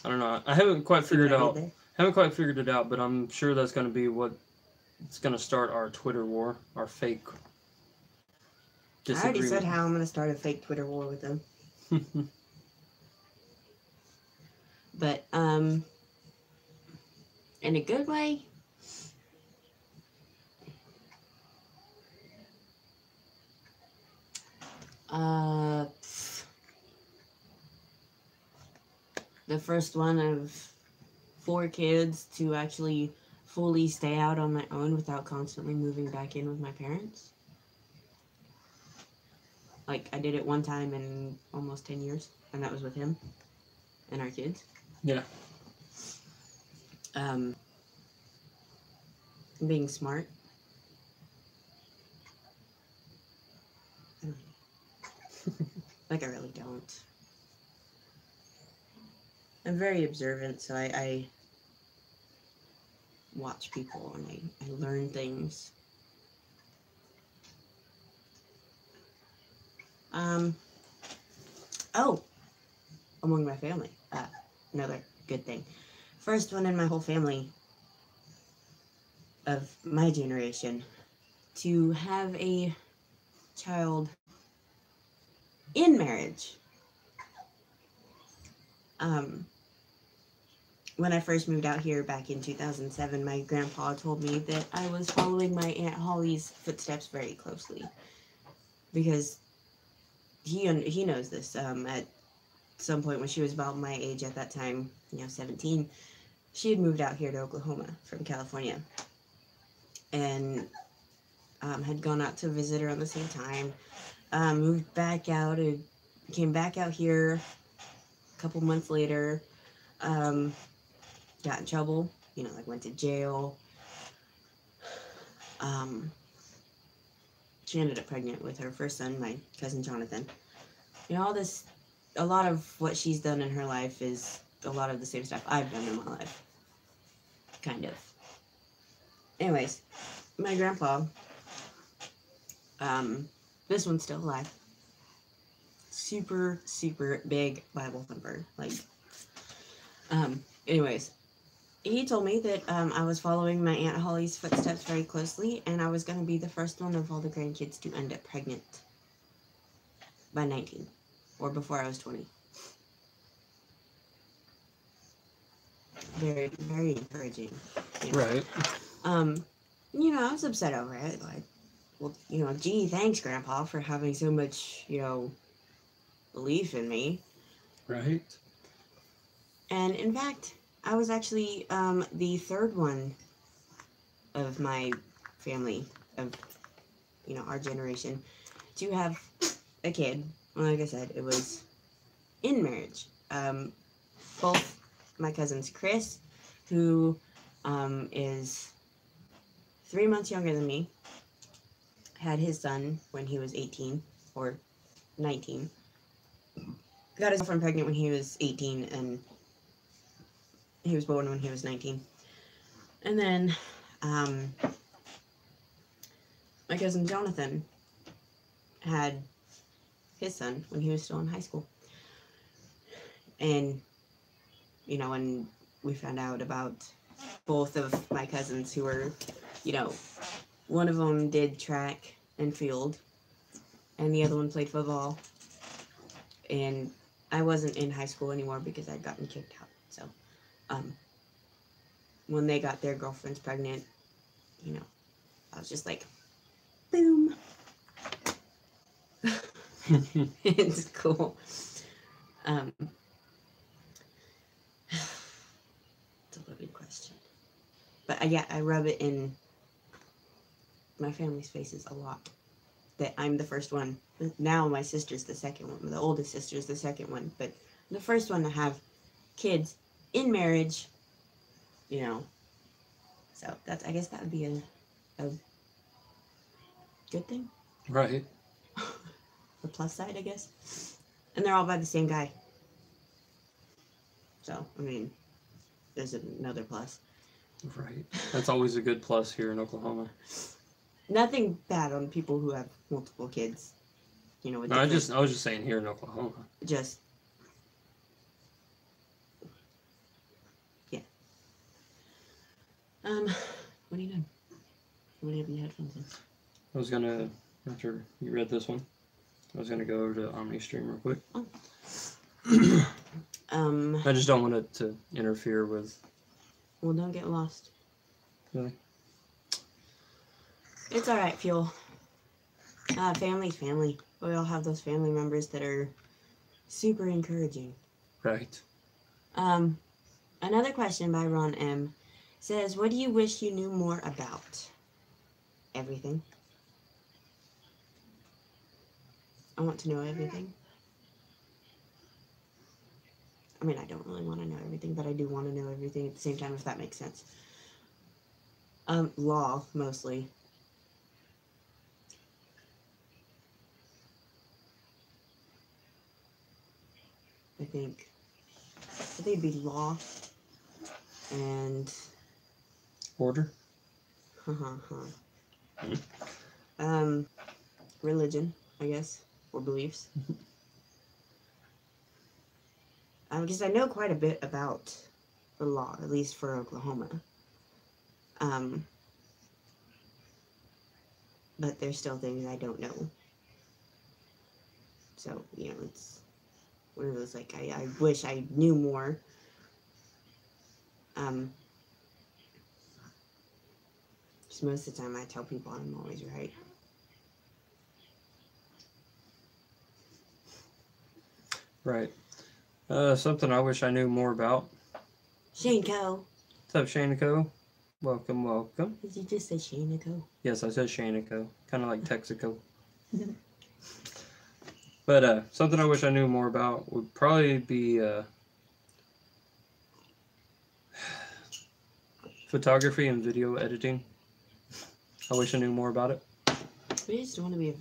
I don't know. I haven't quite figured it out, but I'm sure that's going to be what it's going to start our Twitter war, our fake disagreement. I already said how I'm going to start a fake Twitter war with them. But, in a good way, the first one of 4 kids to actually fully stay out on my own without constantly moving back in with my parents. Like, I did it one time in almost 10 years, and that was with him and our kids. Yeah. Being smart. Like, I really don't. I'm very observant, so I watch people and I learn things. Oh, among my family. Another good thing. First one in my whole family of my generation to have a child in marriage. When I first moved out here back in 2007, my grandpa told me that I was following my Aunt Holly's footsteps very closely because he knows this. At some point when she was about my age at that time, 17, she had moved out here to Oklahoma from California and had gone out to visit around the same time. Moved back out and came back out here a couple months later. Got in trouble, like went to jail. she ended up pregnant with her first son, my cousin Jonathan. You know, a lot of what she's done in her life is a lot of the same stuff I've done in my life. Kind of. Anyways, my grandpa, this one's still alive. Super, super big Bible thumper. Like, anyways, he told me that I was following my Aunt Holly's footsteps very closely, and I was going to be the first one of all the grandkids to end up pregnant by 19, or before I was 20. Very, very encouraging. You know? Right. You know, I was upset over it. Like, well, you know, gee, thanks, Grandpa, for having so much, you know, belief in me. Right. And in fact, I was actually the third one of my family, of, you know, our generation, to have a kid. Like I said, it was in marriage. Both my cousins, Chris, who is 3 months younger than me, had his son when he was 18 or 19. Got his girlfriend pregnant when he was 18, and he was born when he was 19. And then my cousin Jonathan had his son when he was still in high school. And, you know, when we found out about both of my cousins who were, you know, one of them did track and field, and the other one played football. And I wasn't in high school anymore because I'd gotten kicked out. So, when they got their girlfriends pregnant, you know, I was just like, boom. It's cool. It's a loaded question. But yeah, I rub it in my family's faces a lot. That I'm the first one. Now my sister's the second one. The oldest sister's the second one. But the first one to have kids in marriage, you know. So that's, I guess that would be a good thing. Right. The plus side, I guess. And they're all by the same guy. So, I mean, there's another plus. Right. That's always a good plus here in Oklahoma. Nothing bad on people who have multiple kids. You know, No, I was just saying here in Oklahoma. Just, yeah. What are you doing? What do you have your headphones in? I was gonna, after you read this one, I was gonna go over to OmniStream real quick. Oh. I just don't want it to interfere with. Well, don't get lost. Really? It's alright, Fuel. Family's family. We all have those family members that are super encouraging. Right. Another question by Ron M. says, what do you wish you knew more about? Everything. I want to know everything. I mean, I don't really want to know everything, but I do want to know everything at the same time, if that makes sense. Law, mostly. I think it'd be law and Order? Religion, I guess, or beliefs. Because I know quite a bit about the law, at least for Oklahoma. But there's still things I don't know. So, you know, it's one of those, like, I wish I knew more. Just most of the time I tell people I'm always right. Right. Something I wish I knew more about. Shane Co. What's up, Shanico? Welcome, welcome. Did you just say Shane Co? Yes, I said Shanico. Kind of like Texaco. But something I wish I knew more about would probably be photography and video editing. I wish I knew more about it. We just want to be a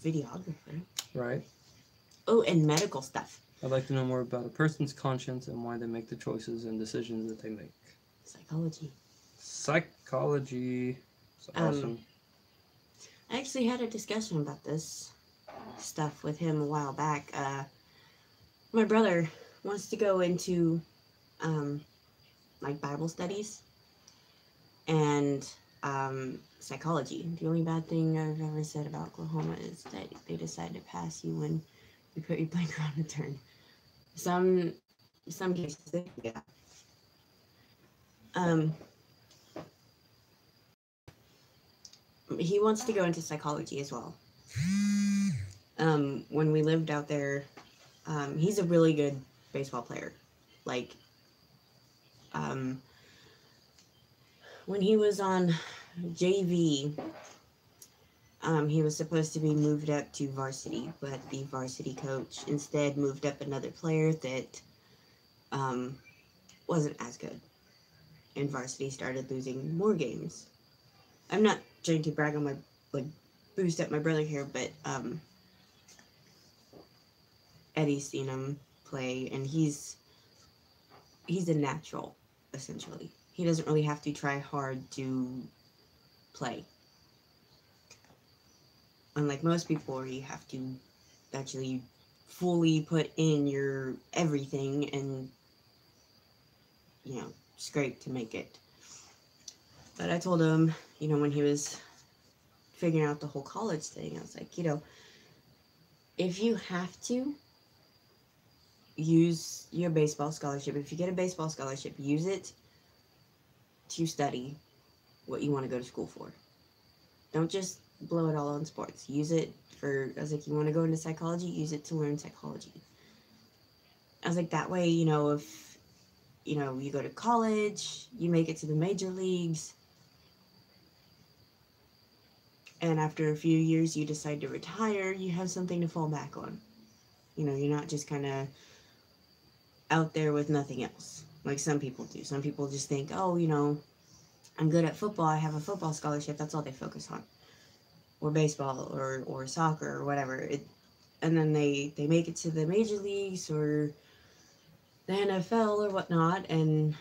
videographer. Right. Oh, and medical stuff. I'd like to know more about a person's conscience and why they make the choices and decisions that they make. Psychology. Psychology. It's awesome. I actually had a discussion about this stuff with him a while back. My brother wants to go into like Bible studies and psychology. The only bad thing I've ever said about Oklahoma is that they decide to pass you when you put your blinker on a turn. Some cases they do that. He wants to go into psychology as well. When we lived out there, he's a really good baseball player. Like, when he was on JV, he was supposed to be moved up to varsity, but the varsity coach instead moved up another player that wasn't as good. And varsity started losing more games. I'm not trying to brag on my, like, boost up my brother here, but Eddie's seen him play, and he's a natural, essentially. He doesn't really have to try hard to play. Unlike most people, where you have to actually fully put in your everything and, scrape to make it. But I told him, when he was figuring out the whole college thing, I was like, if you have to use your baseball scholarship, if you get a baseball scholarship, use it to study what you want to go to school for. Don't just blow it all on sports. Use it for, I was like, you want to go into psychology, use it to learn psychology. I was like, that way, if, you go to college, you make it to the major leagues, and after a few years you decide to retire, you have something to fall back on. You're not just kind of out there with nothing else, like some people do. Some people just think, oh, I'm good at football, I have a football scholarship, that's all they focus on. Or baseball, or soccer, or whatever. And then they make it to the major leagues, or the NFL, or whatnot, and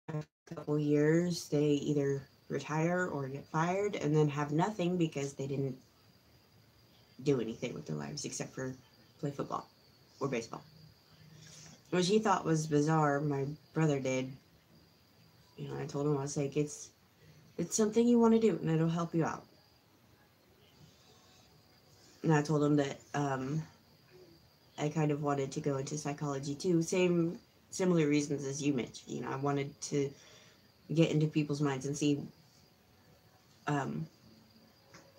after a couple years, they either retire or get fired, and then have nothing because they didn't do anything with their lives except for play football or baseball. Which he thought was bizarre. My brother did. I told him, I was like, it's something you want to do, and it'll help you out. And I told him that I kind of wanted to go into psychology too. Similar reasons as you mentioned. I wanted to get into people's minds and see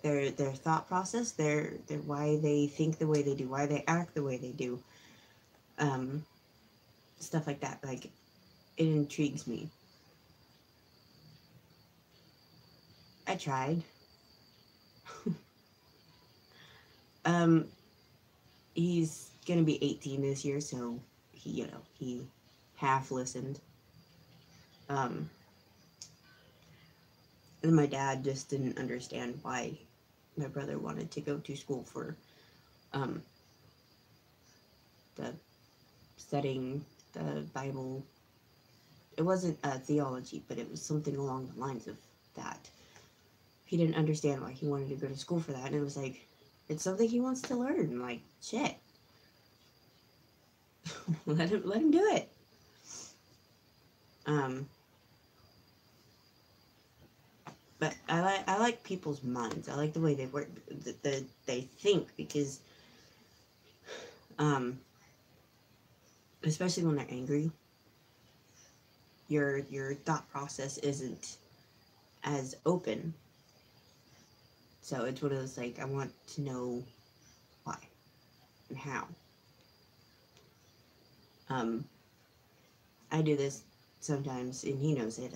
their thought process, their why they think the way they do, why they act the way they do, stuff like that. Like, it intrigues me. I tried. He's gonna be 18 this year, so he half listened. And my dad just didn't understand why my brother wanted to go to school for the studying the Bible. It wasn't theology, but it was something along the lines of that. He didn't understand why he wanted to go to school for that, and it was like, it's something he wants to learn. Like, shit. let him do it. But I like people's minds. I like the way they work, they think, because especially when they're angry, your thought process isn't as open. So it's one of those, like, I want to know why and how. I do this sometimes, and he knows it.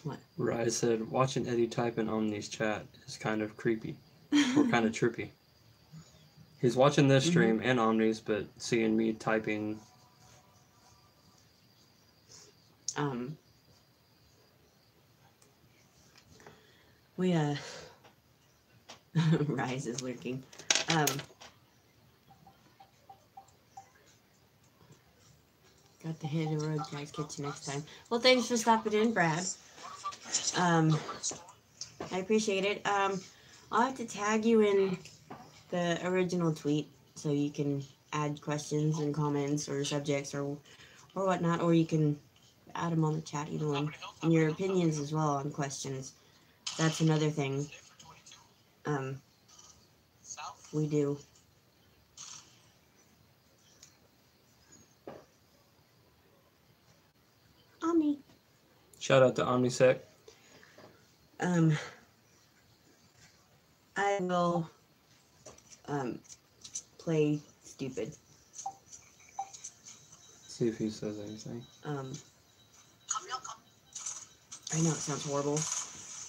What? Rye said, watching Eddie type in Omni's chat is kind of creepy, or kind of trippy. He's watching this stream and Omni's, but seeing me typing. We, Rise is lurking. Got to hit a road, guys. Catch you next time. Well, thanks for stopping in, Brad. I appreciate it. I'll have to tag you in the original tweet so you can add questions and comments or subjects or whatnot, or you can add them on the chat, either one. And your opinions as well on questions. That's another thing. We do. Omni. Shout out to OmniSec. I will play stupid. See if he says anything. I know it sounds horrible,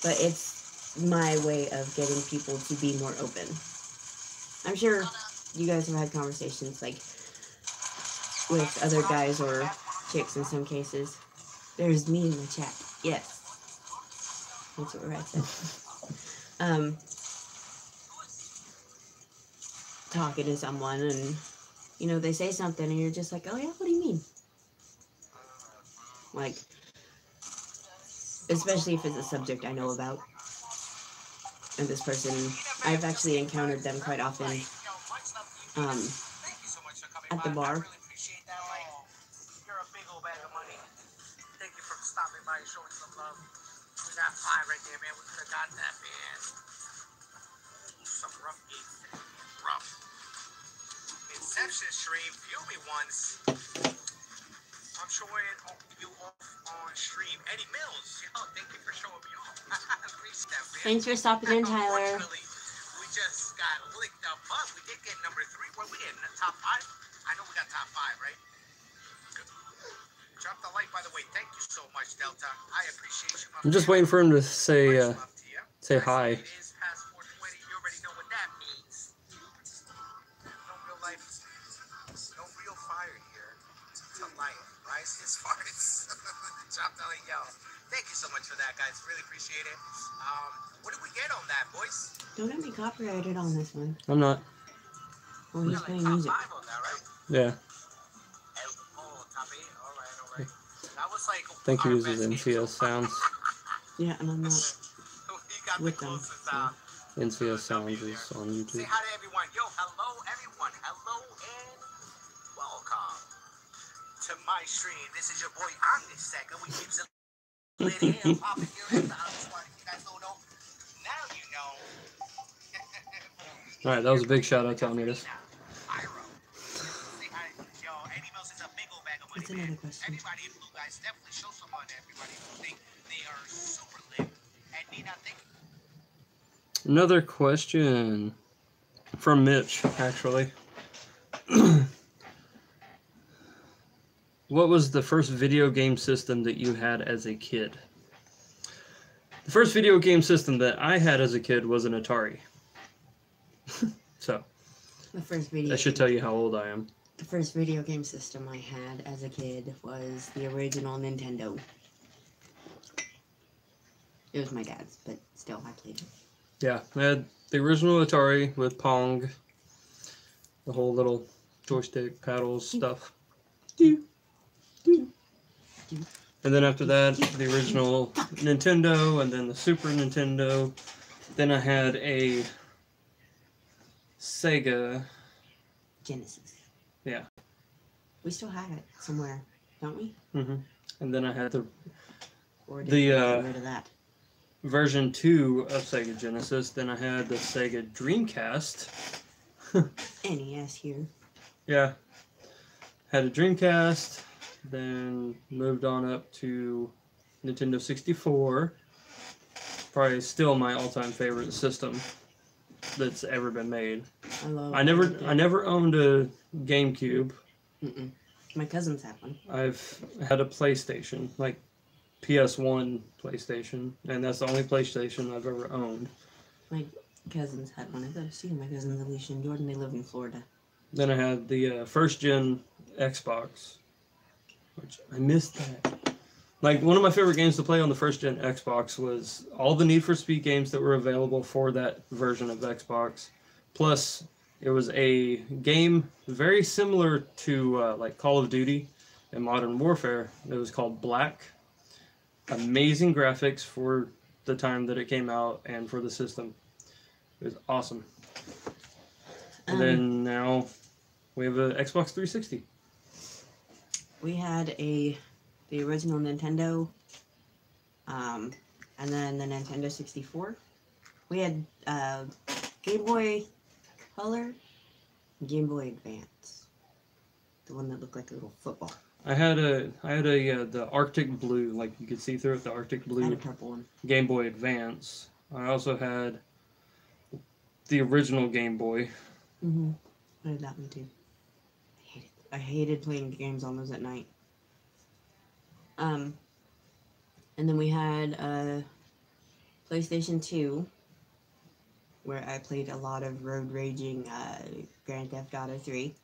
but it's my way of getting people to be more open. I'm sure you guys have had conversations like with other guys or chicks in some cases. There's me in the chat. Yes. That's what Red said. Talking to someone and, you know, they say something and you're just like, oh yeah, what do you mean? Like, especially if it's a subject I know about. And this person, I've actually encountered them quite often at the bar. Thank you for stopping by and showing some love. We got 5 right there, man. We could have got that, man. Some rough games. Rough. Inception stream. Feel me once. I'm showing you off on stream. Eddie Mills. Yo, thank you for showing me off. Appreciate that, man. Thanks for stopping in, Tyler. We just got licked up, but we did get number 3. Where we in the top 5? I know we got top 5, right? Drop the like, by the way. Thank you so much, Delta. I appreciate you. I'm just waiting for him to say say hi. It is past 4:20. You already know what that means. No real life, no real fire here to light. Rise his farts. Drop the like, yo. Thank you so much for that, guys. Really appreciate it. What did we get on that, boys? Don't get me copyrighted on this one. I'm not. Oh, he's playing top music. 5 on that, right? Yeah. Oh, top 8. All right. That was like. I think he our uses best game NCS so far. sounds. Yeah, and I'm not He got the with them. closest, So. NCS sounds is on Say YouTube. hi to everyone. Yo, hello, everyone. Hello and welcome to my stream. This is your boy OmniSec, and we keep it lit here, popping here at the house party. If you guys don't know, now you know. All right, that was a big shout out to Omnidas. Iro. Say hi. Yo, Eddie Mills is a big old bag of money, That's another man. question. Everybody in blue, guys, definitely show some love to everybody who think they are super lit and need not think. Another question from Mitch, actually. What was the first video game system that you had as a kid? The first video game system that I had as a kid was an Atari. So, The first video. that should tell you how old I am. The first video game system I had as a kid was the original Nintendo. It was my dad's, but still, I played it. Yeah, I had the original Atari with Pong, the whole little joystick, paddles, stuff. And then after that, the original Nintendo, and then the Super Nintendo. Then I had a Sega. Genesis. Yeah. We still have it somewhere, don't we? And then I had the Or did The, we get rid of that? version 2 of Sega Genesis. Then I had the Sega Dreamcast. NES here. Yeah. Had a Dreamcast. Then moved on up to Nintendo 64. Probably still my all-time favorite system that's ever been made. I never owned a GameCube. Mm-mm. My cousins have one. I've had a PlayStation, like PS1 PlayStation, and that's the only PlayStation I've ever owned. My cousins had one. I've got to see my cousins, Alicia and Jordan. They live in Florida. Then I had the first gen Xbox, which I missed that. Like, one of my favorite games to play on the first gen Xbox was all the Need for Speed games that were available for that version of Xbox. Plus, it was a game very similar to like Call of Duty and Modern Warfare. It was called Black. Amazing graphics for the time that it came out and for the system. It was awesome. And then now we have an Xbox 360. We had the original Nintendo, and then the Nintendo 64. We had Game Boy Color, Game Boy Advance, the one that looked like a little football, I had the Arctic Blue, like you could see through it, the Arctic and Blue a purple one. Game Boy Advance. I also had the original Game Boy. Mm-hmm. I had that one too. I hated playing games on those at night. And then we had PlayStation 2, where I played a lot of road raging Grand Theft Auto 3.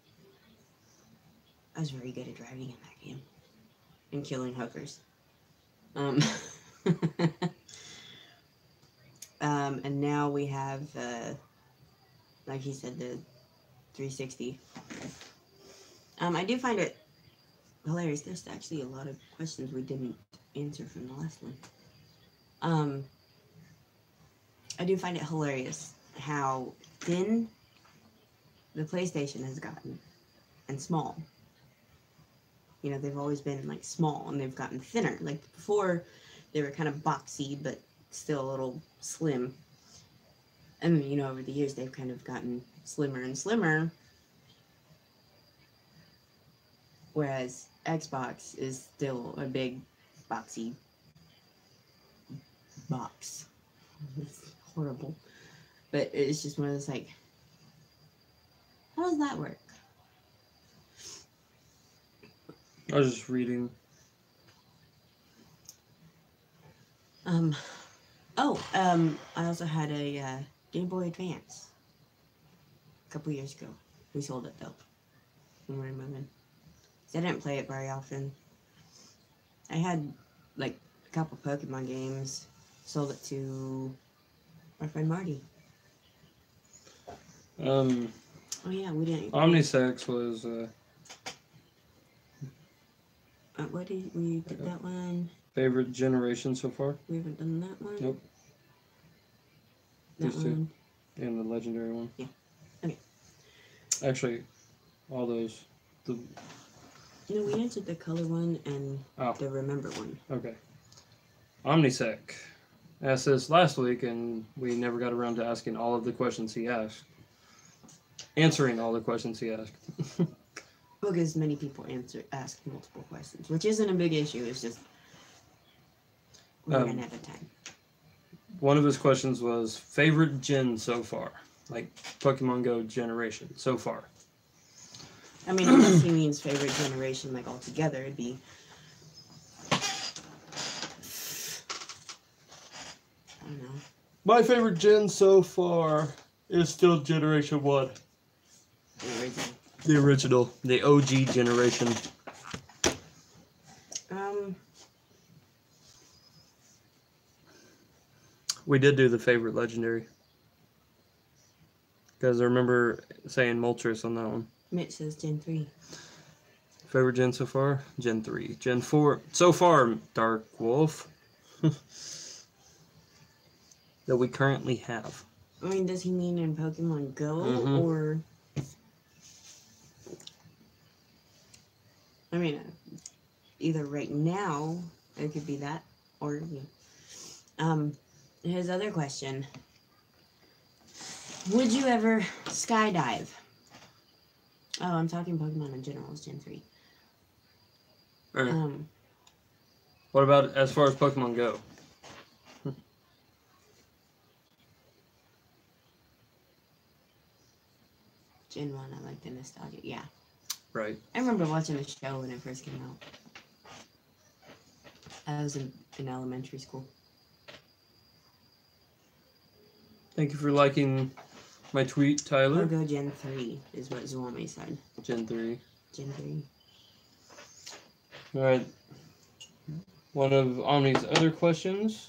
I was very good at driving in that game and killing hookers. And now we have, like he said, the 360. I do find it hilarious. There's actually a lot of questions we didn't answer from the last one. I do find it hilarious how thin the PlayStation has gotten and small. You know, they've always been like small and they've gotten thinner. Like before, they were kind of boxy, but still a little slim. And, you know, over the years, they've kind of gotten slimmer and slimmer. Whereas Xbox is still a big, boxy box. It's horrible. But it's just one of those, like, how does that work? I was just reading. I also had a Game Boy Advance a couple years ago. We sold it, though, when we were moving. I didn't play it very often. I had, like, a couple Pokemon games. Sold it to our friend Marty. Oh, yeah, we didn't... Omnisex was... what did we did that one? favorite generation so far. We haven't done that one? Nope. That These two. one? And the legendary one. Yeah. Okay. Actually, all those. No, we answered the color one and the remember one. Okay. Omnisec asked this last week, and we never got around to asking all of the questions he asked. Answering all the questions he asked. Because many people ask multiple questions, which isn't a big issue. It's just we ran out of time. One of his questions was favorite gen so far, like Pokemon Go generation so far. I mean, unless he means favorite generation, like altogether, it'd be. I don't know. My favorite gen so far is still Generation 1. The original. The original. The OG generation. We did do the favorite legendary. Because I remember saying Moltres on that one. Mitch says Gen 3. Favorite gen so far? Gen 3. Gen 4. So far, Dark Wolf. That we currently have. I mean, does he mean in Pokemon Go or? I mean, either right now it could be that, or his other question: would you ever skydive? Oh, I'm talking Pokemon in general. It's Gen 3. What about as far as Pokemon Go? Gen 1, I like the nostalgia. Yeah. Right. I remember watching the show when it first came out. I was in elementary school. Thank you for liking my tweet, Tyler. I'll go Gen 3 is what Zwami said. Gen 3. Gen 3. Alright. One of Omni's other questions.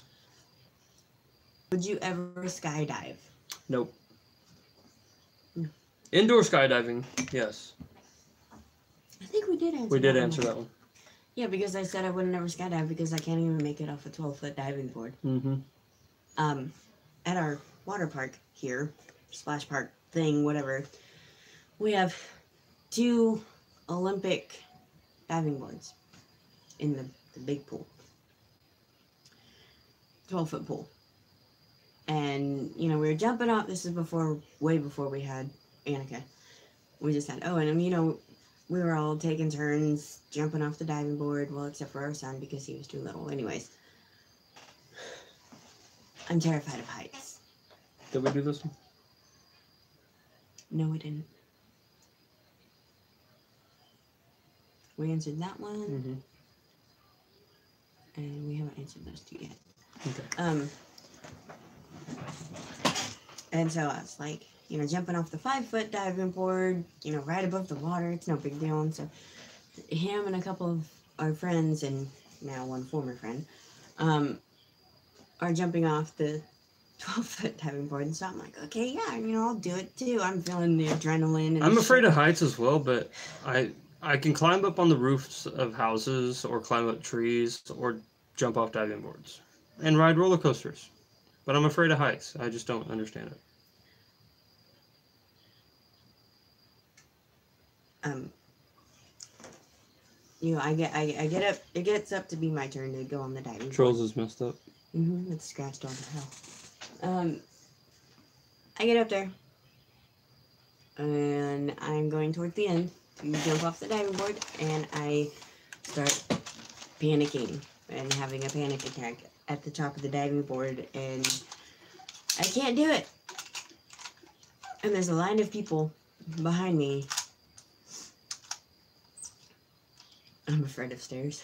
Would you ever skydive? Nope. No. Indoor skydiving, yes. I think we did answer We did that answer one. that one. Yeah, because I said I would never skydive because I can't even make it off a 12-foot diving board. Mm-hmm. At our water park here, splash park thing, whatever, we have 2 Olympic diving boards in the big pool. 12-foot pool. And, you know, we were jumping off. This is way before we had Annika. We just had Owen. And, you know, we were all taking turns jumping off the diving board. Well, except for our son because he was too little. Anyways. I'm terrified of heights. Did we do this one? No, we didn't. We answered that one. Mm-hmm. And we haven't answered those 2 yet. Okay. And so I was like, you know, jumping off the 5-foot diving board, you know, right above the water, it's no big deal. And so him and a couple of our friends, and now one former friend, are jumping off the 12-foot diving board. And so I'm like, okay, yeah, you know, I'll do it too. I'm feeling the adrenaline. And I'm afraid of heights as well, but I can climb up on the roofs of houses or climb up trees or jump off diving boards and ride roller coasters. But I'm afraid of heights. I just don't understand it. You know, I get up. It gets up to be my turn to go on the diving board. Trolls is messed up. It's scratched all to hell. I get up there, and I'm going toward the end to jump off the diving board, and I start panicking and having a panic attack at the top of the diving board, and I can't do it. And there's a line of people behind me. I'm afraid of stairs.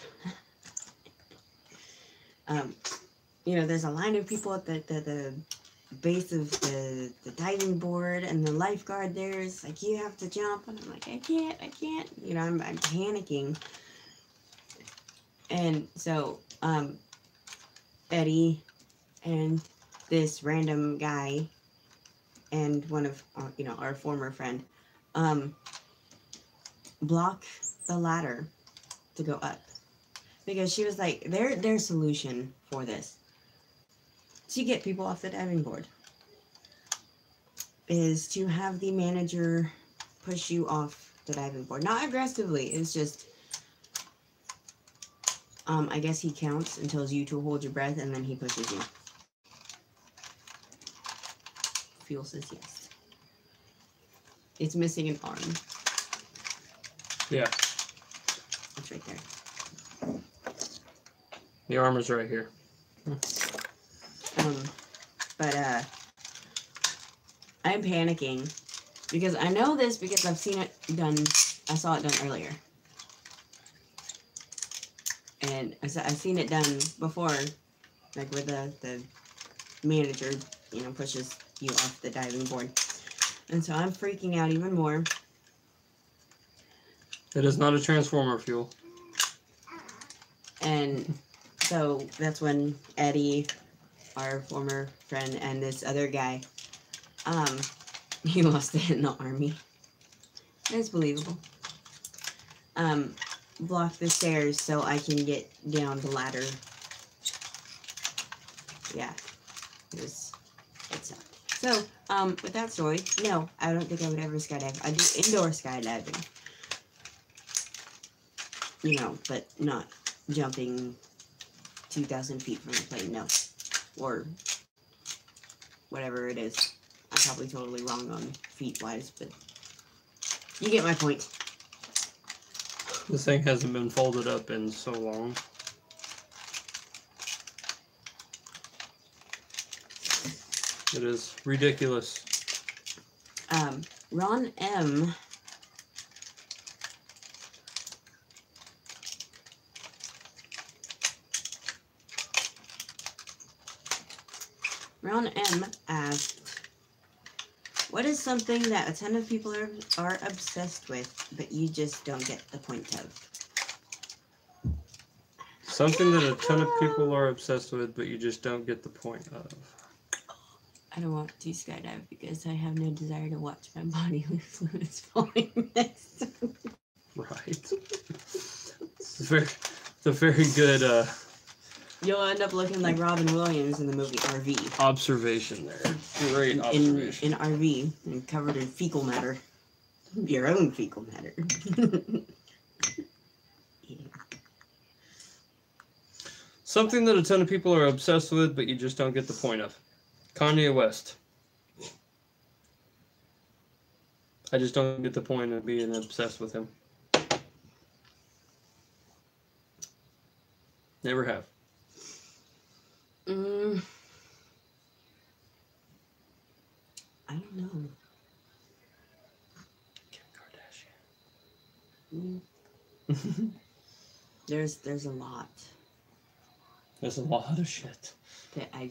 You know, there's a line of people at the base of the diving board, and the lifeguard there is like, you have to jump, and I'm like, I can't. You know, I'm panicking. And so, Eddie and this random guy and one of, you know, our former friend, block the ladder to go up, because she was like, their solution for this to get people off the diving board is to have the manager push you off the diving board. Not aggressively, it's just, I guess he counts and tells you to hold your breath, and then he pushes you. Fuel says yes. It's missing an arm. Yeah. It's right there. The armor's right here. I'm panicking because I know this because I've seen it done. I saw it done earlier. And I've seen it done before, like where the manager, you know, pushes you off the diving board. And so I'm freaking out even more. It is not a transformer fuel. And so that's when Eddie, our former friend, and this other guy, he lost it in the army. It's believable. Block the stairs so I can get down the ladder. Yeah, it sucked. So, with that story, no, I don't think I would ever skydive. I do indoor skydiving. You know, but not jumping 2,000 feet from the plane, no. Or whatever it is. I'm probably totally wrong on feet-wise, but you get my point. This thing hasn't been folded up in so long. It is ridiculous. Ron M. Ron M. asked, what is something that a ton of people are obsessed with, but you just don't get the point of? Something that a ton of people are obsessed with, but you just don't get the point of. I don't want to skydive because I have no desire to watch my bodily fluids falling next to me. Right. It's a very good You'll end up looking like Robin Williams in the movie RV. observation there. Great observation. In RV and covered in fecal matter. Your own fecal matter. Yeah. Something that a ton of people are obsessed with, but you just don't get the point of. Kanye West. I just don't get the point of being obsessed with him. Never have. I don't know. Kim Kardashian. There's a lot There's a lot of shit. that I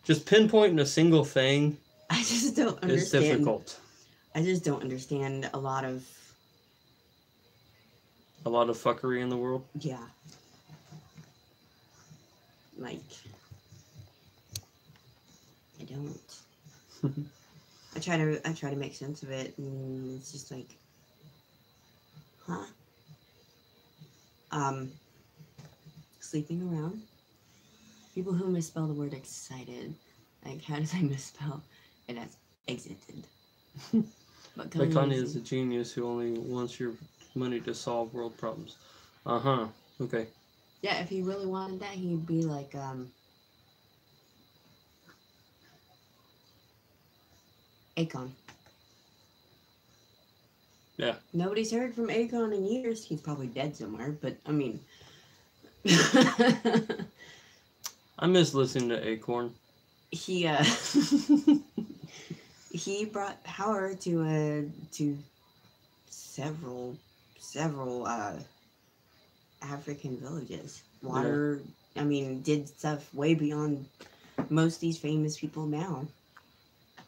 Just pinpointing a single thing just don't understand. is difficult. I just don't understand a lot of fuckery in the world. yeah. Like I don't. I try to make sense of it, and it's just like, huh? Sleeping around. People who misspell the word excited. Like, how does I misspell it as exited? But Like Kanye is a genius who only wants your money to solve world problems. Uh-huh. Okay. yeah, if he really wanted that, he'd be like, Akon. Yeah. Nobody's heard from Akon in years. He's probably dead somewhere, but I mean. I miss listening to Acorn. He he brought power to several African villages. Water, I mean, did stuff way beyond most of these famous people now,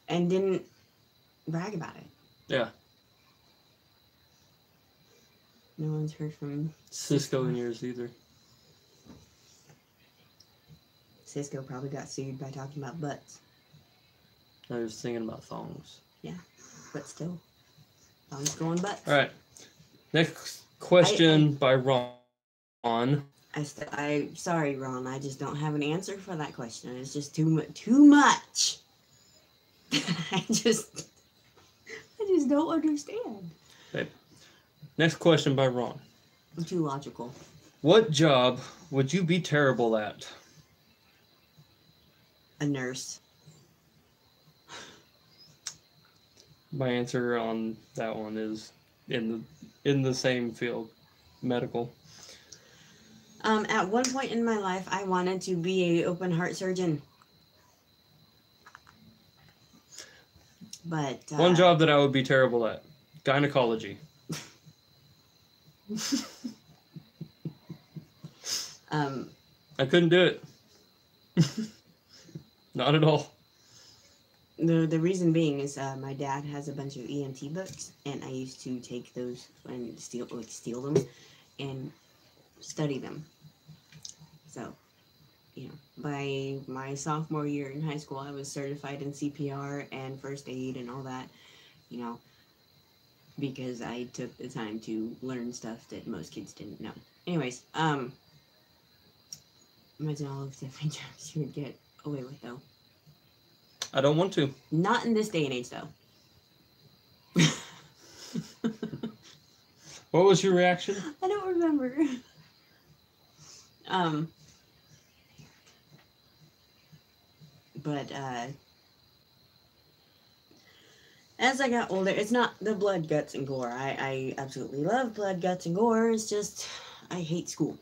and didn't brag about it. Yeah. No one's heard from Cisco in years either. Cisco. Probably got sued by talking about butts, I was thinking about thongs. but still, thongs going butts. All right. Next question by Ron. Sorry, Ron. I just don't have an answer for that question. It's just too much. I just don't understand. Okay. Next question by Ron. I'm too logical. What job would you be terrible at? A nurse. My answer on that one is in the same field, medical. At one point in my life, I wanted to be an open heart surgeon. But one job that I would be terrible at, gynecology. I couldn't do it. Not at all. The reason being is my dad has a bunch of EMT books, and I used to take those and steal them and study them. So, by my sophomore year in high school, I was certified in CPR and first aid and all that, because I took the time to learn stuff that most kids didn't know. Anyways, imagine all of the different jobs you would get away with, though. I don't want to. Not in this day and age, though. What was your reaction? I don't remember. But as I got older, it's not the blood, guts, and gore. I absolutely love blood, guts, and gore. It's just I hate school.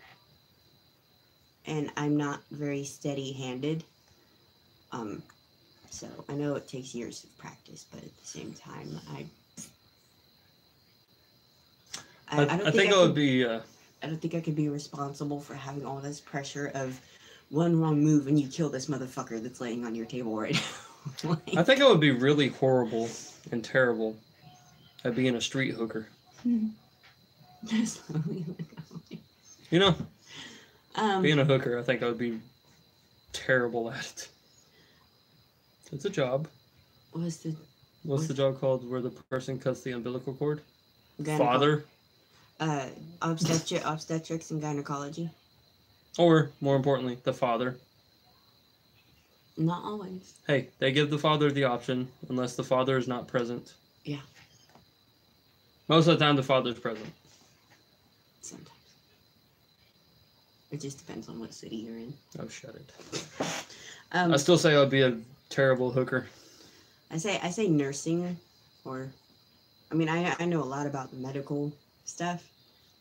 And I'm not very steady-handed. So I know it takes years of practice, but at the same time, I don't think I could be responsible for having all this pressure of one wrong move and you kill this motherfucker that's laying on your table right now. I think I would be really horrible and terrible at being a street hooker. Being a hooker, I think I would be terrible at it. It's a job. What's the job called where the person cuts the umbilical cord? gyneco- Father? obstetrics and gynecology? Or, more importantly, the father. Not always. Hey, they give the father the option, unless the father is not present. Yeah. Most of the time, the father's present. Sometimes. It just depends on what city you're in. Oh, shut it. I I still say I'd be a terrible hooker. I say nursing, or, I mean, I know a lot about the medical stuff,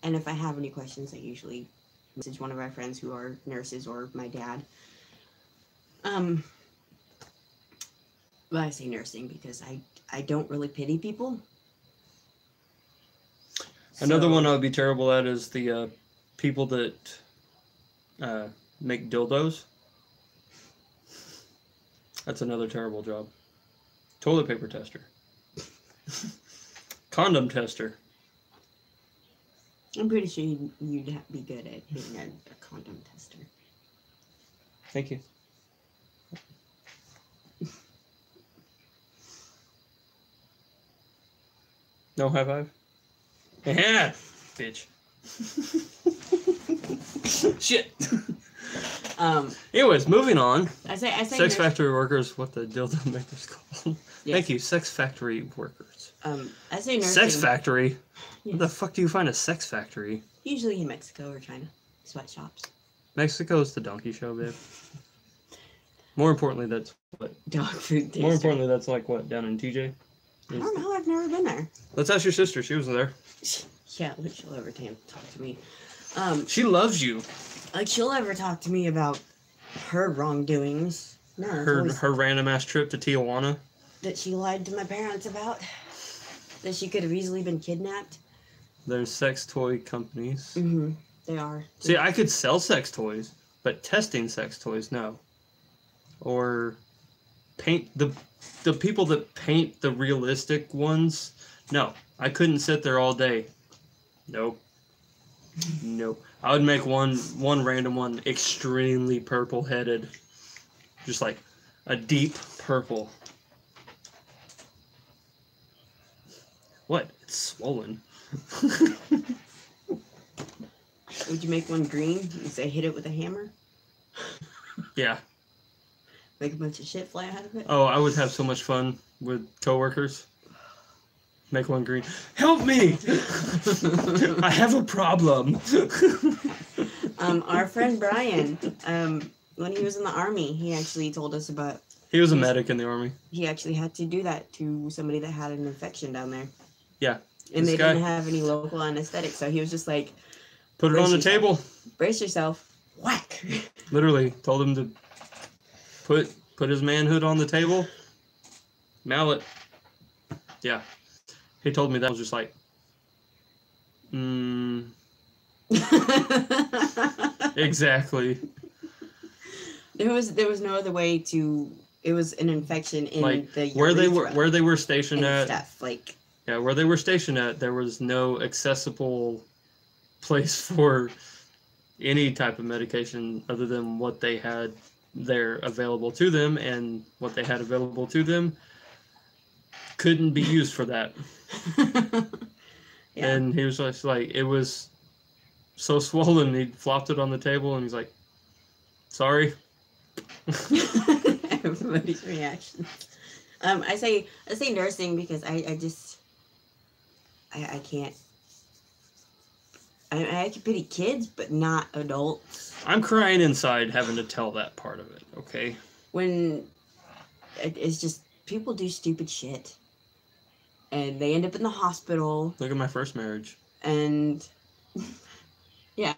and if I have any questions, I usually message one of my friends who are nurses or my dad. But I say nursing because I don't really pity people. Another So- one I would be terrible at is the people that make dildos. That's another terrible job. Toilet paper tester. Condom tester. I'm pretty sure you'd be good at being a condom tester. Thank you. No high five? Yeah, bitch. Shit. Anyways, moving on. I say Sex nurse- factory workers, what the dildo maker's called. Yes. Thank you, sex factory workers. I say nursing. Sex factory? Yes. Where the fuck do you find a sex factory? Usually in Mexico or China. Sweatshops. Mexico's the donkey show, babe. More importantly, that's what. Dog food taster. More importantly, that's like what, down in TJ? I don't know. I've never been there. Let's ask your sister. She was there. Yeah, like she'll ever talk to me. She loves you. Like she'll ever talk to me about her wrongdoings. No, it's always Her random ass trip to Tijuana. that she lied to my parents about. That she could have easily been kidnapped. There's sex toy companies. Mm-hmm. They are. See, I could sell sex toys, but testing sex toys, no. Or paint the people that paint the realistic ones, no. I couldn't sit there all day. Nope. Nope. I would make one random one extremely purple headed. Just like a deep purple. What? It's swollen. Would you make one green and say hit it with a hammer? Yeah. Make a bunch of shit fly out of it? Oh, I would have so much fun with coworkers. Make one green. Help me! I have a problem. Our friend Brian, when he was in the army, he actually told us about. He was a medic in the army. He actually had to do that to somebody that had an infection down there. Yeah. And This they guy- didn't have any local anesthetic, so he was just like, Put it on the Brace table. brace yourself. Whack! Literally told him to put his manhood on the table. Mallet. Yeah. He told me that. I was just like, exactly. There was no other way to. It was an infection in Like the where they urethra were stationed and at. stuff. Like Yeah, where they were stationed at, there was no accessible place for any type of medication other than what they had there available to them, and what they had available to them couldn't be used for that. yeah. And he was just like, it was so swollen, he flopped it on the table, and he's like, sorry. Everybody's reaction. I say nursing because I can't. I can pity kids, but not adults. I'm crying inside having to tell that part of it, okay? When it's just people do stupid shit, and they end up in the hospital, Look at my first marriage. and yeah,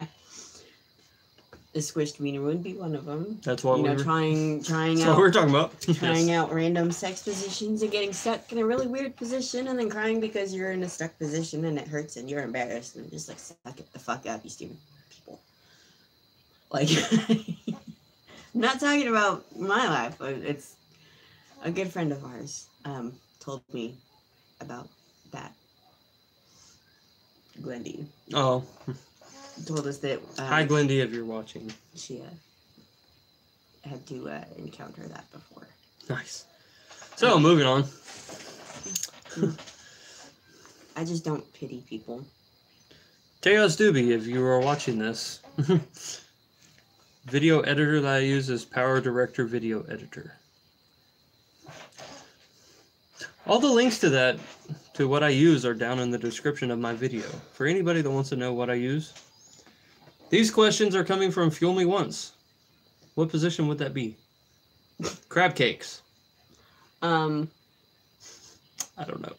the squished wiener would be one of them. That's what You we know, were, trying that's out. what we were talking about. Trying Yes. out random sex positions and getting stuck in a really weird position and then crying because you're in a stuck position and it hurts and you're embarrassed and just like suck it the fuck up, you stupid people. Like, I'm not talking about my life, but it's a good friend of ours told me about that. Glendy. Oh, told us that Hi, Glendy, if you're watching. she had to encounter that before. Nice. So, moving on. I just don't pity people. Teos Doobie, if you are watching this. Video editor that I use is Power Director Video Editor. All the links to that, to what I use, are down in the description of my video. For anybody that wants to know what I use. These questions are coming from Fuel Me Once. What position would that be? Crab cakes. I don't know.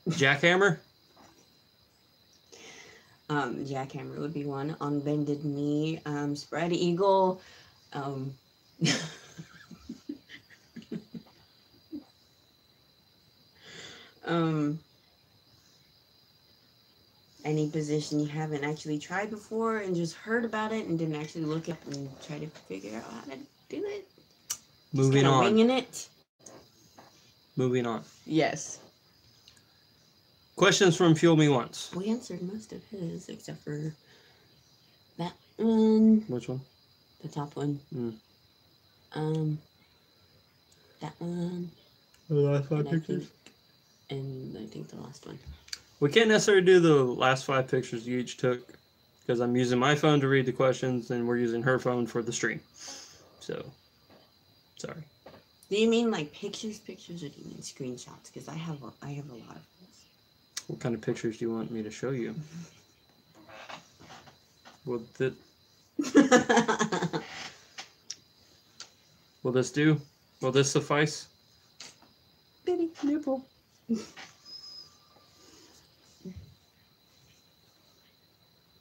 Jackhammer? Jackhammer would be one. On bended knee. Spread eagle. Any position you haven't actually tried before and just heard about it and didn't actually look at and try to figure out how to do it. Moving on. Winging it. Moving on. Yes. Questions from Fuel Me Once. We answered most of his except for that one. Which one? The top one. That one. The last And I think the last one. We can't necessarily do the last 5 pictures you each took because I'm using my phone to read the questions and we're using her phone for the stream. So, sorry. Do you mean like pictures, or do you mean screenshots? Because I have a lot of those. What kind of pictures do you want me to show you? Will this do? Will this suffice? Bitty nipple.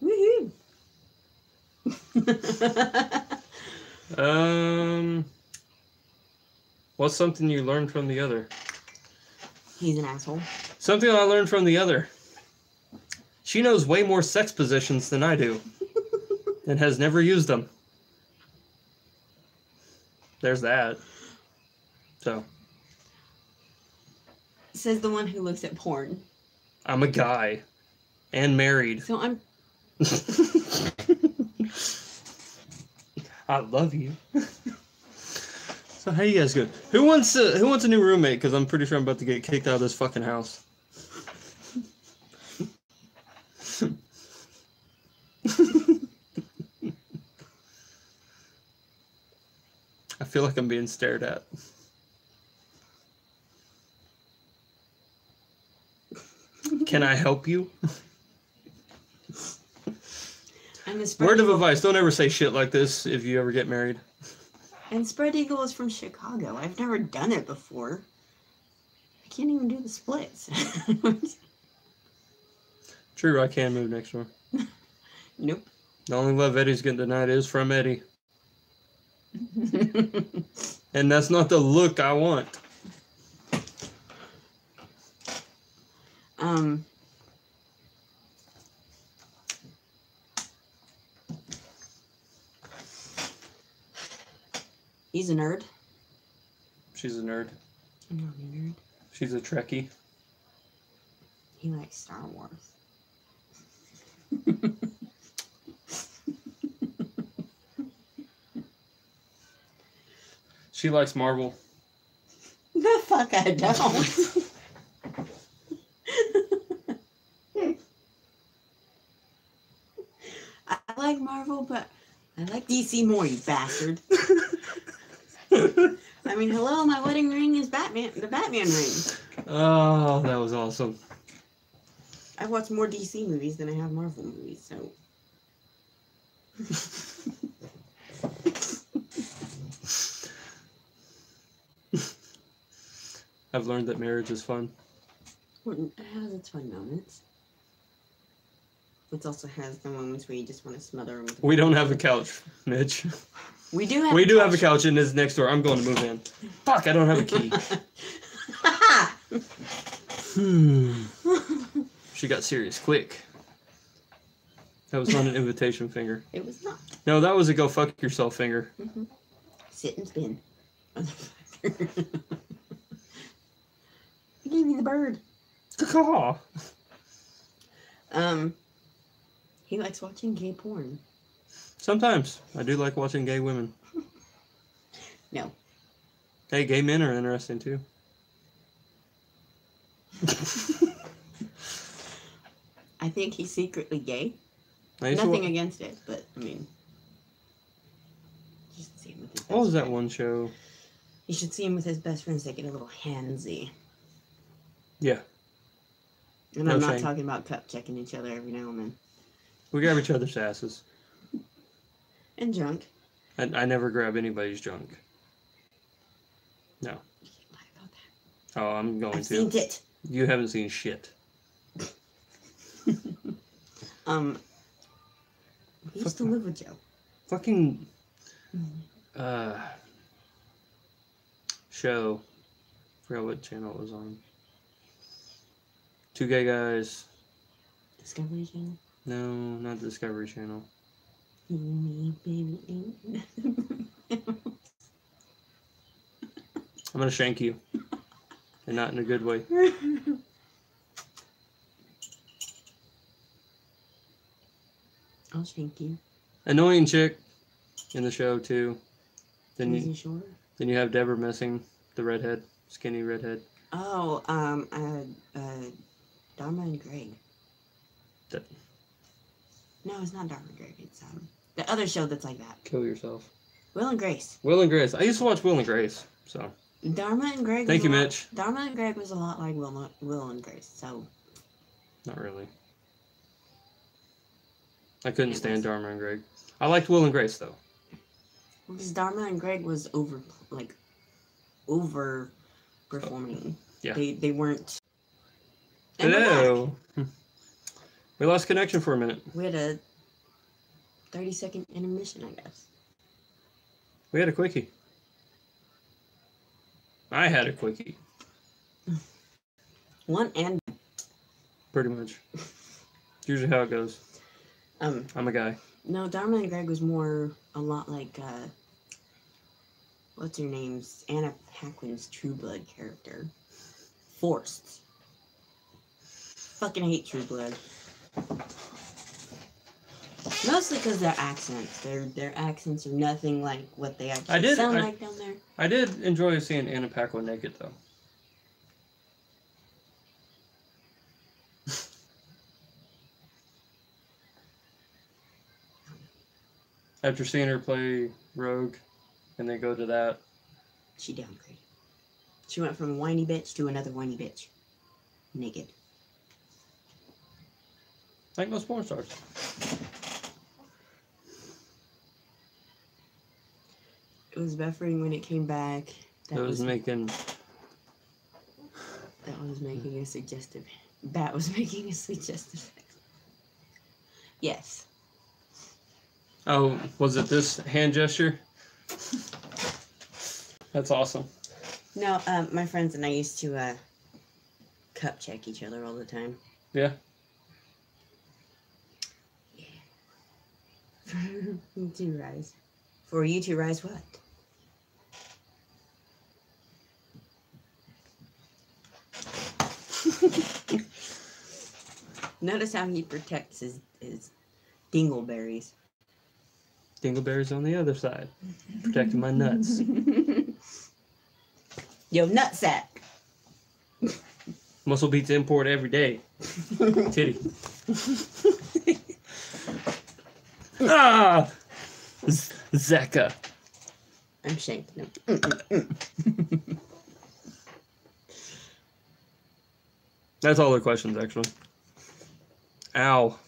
Woohoo! What's something you learned from the other? He's an asshole. Something I learned from the other. She knows way more sex positions than I do. And has never used them. There's that. So. Says the one who looks at porn. I'm a guy. And married. So I'm... I love you. So how you guys doing? Who wants a new roommate? Because I'm pretty sure I'm about to get kicked out of this fucking house. I feel like I'm being stared at. Can I help you? Word of advice, don't ever say shit like this if you ever get married. And Spread Eagle is from Chicago. I've never done it before. I can't even do the splits. True, I can move next door. Nope. The only love Eddie's getting tonight is from Eddie. And that's not the look I want. He's a nerd. She's a nerd. I'm not a nerd. She's a Trekkie. He likes Star Wars. She likes Marvel. The fuck I don't. I like Marvel, but I like DC more, you bastard. I mean, hello, my wedding ring is Batman, the Batman ring. Oh, that was awesome. I've watched more DC movies than I have Marvel movies, so. I've learned that marriage is fun. It has its fun moments. It also has the moments where you just want to smother them. We don't have a couch, Mitch. We do have. We do have a couch and it's next door. I'm going to move in. Fuck! I don't have a key. She got serious quick. That was not an invitation finger. It was not. No, that was a go fuck yourself finger. Mm-hmm. Sit and spin. I gave you the bird. Caw. He likes watching gay porn. Sometimes I do like watching gay women. No. Hey, gay men are interesting too. I think he's secretly gay. I used to Nothing wa- against it, but I mean, you should see him with his best What was that friend. one show? You should see him with his best friends. They get a little handsy. Yeah, And No I'm not shame. talking about cup checking each other every now and then. we grab each other's asses. And junk. I never grab anybody's junk. No. You can't lie about that. Oh, I'm going I've to. seen it. You haven't seen shit. We used to live with Joe. Fucking Mm-hmm. show. Forgot what channel it was on. Two gay guys. Discovery Channel. No, not Discovery Channel. You, me, baby, ain't. I'm gonna shank you, and not in a good way. I'll shank you. Annoying chick in the show too. Then Is you he sure? then you have Deborah Messing, the redhead, skinny redhead. Oh, Dharma and Greg. That No, it's not Dharma and Greg. It's the other show that's like that. kill yourself. Will and Grace. Will and Grace. I used to watch Will and Grace. So Dharma and Greg. Thank was you, a lot- Mitch. Dharma and Greg was a lot like Will and Grace. So not really. I couldn't It stand was. Dharma and Greg. I liked Will and Grace though. because Dharma and Greg was over performing. Yeah. They weren't. And we're back. Hello. We lost connection for a minute. We had a 30-second intermission, I guess. We had a quickie. I had a quickie, One and pretty much. Usually how it goes. I'm a guy. no, Dharma and Greg was more a lot like what's her name's Anna Paquin's True Blood character. Forced. Fucking hate True Blood. Mostly because their accents. Their accents are nothing like what they actually sound like down there. I did enjoy seeing Anna Paquin naked though. After seeing her play Rogue, and they go to that. She downgraded. She went from whiny bitch to another whiny bitch. Naked. Like most porn stars. It was buffering when it came back. That was making. That was making a suggestive. That was making a suggestive. Yes. Oh, was it this hand gesture? That's awesome. No, my friends and I used to cup check each other all the time. Yeah. You two rise. For you to rise what? Notice how he protects his dingleberries. Dingleberry's on the other side, protecting my nuts. Yo, nutsack. Muscle beats import every day. Titty. Ah! Zeka. I'm shanking him. That's all the questions, actually. Ow.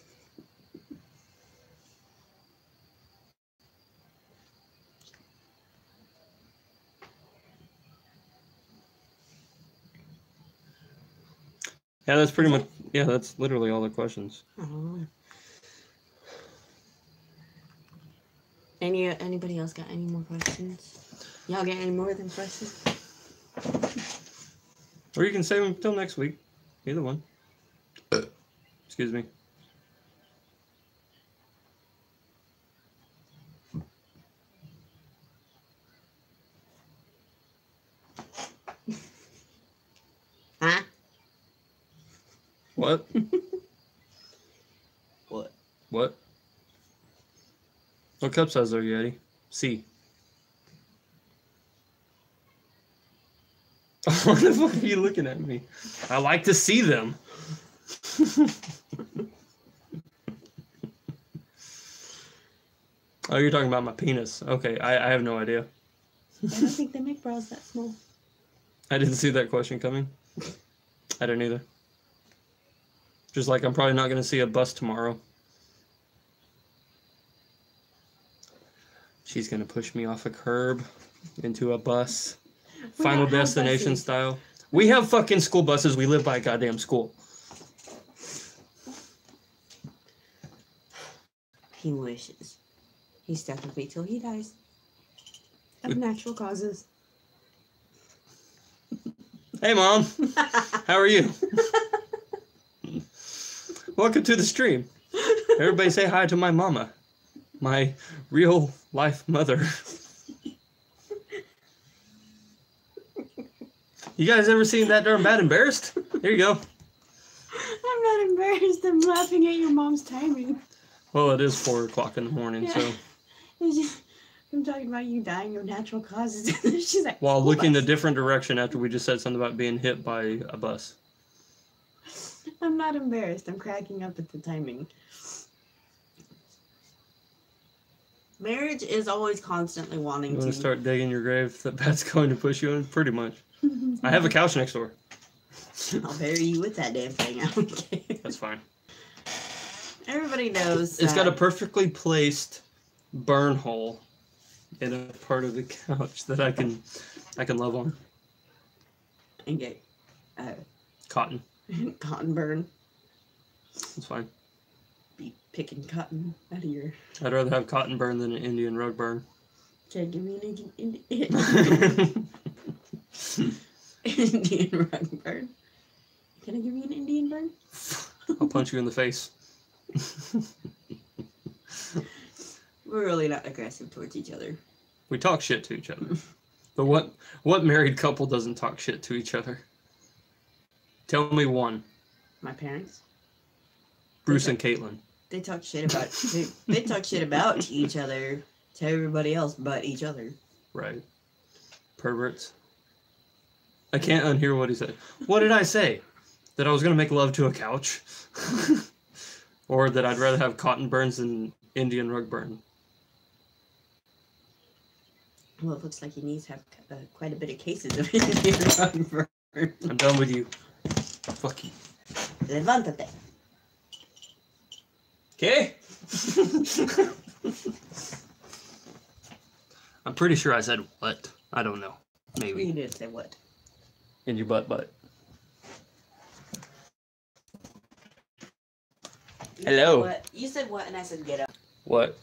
Yeah, that's pretty much. Yeah, that's literally all the questions. Oh. Anybody else got any more questions? Y'all got any more than questions? Or you can save them till next week. Either one. Excuse me. Huh? What? What? What? What cup size are you, Eddie? C. Why the fuck are you looking at me? I like to see them. Oh, you're talking about my penis. Okay, I have no idea. I don't think they make bras that small. I didn't see that question coming. I didn't either. Just like I'm probably not going to see a bus tomorrow. She's going to push me off a curb into a bus. We Final don't have Destination buses. style. We have fucking school buses. We live by a goddamn school. He wishes. He's stuck with me till he dies. Of natural causes. Hey, Mom. How are you? Welcome to the stream. Everybody say hi to my mama. My real life mother. You guys ever seen That Darn Bad Embarrassed? Here you go. I'm not embarrassed. I'm laughing at your mom's timing. Well, it is 4 o'clock in the morning, so. It's just, I'm talking about you dying of natural causes. She's like, While "School looking bus." a different direction after we just said something about being hit by a bus. I'm not embarrassed. I'm cracking up at the timing. Marriage is always constantly wanting You want to to start digging your grave that Pat's going to push you in? Pretty much. I have a couch next door. I'll bury you with that damn thing. I don't care. That's fine. Everybody knows. It's got a perfectly placed burn hole in a part of the couch that I can love on. And get Cotton. cotton burn. It's fine. Be picking cotton out of your. I'd rather have cotton burn than an Indian rug burn. Okay, give me an Indian rug burn. Can I give you an Indian burn? I'll punch you in the face. We're really not aggressive towards each other. We talk shit to each other. But what married couple doesn't talk shit to each other? Tell me one. My parents. Bruce and Caitlin. They talk shit about they talk shit about each other to everybody else but each other. Right. Perverts. I can't unhear what he said. What did I say? That I was going to make love to a couch? Or that I'd rather have cotton burns than Indian rug burn? Well, it looks like he needs to have quite a bit of cases of Indian rug burn. I'm done with you. Fuck you. Levántate. Okay? I'm pretty sure I said what. I don't know. You Maybe. did say what? In your butt. You Hello. said what? You said what and I said get up. What?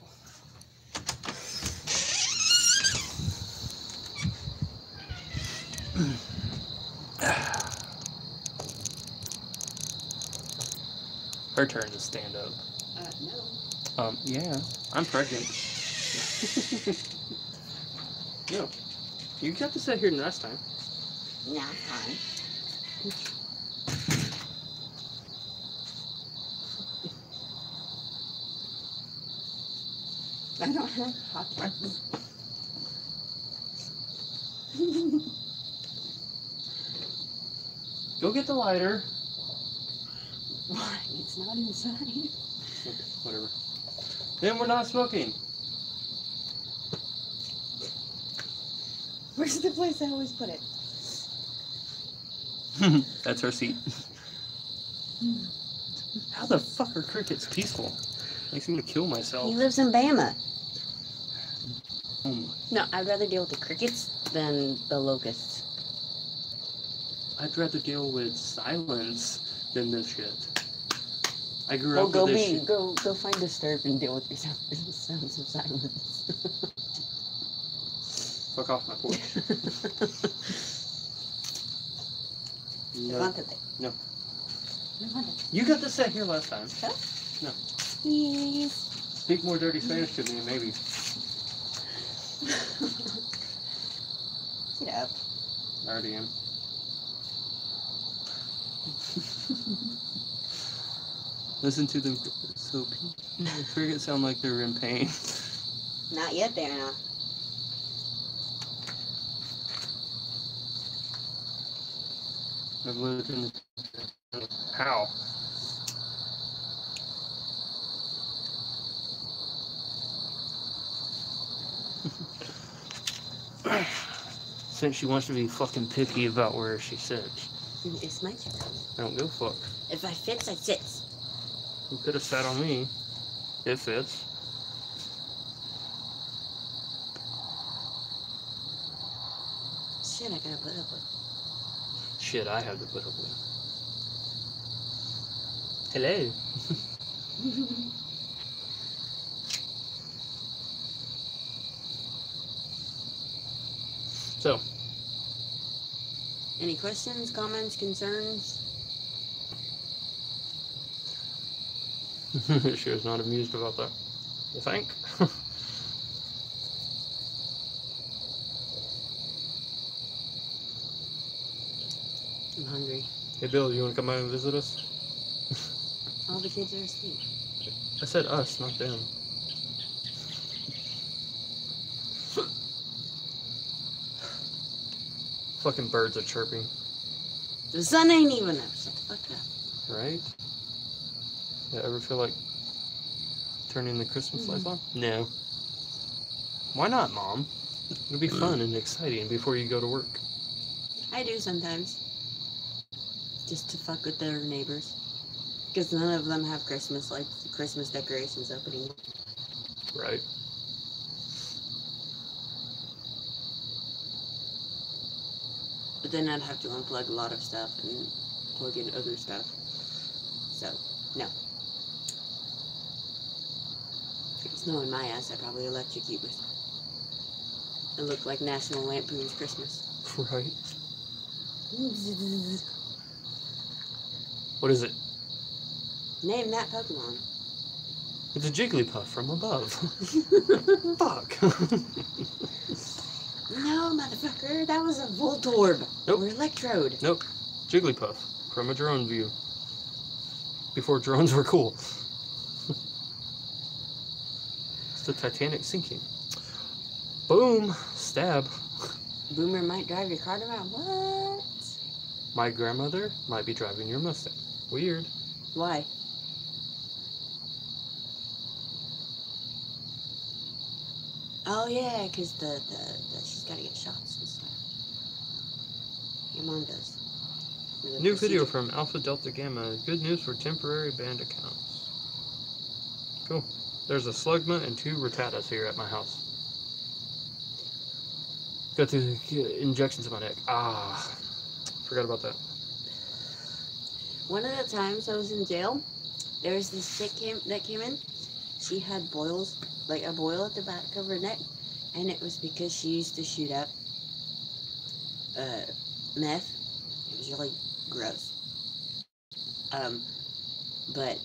Her turn to stand up. No. Yeah, I'm pregnant. No, you got to sit here last time. Nah, fine. I don't have hot buttons. Go get the lighter. Why? It's not inside. Okay, whatever. Then we're not smoking. Where's the place I always put it? That's her seat. How the fuck are crickets peaceful? Makes me want to kill myself. He lives in Bama. Oh my. No, I'd rather deal with the crickets than the locusts. I'd rather deal with silence than this shit. I grew Well, up go with this shit. go find Disturbed and deal with the sounds of silence. Fuck off my porch. No. Levántate. No. Levántate. You got to sit here last time. Huh? No. Please. Speak more dirty Spanish to me, maybe. Get up. I already am. Listen to them. So crickets sound like they're in pain. Not yet, they're not. I've lived in the... How? Since she wants to be fucking picky about where she sits. It's my turn. I don't give a fuck. If I fits, I sits. You could have sat on me. It fits. Shit, I gotta put up with. Shit, I have to put up with. Hello. So, Any questions, comments, concerns? she was not amused about that. You think? I'm hungry. Hey, Bill, you want to come by and visit us? All the kids are asleep. I said us, not them. Fucking birds are chirping, The sun ain't even up. Shut the fuck up. right? You ever feel like turning the Christmas lights on? No. Why not, Mom? It'll be fun and exciting before you go to work. I do sometimes. Just to fuck with their neighbors. Because none of them have Christmas lights, Christmas decorations up anymore. Right. But then I'd have to unplug a lot of stuff and plug in other stuff. So, no. If it's snowing my ass, I'd probably electrocute myself. It looked like National Lampoon's Christmas. Right. What is it? Name that Pokemon. It's a Jigglypuff from above. Fuck. No, motherfucker, that was a Voltorb. Nope. Or Electrode. Nope. Jigglypuff from a drone view. Before drones were cool. It's the Titanic sinking. Boom. Stab. Boomer might drive your car around. What? My grandmother might be driving your Mustang. Weird. Why? Oh yeah, because the she's got to get shots and stuff. Your mom does. The New video procedure. from Alpha Delta Gamma. Good news for temporary banned accounts. Cool. There's a Slugma and 2 Rattatas here at my house. Got the injections in my neck. Ah, forgot about that. One of the times I was in jail, there was this chick that came in. She had boils, like a boil at the back of her neck, and it was because she used to shoot up meth. It was really gross. But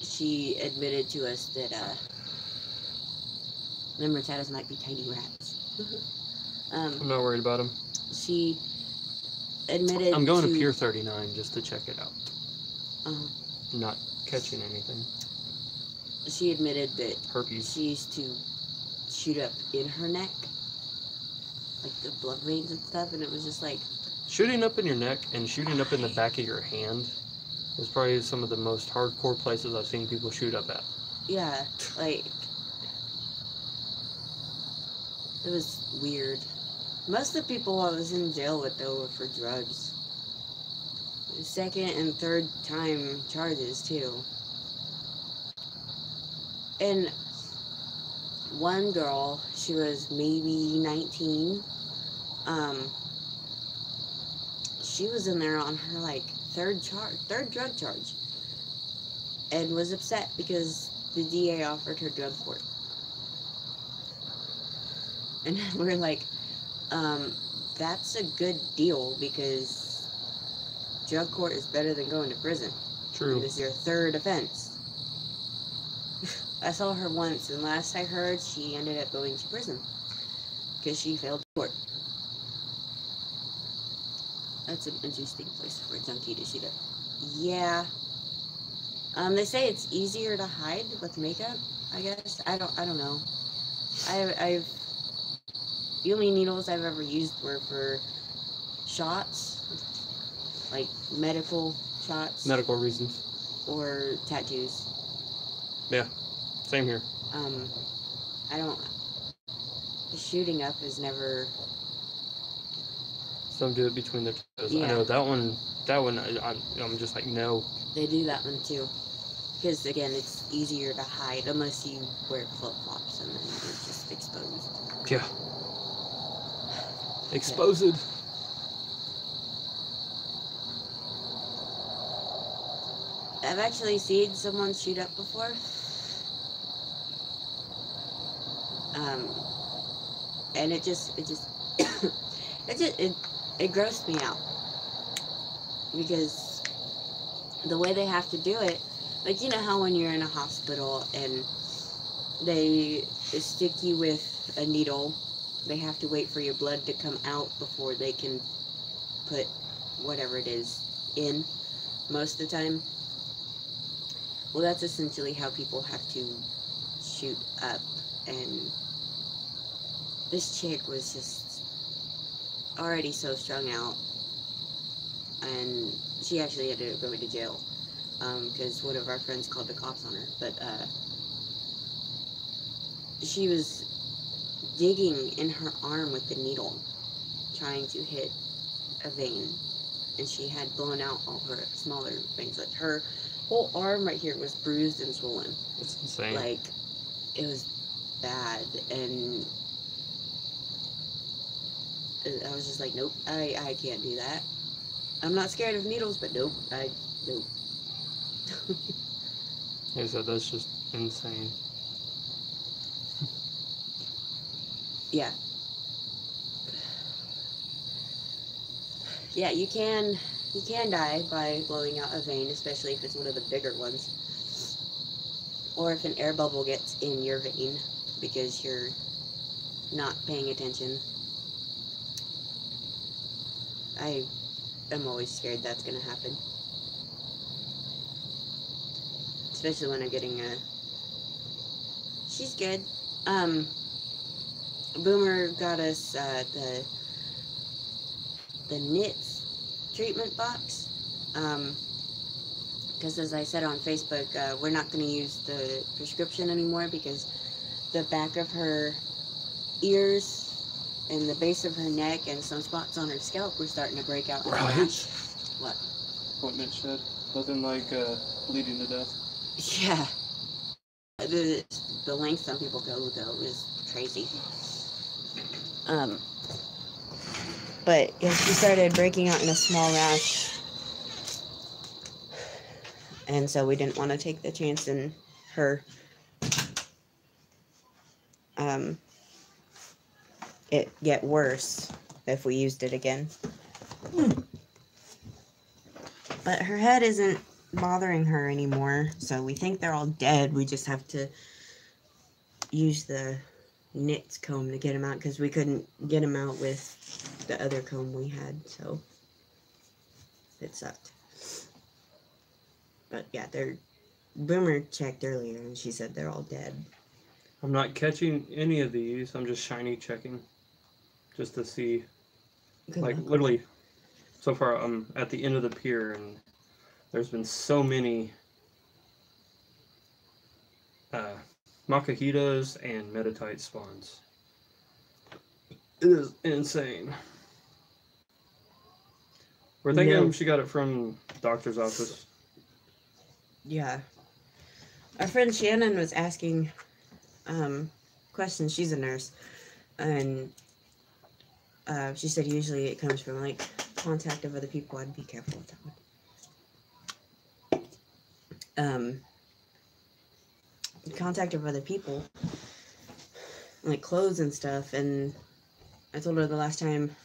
she admitted to us that them Rattatas might be tiny rats. I'm not worried about them. She admitted I'm going to Pier 39 just to check it out. Uh, Not catching anything. she admitted that Herpes. she used to shoot up in her neck, like the blood veins and stuff, and it was just like, Shooting up in your neck and shooting up in the back of your hand is probably some of the most hardcore places I've seen people shoot up at. yeah, like, it was weird. Most of the people I was in jail with, though, were for drugs. Second and third time charges, too. And one girl, she was maybe 19, she was in there on her, like, third drug charge, and was upset because the DA offered her drug court. And we're like, that's a good deal because drug court is better than going to prison. True. It was your third offense. I saw her once, and last I heard, she ended up going to prison because she failed court. That's an interesting place for a junkie to shoot up. Yeah. They say it's easier to hide with makeup. I guess I don't know. I've the only needles I've ever used were for shots, like medical shots Medical reasons. or tattoos. Yeah, same here. I don't. The shooting up is never. Some do it between their toes. I Yeah. know that one. That one, I'm just like, no. They do that one too, because again, it's easier to hide unless you wear flip flops and then you're just exposed. Yeah. Exposed. I've actually seen someone shoot up before. And it grossed me out because the way they have to do it, like, you know how when you're in a hospital and they stick you with a needle, they have to wait for your blood to come out before they can put whatever it is in most of the time. Well, that's essentially how people have to shoot up, and this chick was just already so strung out, and she actually ended up going to jail because one of our friends called the cops on her. But she was digging in her arm with the needle, trying to hit a vein, and she had blown out all her smaller veins. Like, her whole arm right here was bruised and swollen. It's insane. Like, it was bad, and I was just like, nope, I can't do that. I'm not scared of needles, but nope. Like I said, that's just insane. Yeah. Yeah, you can die by blowing out a vein, especially if it's one of the bigger ones. Or if an air bubble gets in your vein because you're not paying attention. I am always scared that's going to happen. Especially when I'm getting a... She's good. Boomer got us the NITS treatment box. Because as I said on Facebook, we're not going to use the prescription anymore because the back of her ears and the base of her neck and some spots on her scalp were starting to break out. Right. What? Appointment shed. Nothing like bleeding to death. Yeah. The length some people go is crazy. But yeah, she started breaking out in a small rash. And so we didn't want to take the chance in her it get worse if we used it again. But her head isn't bothering her anymore, so we think they're all dead. We just have to use the NITS comb to get them out because we couldn't get them out with the other comb we had, so it sucked. But yeah, Boomer checked earlier and she said they're all dead. I'm not catching any of these. I'm just shiny checking, just to see. Good like luck. literally, so far I'm at the end of the pier, and there's been so many Macahitas and Metatite spawns. It is insane. We're thinking she got it from doctor's office. Yeah. Our friend Shannon was asking questions. She's a nurse. And she said usually it comes from, like, contact of other people. I'd be careful with that one. Contact of other people. Like, clothes and stuff. And I told her the last time...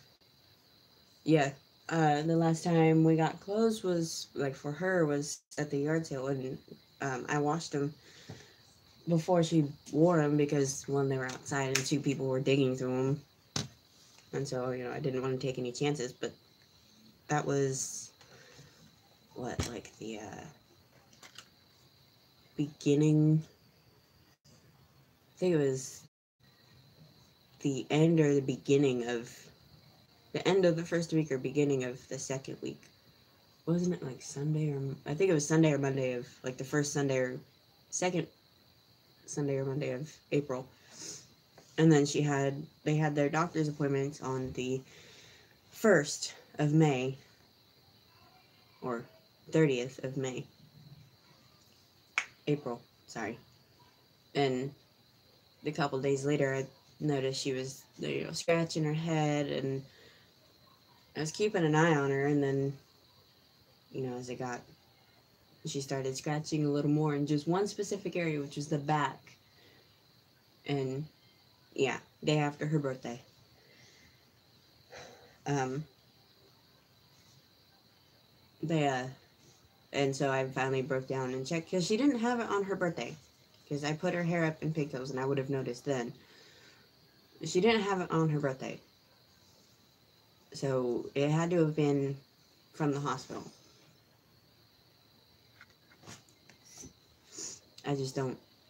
Yeah. The last time we got clothes was, like, for her, was at the yard sale. And I washed them before she wore them because, one, they were outside and two, people were digging through them. And so, you know, I didn't want to take any chances, but that was, what, like the beginning, I think it was the end or the beginning of the end of the first week or beginning of the second week. Wasn't it like Sunday or I think it was Sunday or Monday of like the first Sunday or second Sunday or Monday of April. And then they had their doctor's appointments on the 1st of May or 30th of May. April, sorry. And a couple days later, I noticed she was, scratching her head, and I was keeping an eye on her, and then, as she started scratching a little more in just one specific area, which was the back. And, yeah, day after her birthday. And so I finally broke down and checked, because she didn't have it on her birthday, because I put her hair up in pigtails, and I would have noticed then. She didn't have it on her birthday. So it had to have been from the hospital.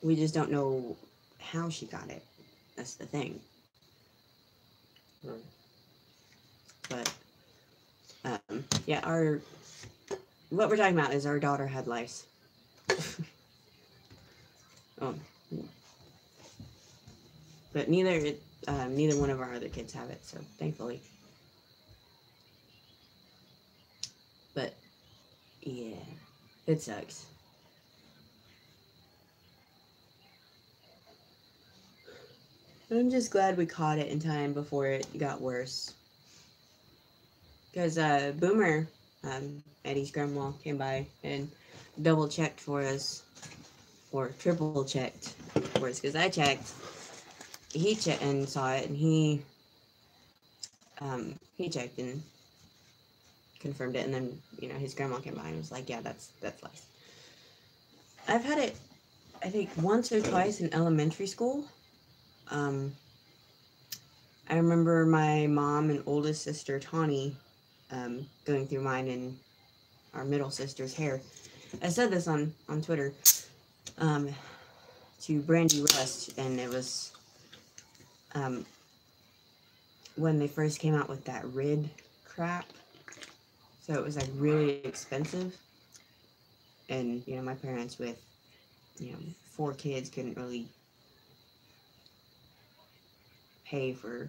We just don't know how she got it. That's the thing. Right. But, yeah, what we're talking about is our daughter had lice. But neither one of our other kids have it, so thankfully. But, yeah, it sucks. I'm just glad we caught it in time before it got worse. Because Boomer, Eddie's grandma, came by and double checked for us, or triple checked for us, because I checked. He checked and saw it, and he checked and confirmed it, and then his grandma came by and was like, "Yeah, that's lice." I've had it, I think, once or twice in elementary school. I remember my mom and oldest sister Tawny going through mine and our middle sister's hair. I said this on Twitter to Brandy Rust, and it was when they first came out with that Rid crap. So it was like really expensive, and my parents with 4 kids couldn't really pay for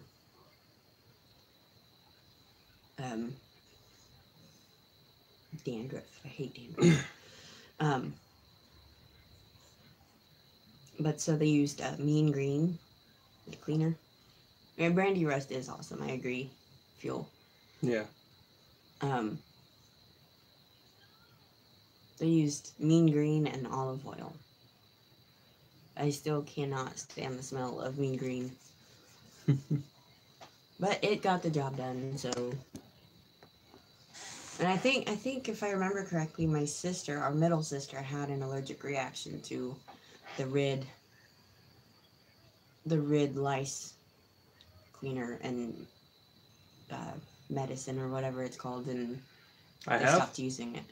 dandruff. I hate dandruff. But so they used Mean Green, the cleaner. And Brandy Rust is awesome. I agree. Fuel. Yeah. They used Mean Green and olive oil. I still cannot stand the smell of Mean Green. But it got the job done, so. And I think if I remember correctly, my sister, our middle sister, had an allergic reaction to the Rid lice cleaner and medicine or whatever it's called, and they stopped using it.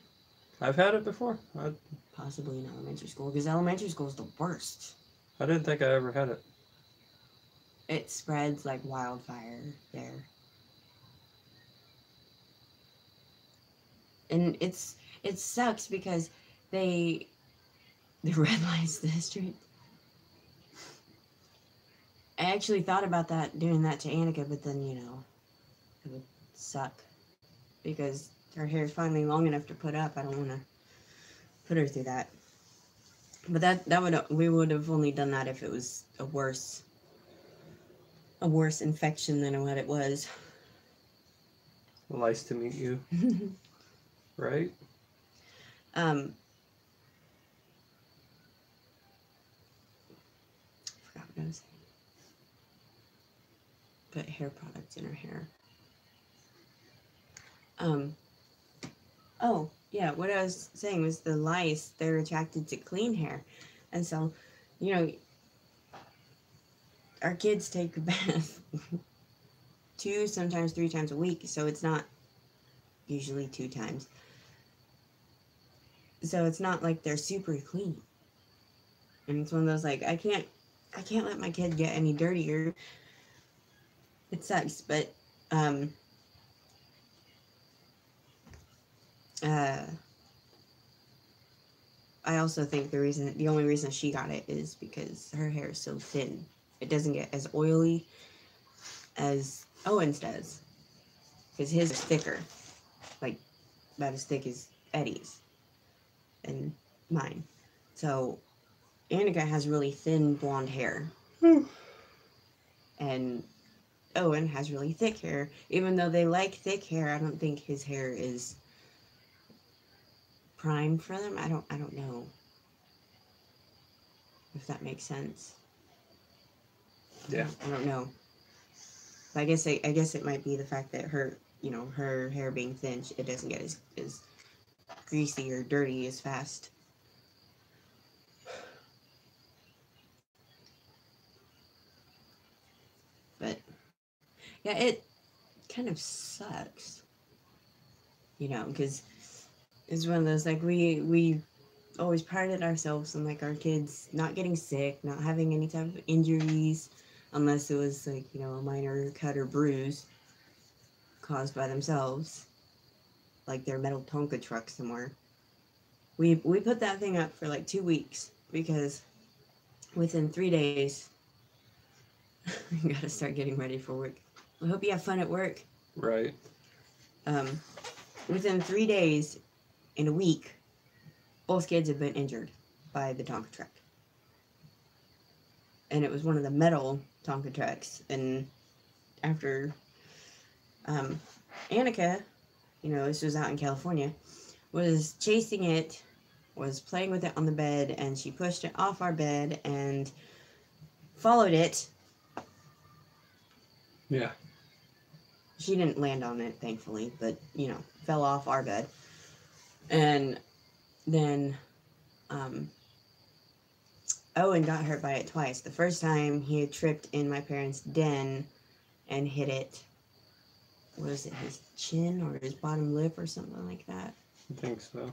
I've had it before. Possibly in elementary school, because elementary school is the worst. I didn't think I ever had it. It spreads like wildfire there. And it sucks because the red lights district. I actually thought about doing that to Annika, but then it would suck because her hair is finally long enough to put up. I don't want to put her through that. But we would have only done that if it was a worse infection than what it was. Nice to meet you. Right? Forgot what I was saying. Put hair products in her hair. Oh, yeah, what I was saying was the lice, they're attracted to clean hair. And so, our kids take a bath 2, sometimes 3 times a week, so it's not usually 2 times. So it's not like they're super clean. And it's one of those like I can't let my kid get any dirtier. It sucks, but uh I also think the only reason she got it is because her hair is so thin. It doesn't get as oily as Owen's does. Because his is thicker. Like, about as thick as Eddie's. And mine. So, Annika has really thin blonde hair. And Owen has really thick hair. Even though they like thick hair, I don't think his hair is primed for them. I don't know if that makes sense. Yeah. I don't know. I guess it might be the fact that her hair being thin, it doesn't get as greasy or dirty as fast. But yeah, it kind of sucks, because it's one of those like we always prided ourselves on like our kids not getting sick, not having any type of injuries, unless it was like a minor cut or bruise caused by themselves, like their metal Tonka truck somewhere. We put that thing up for like 2 weeks because within 3 days, you gotta start getting ready for work. I hope you have fun at work. Right. Within 3 days, in a week, both kids have been injured by the Tonka truck. And it was one of the metal Tonka trucks. And after Annika, this was out in California, was chasing it, was playing with it on the bed, and she pushed it off our bed and followed it. Yeah. She didn't land on it, thankfully, but, fell off our bed. And then Owen got hurt by it twice. The first time he had tripped in my parents' den and hit it, was it his chin or his bottom lip or something like that? I think so.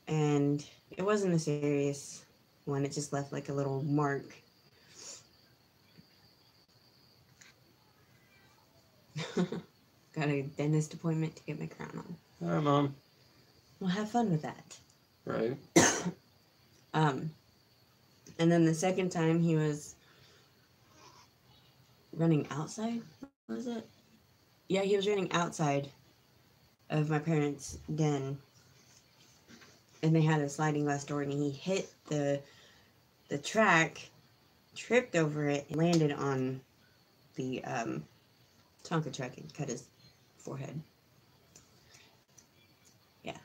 And it wasn't a serious one. It just left like a little mark. Got a dentist appointment to get my crown on. Hi, Mom. Well, have fun with that. Right. And then the second time he was running outside, was it? Yeah, he was running outside of my parents' den, and they had a sliding glass door, and he hit the track, tripped over it, and landed on the Tonka truck and cut his forehead. Yeah.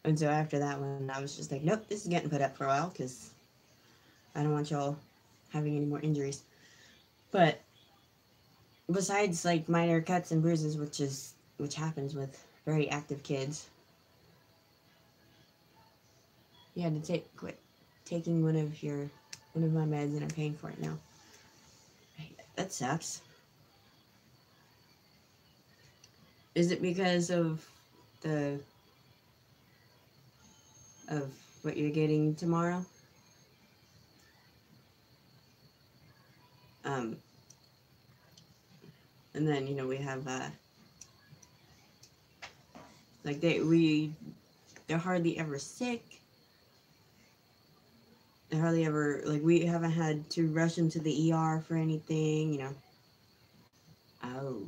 And so after that one, I was just like, nope, this is getting put up for a while because I don't want y'all having any more injuries. But besides like minor cuts and bruises, which happens with very active kids, you had to quit taking one of my meds, and I'm paying for it now. That sucks. Is it because of what you're getting tomorrow? And then we have like they're hardly ever sick. They're hardly ever like we haven't had to rush them to the ER for anything. Oh.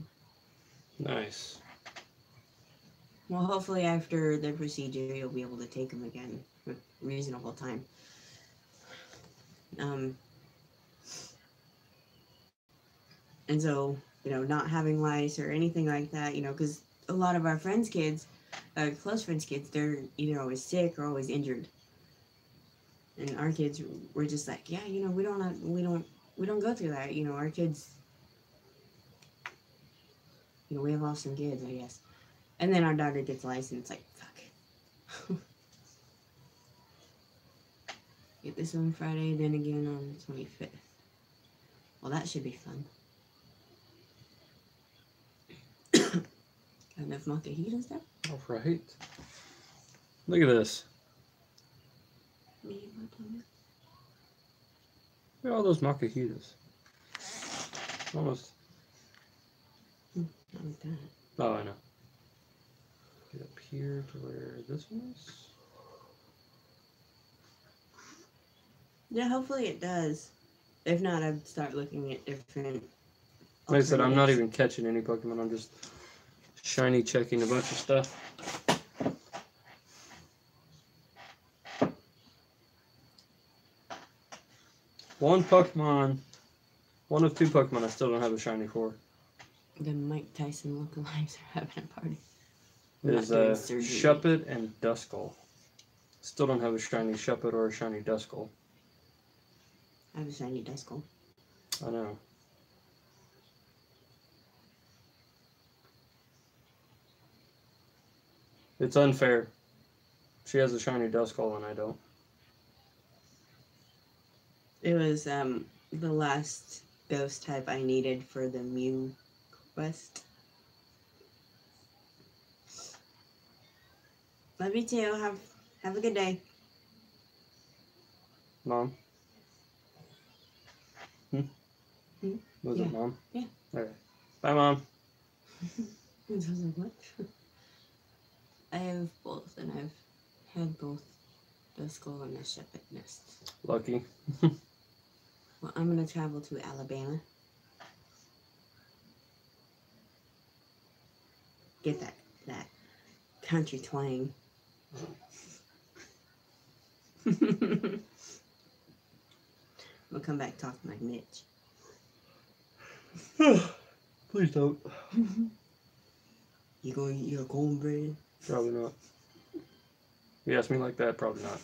Nice. Well, hopefully after the procedure, you'll be able to take them again with reasonable time. And so, not having lice or anything like that, because a lot of our friends' kids, close friends' kids, they're either always sick or always injured. And our kids were just like, yeah, we don't go through that. Our kids, we have awesome kids, I guess. And then our daughter gets lice, and it's like, fuck. Get this on Friday, then again on the 25th. Well, that should be fun. Got enough mocha-heat and stuff? All right. Look at this. Look at all those Macahitas. Almost. Not like that. Oh, I know. Get up here to where this one is. Yeah, hopefully it does. If not, I'd start looking at different. Like I said, I'm not alternatives. even catching any Pokemon. I'm just shiny checking a bunch of stuff. One Pokemon. One of two Pokemon I still don't have a shiny for. The Mike Tyson lookalikes are having a party. Is Not doing surgery. Shuppet and Duskull. Still don't have a shiny Shuppet or a shiny Duskull. I have a shiny Duskull. I know. It's unfair. She has a shiny Duskull and I don't. It was the last ghost type I needed for the Mew quest. Love you too. Have a good day. Mom? Was Yeah. it Mom? Yeah. Okay. Bye, Mom. I was like, what? I have both, and I've had both Duskull and the Shepherd Nest. Lucky. Well, I'm gonna travel to Alabama. Get that country twang. We'll come back talking like Mitch. Please don't. You gonna eat your cornbread? Probably not. You ask me like that, probably not.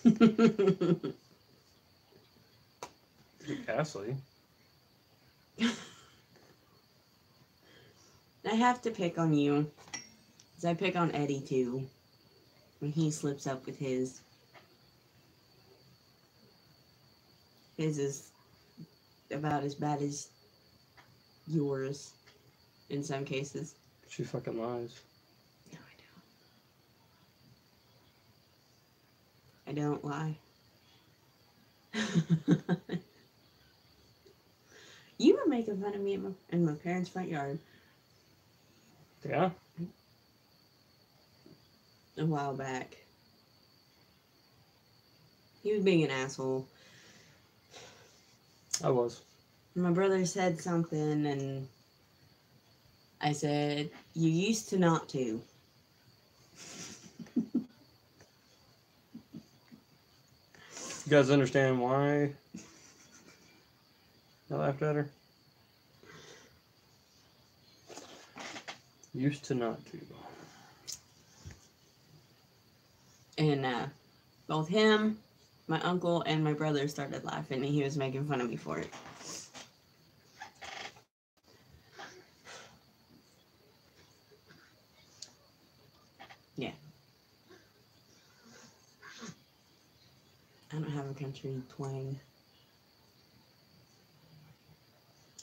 Ashley. I have to pick on you. Because I pick on Eddie too. When he slips up with his. His is about as bad as yours in some cases. She fucking lies. No, I don't lie. You were making fun of me in my parents' front yard Yeah? a while back. He was being an asshole. I was. My brother said something, and I said, "You used to not to." You guys understand why I laughed at her? Used to not to. And both him, my uncle, and my brother started laughing, and he was making fun of me for it. Yeah. I don't have a country twang.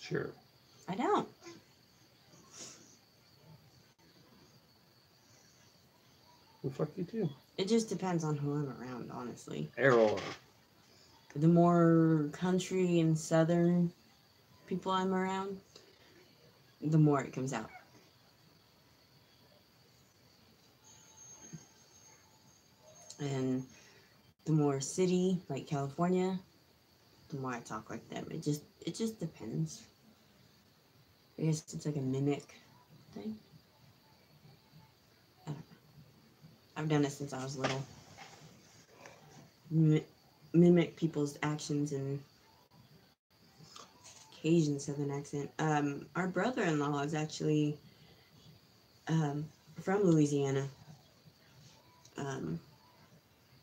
Sure. I don't. Well, fuck you too. It just depends on who I'm around, honestly. Errol. The more country and southern people I'm around, the more it comes out. And the more city, like California, the more I talk like them. It just depends. I guess it's like a mimic thing. I don't know. I've done it since I was little. Mimic people's actions and Cajun Southern accent. Our brother-in-law is actually from Louisiana.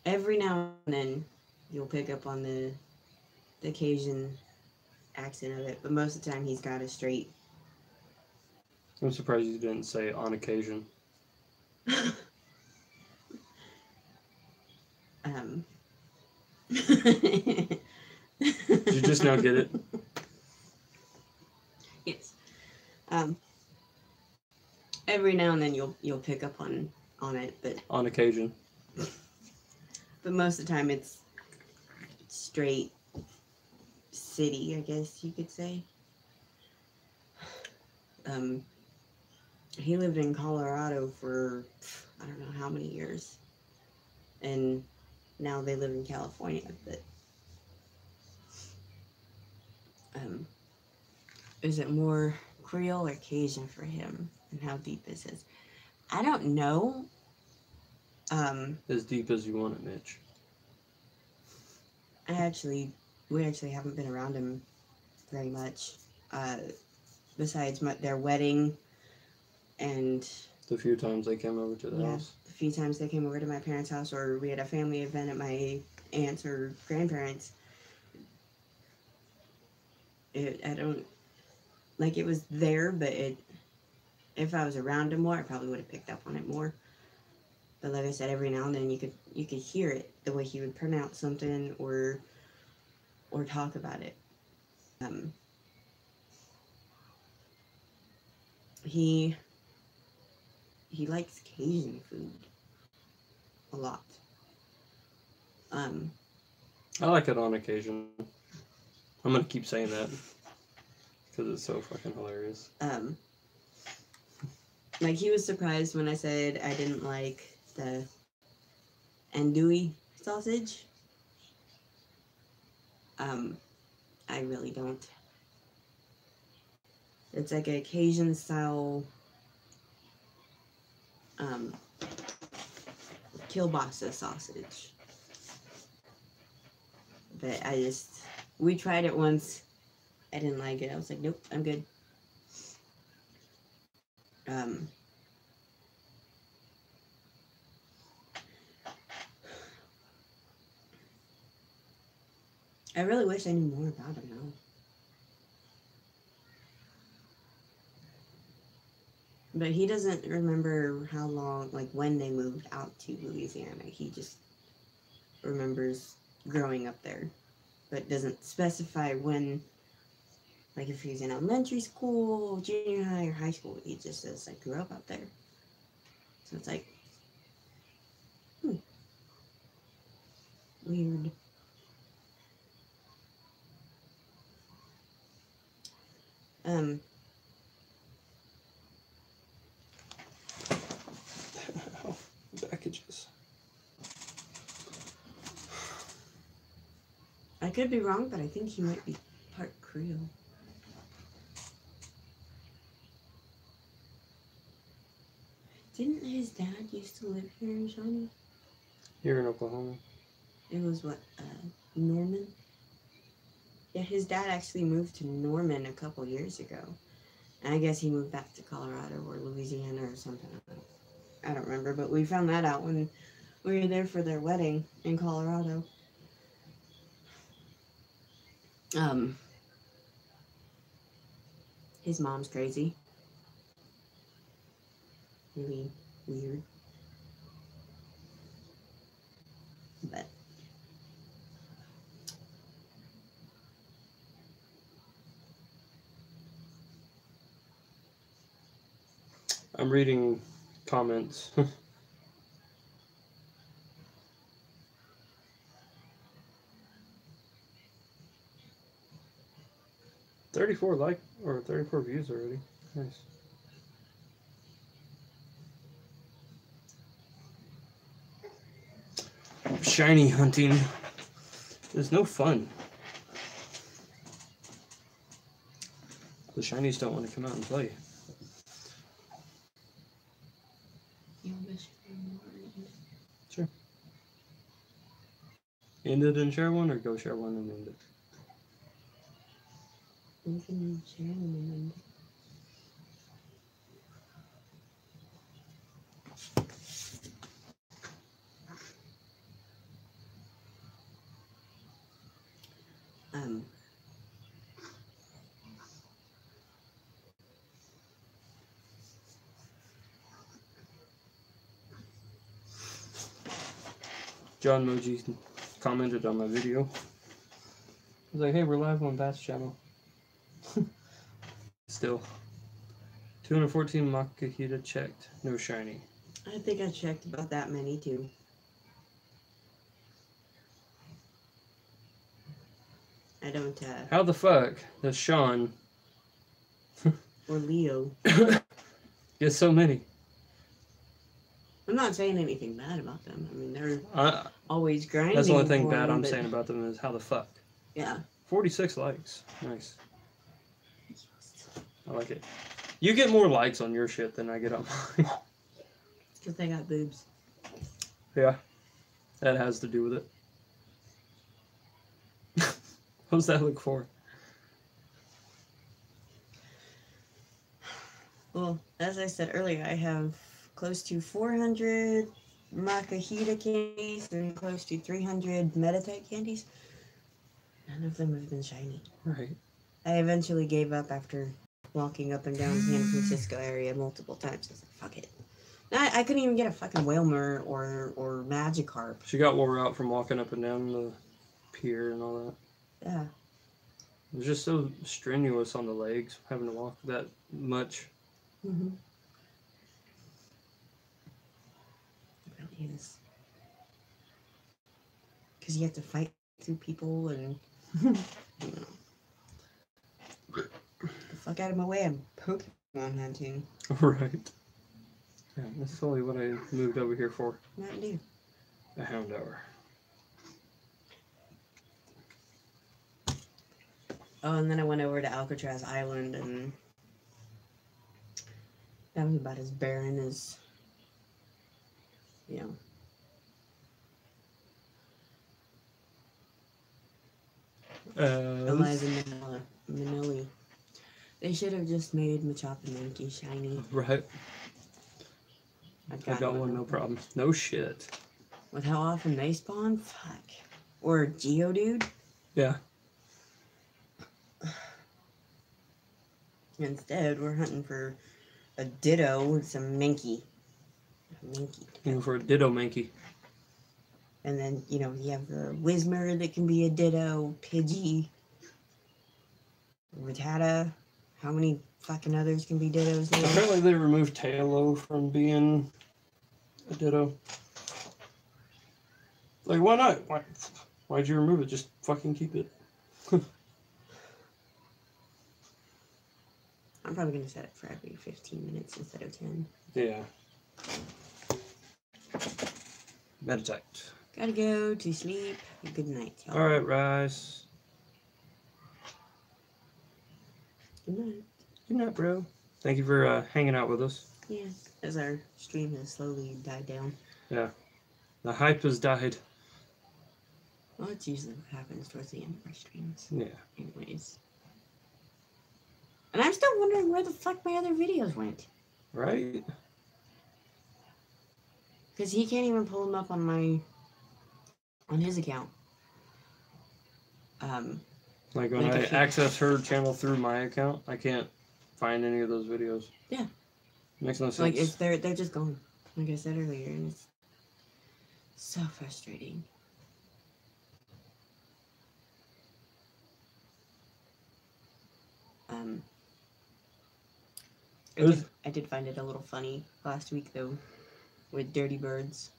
Every now and then you'll pick up on the Cajun accent of it, but most of the time he's got a straight. I'm surprised you didn't say on occasion. Did you just now get it? Yes. Every now and then you'll pick up on it, but On occasion. most of the time it's straight city, I guess you could say. He lived in Colorado for I don't know how many years, and now they live in California. But is it more Creole or Cajun for him, and how deep is his? I don't know. As deep as you want it, Mitch. We actually haven't been around him very much. Besides their wedding and The few times they came over to the house. a few times they came over to my parents' house, or we had a family event at my aunt's or grandparents'. I don't like it was there, but if I was around him more, I probably would have picked up on it more. But like I said, every now and then you could hear it, the way he would pronounce something or talk about it. He likes Cajun food a lot. I like it on occasion. I'm gonna keep saying that because it's so fucking hilarious. Like he was surprised when I said I didn't like the andouille sausage. I really don't. It's like a Cajun style kielbasa sausage. But we tried it once. I didn't like it. I was like, nope, I'm good. I really wish I knew more about him now. But he doesn't remember how long, like when they moved out to Louisiana. He just remembers growing up there, but doesn't specify when, like if he's in elementary school, junior high, or high school. He just says, I grew up out there. So it's like, weird. Packages. I could be wrong, but I think he might be part Creole. Didn't his dad used to live here in Shawnee? Here in Oklahoma. It was what, Norman? Yeah, his dad actually moved to Norman a couple years ago. And I guess he moved back to Colorado or Louisiana or something. I don't remember, but we found that out when we were there for their wedding in Colorado. His mom's crazy. Really weird. But I'm reading comments. 34 34 views already. Nice. Shiny hunting is no fun. The shinies don't want to come out and play. Sure. End it and share one, or go share one and end it? we can share them and then John Moji commented on my video. He's like, hey, we're live on Bass Channel. Still. 214 Makahita checked. No shiny. I think I checked about that many too. I don't, How the fuck does Sean or Leo. get so many? I'm not saying anything bad about them. I mean, they're I, always grinding. that's the only thing for bad them, I'm but- saying about them is how the fuck. Yeah. 46 likes. Nice. I like it. You get more likes on your shit than I get on mine. Because they got boobs. Yeah. That has to do with it. What does that look for? Well, as I said earlier, I have close to 400 Makahita candies and close to 300 Meditite candies. None of them have been shiny. Right. I eventually gave up after walking up and down San Francisco area multiple times. I was like, fuck it. I couldn't even get a fucking Whalmer or Magikarp. She got wore out from walking up and down the pier and all that. Yeah. It was just so strenuous on the legs, having to walk that much. Mm-hmm. It really is. Because you have to fight through people and... you know. Get the fuck out of my way, I'm Pokemon hunting. Right. Yeah, this is only what I moved over here for. Mountain Dew. A Houndour. Oh, and then I went over to Alcatraz Island, and that was about as barren as, you know. Eliza Minnelli. They should have just made Machop and Mankey shiny. Right. I've I got one, no problem. No shit. With how often they spawn? Fuck. Or Geodude? Yeah. Instead, we're hunting for a Ditto with some Mankey. Mankey. Looking for a Ditto Mankey. And then, you know, you have the Whismur that can be a Ditto, Pidgey, Rattata. How many fucking others can be Dittos now? Apparently they removed Tailo from being a Ditto. Like, why not? Why'd you remove it? Just fucking keep it. I'm probably going to set it for every 15 minutes instead of 10. Yeah. Meditite. Gotta go to sleep. Good night, y'all. Alright, Rice. Good night. Good night, bro. Thank you for hanging out with us. Yeah, as our stream has slowly died down. Yeah. The hype has died. Well, that's usually what happens towards the end of our streams. Yeah. Anyways. And I'm still wondering where the fuck my other videos went. Right? Because he can't even pull them up on his account. Like when Like I if you- access her channel through my account, I can't find any of those videos. Yeah. Makes no sense. Like, if they're just gone. Like I said earlier, and it's so frustrating. I did find it a little funny last week, though, with Dirty Birds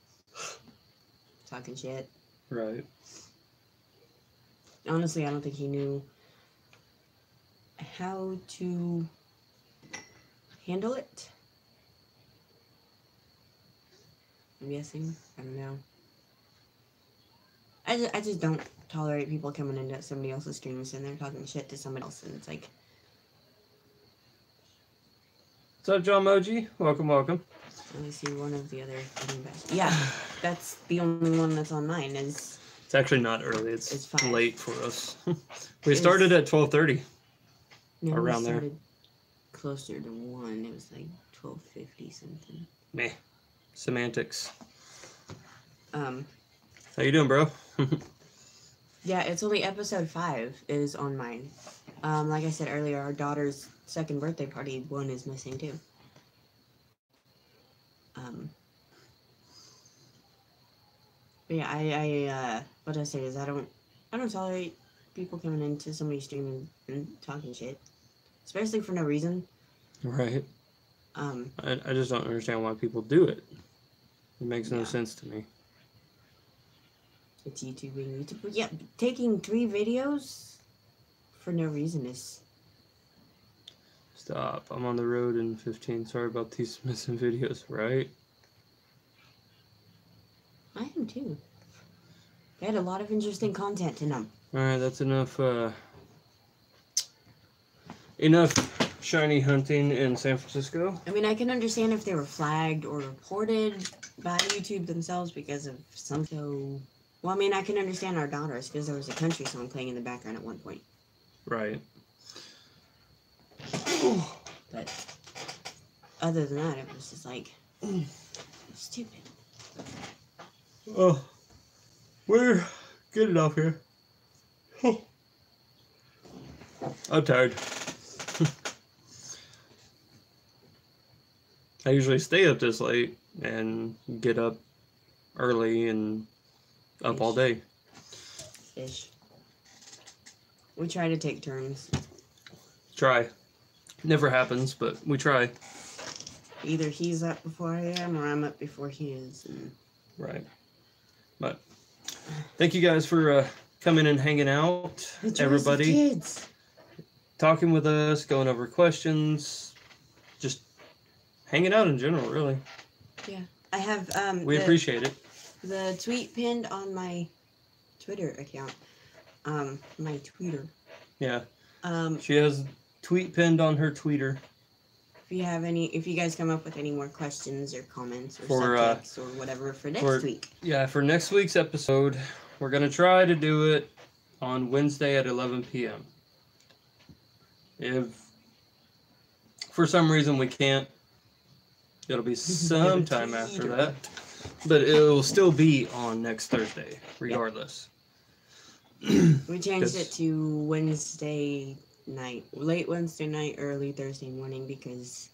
talking shit. Right. Honestly, I don't think he knew how to handle it. I'm guessing. I don't know. I just don't tolerate people coming into somebody else's streams and they're talking shit to somebody else, and it's like, What's up, John Moji? Welcome, welcome. let me see one of the other yeah, that's the only one that's on mine is It's actually not early. It's It's 5. late for us. We started at 12:30. no, we Around there. started closer to 1. It was like 12:50 something. Meh. Semantics. How How you doing, bro? Yeah, it's only episode 5 is on mine. Like I said earlier, our daughter's second birthday party, 1 is missing too. But yeah, I what I say is I don't tolerate people coming into somebody's stream and talking shit, especially for no reason. Right. Um, I just don't understand why people do it. It makes no Yeah. sense to me. it's YouTube. Yeah, taking 3 videos for no reason is... Stop. I'm on the road in 15. Sorry about these missing videos, right? I am too. They had a lot of interesting content in them. Alright, that's enough, enough shiny hunting in San Francisco. I mean, I can understand if they were flagged or reported by YouTube themselves because of some... So... Well, I mean, I can understand our daughters because there was a country song playing in the background at one point. Right. But other than that, it was just like stupid. Oh, we're getting off here. I'm tired. I usually stay up this late and get up early and up all day. Ish. We try to take turns. Try. Never happens, but we try. Either he's up before I am or I'm up before he is. And... Right. But thank you guys for coming and hanging out. Everybody. Kids. Talking with us, going over questions, just hanging out in general, really. Yeah. I have we appreciate it. The tweet pinned on my Twitter account. My tweeter. Yeah. She has tweet pinned on her tweeter. If you guys come up with any more questions or comments or subjects or whatever for next week. Yeah, for next week's episode, we're going to try to do it on Wednesday at 11 p.m. If for some reason we can't, it'll be sometime after that. But it will still be on next Thursday, regardless. Yep. We changed it to Wednesday night, late Wednesday night, early Thursday morning because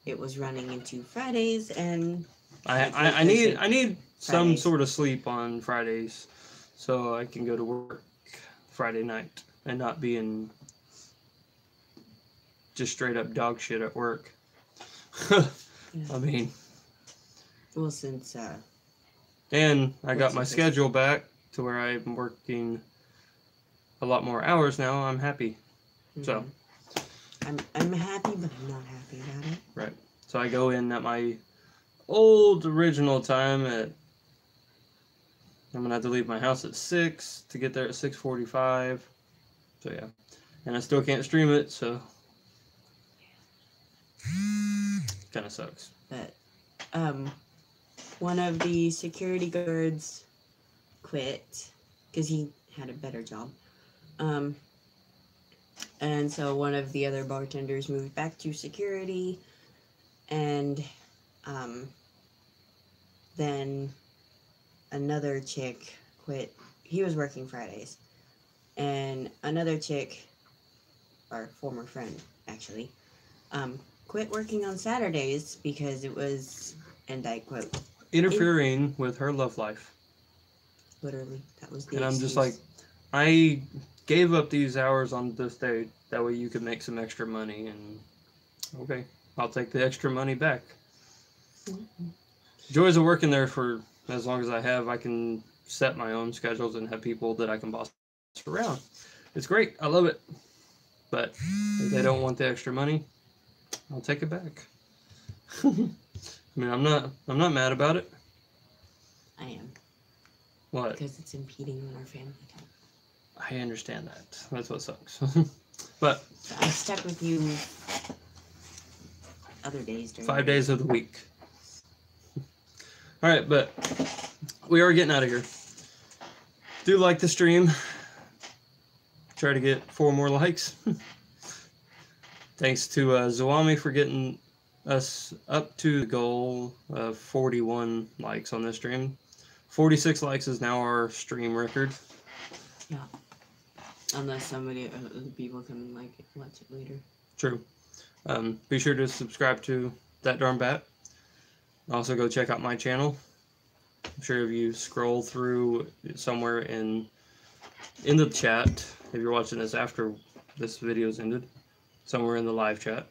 it was running into Fridays, and I need some sort of sleep on Fridays so I can go to work Friday night and not be in just straight up dog shit at work. Yeah. I mean, well, since and I got my schedule back to where I'm working a lot more hours now. I'm happy. Mm-hmm. So I'm happy, but I'm not happy about it. Right. So I go in at my old original time at. I'm gonna have to leave my house at 6 to get there at 6:45. So yeah, and I still can't stream it, so kind of sucks. But one of the security guards quit because he had a better job. And so one of the other bartenders moved back to security, and then another chick quit. He was working Fridays, and another chick, our former friend actually, quit working on Saturdays because it was, and I quote, interfering with her love life. Literally, that was the And excuse. I'm just like, I gave up these hours on this day. That way you could make some extra money. And okay, I'll take the extra money back. Mm-hmm. Joys of working there for as long as I have. I can set my own schedules and have people that I can boss around. It's great. I love it. But if they don't want the extra money, I'll take it back. I mean, I'm not mad about it. I am. What? Because it's impeding on our family time. I understand that. That's what sucks. But so I'm stuck with you other days during 5 days of the week. All right, but we are getting out of here. Do like the stream. Try to get 4 more likes. Thanks to Zawami for getting us up to the goal of 41 likes on this stream. 46 likes is now our stream record. Yeah. Unless somebody, other people can like it, watch it later. True. Be sure to subscribe to That Darn Bat. Also go check out my channel. I'm sure if you scroll through somewhere in the chat, if you're watching this after this video's ended, somewhere in the live chat,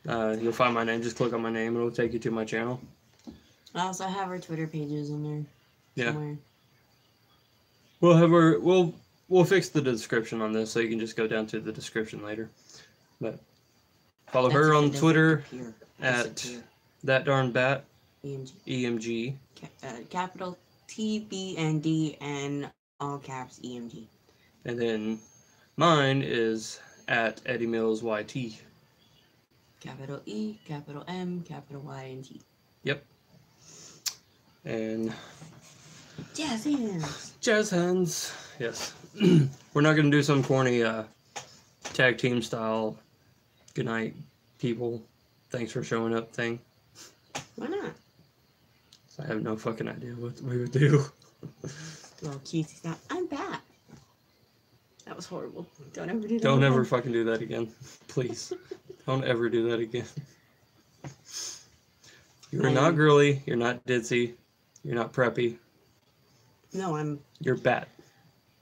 you'll find my name. Just click on my name and it'll take you to my channel. I also have our Twitter pages in there. Yeah. Somewhere. We'll we'll fix the description on this, so you can just go down to the description later. But follow That's her if it on doesn't Twitter appear. at Disappear. that darn bat EMG. EMG, Capital TBND and all caps EMG. and then mine is at Eddie Mills YT. Capital E, capital M, capital Y, and T. Yep. And Jazz hands. jazz hands. Yes. We're not gonna do some corny tag team style good night people, thanks for showing up thing. Why not? I have no fucking idea what we would do. Well, Keith's not. I'm back. That was horrible. Don't ever do that. Don't ever again. fucking do that again. Please. Don't ever do that again. You're not girly, you're not ditzy, you're not preppy, No, I'm you're bat.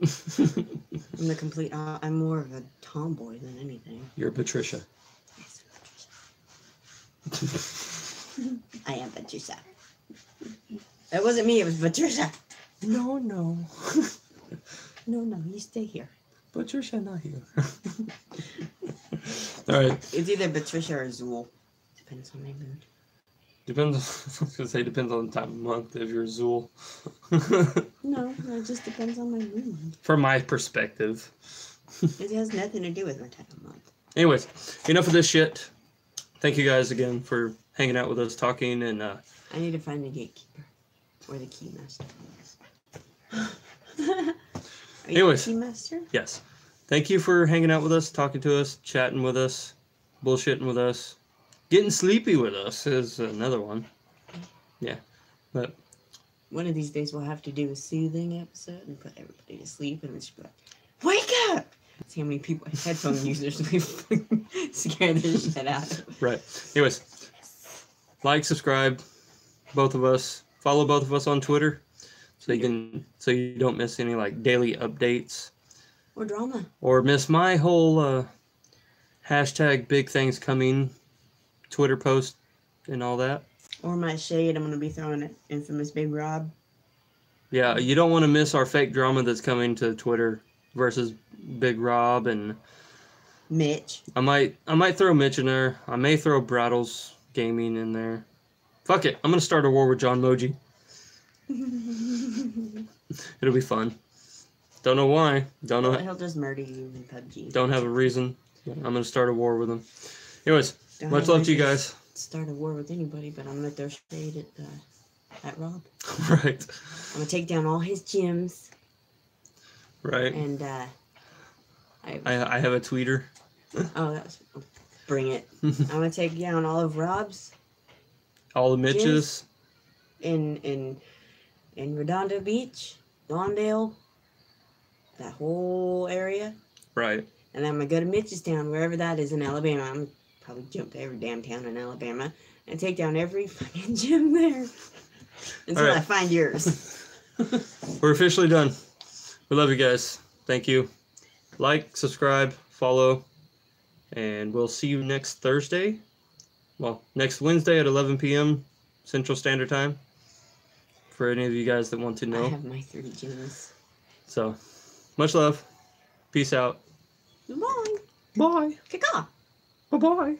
the complete. I'm more of a tomboy than anything. You're Patricia. Yes, Patricia. I am Patricia. It wasn't me. It was Patricia. No. No, you stay here. Patricia not here. Alright. It's either Patricia or Zool. Depends on my mood. Depends, I was going to say depends on the time of month if you're Zool. No, it just depends on my mood. From my perspective. It has nothing to do with my time of month. Anyways, enough of this shit. Thank you guys again for hanging out with us, talking, and I need to find the gatekeeper. Or the keymaster. Are you Anyways. the keymaster? yes. Thank you for hanging out with us, talking to us, chatting with us, bullshitting with us. Getting sleepy with us is another one. Yeah. But One of these days we'll have to do a soothing episode and put everybody to sleep and just be like, wake up! See how many people, headphone users, we've scared the shit out of. right. Anyways, like, subscribe, both of us. Follow both of us on Twitter so you don't miss any like daily updates Or drama. or miss my whole hashtag big things coming Twitter post and all that. Or my shade I'm going to be throwing at infamous Big Rob. Yeah, you don't want to miss our fake drama that's coming to Twitter versus Big Rob, and Mitch. I might throw Mitch in there. I may throw Brattles Gaming in there. Fuck it, I'm gonna start a war with John Moji. It'll be fun. Don't know why. Don't know. He'll just murder you in PUBG. Don't have a reason. I'm gonna start a war with him. Anyways, Don't much have love to you reason guys. Start a war with anybody, but I'm going to throw shade at Rob. Right. I'm going to take down all his gyms. Right. And I have a tweeter. bring it. I'm going to take down all of Rob's All the Mitches. in Redondo Beach, Lawndale, that whole area. Right. And then I'm going to go to Mitchellstown, wherever that is in Alabama. I'm probably jump to every damn town in Alabama and take down every fucking gym there until right. I find yours. We're officially done. We love you guys. Thank you. Like, subscribe, follow, and we'll see you next Thursday. Well, next Wednesday at 11 p.m. Central Standard Time. For any of you guys that want to I know. have my 3 gyms. So, much love. Peace out. Bye. Bye. Kaka. Bye-bye.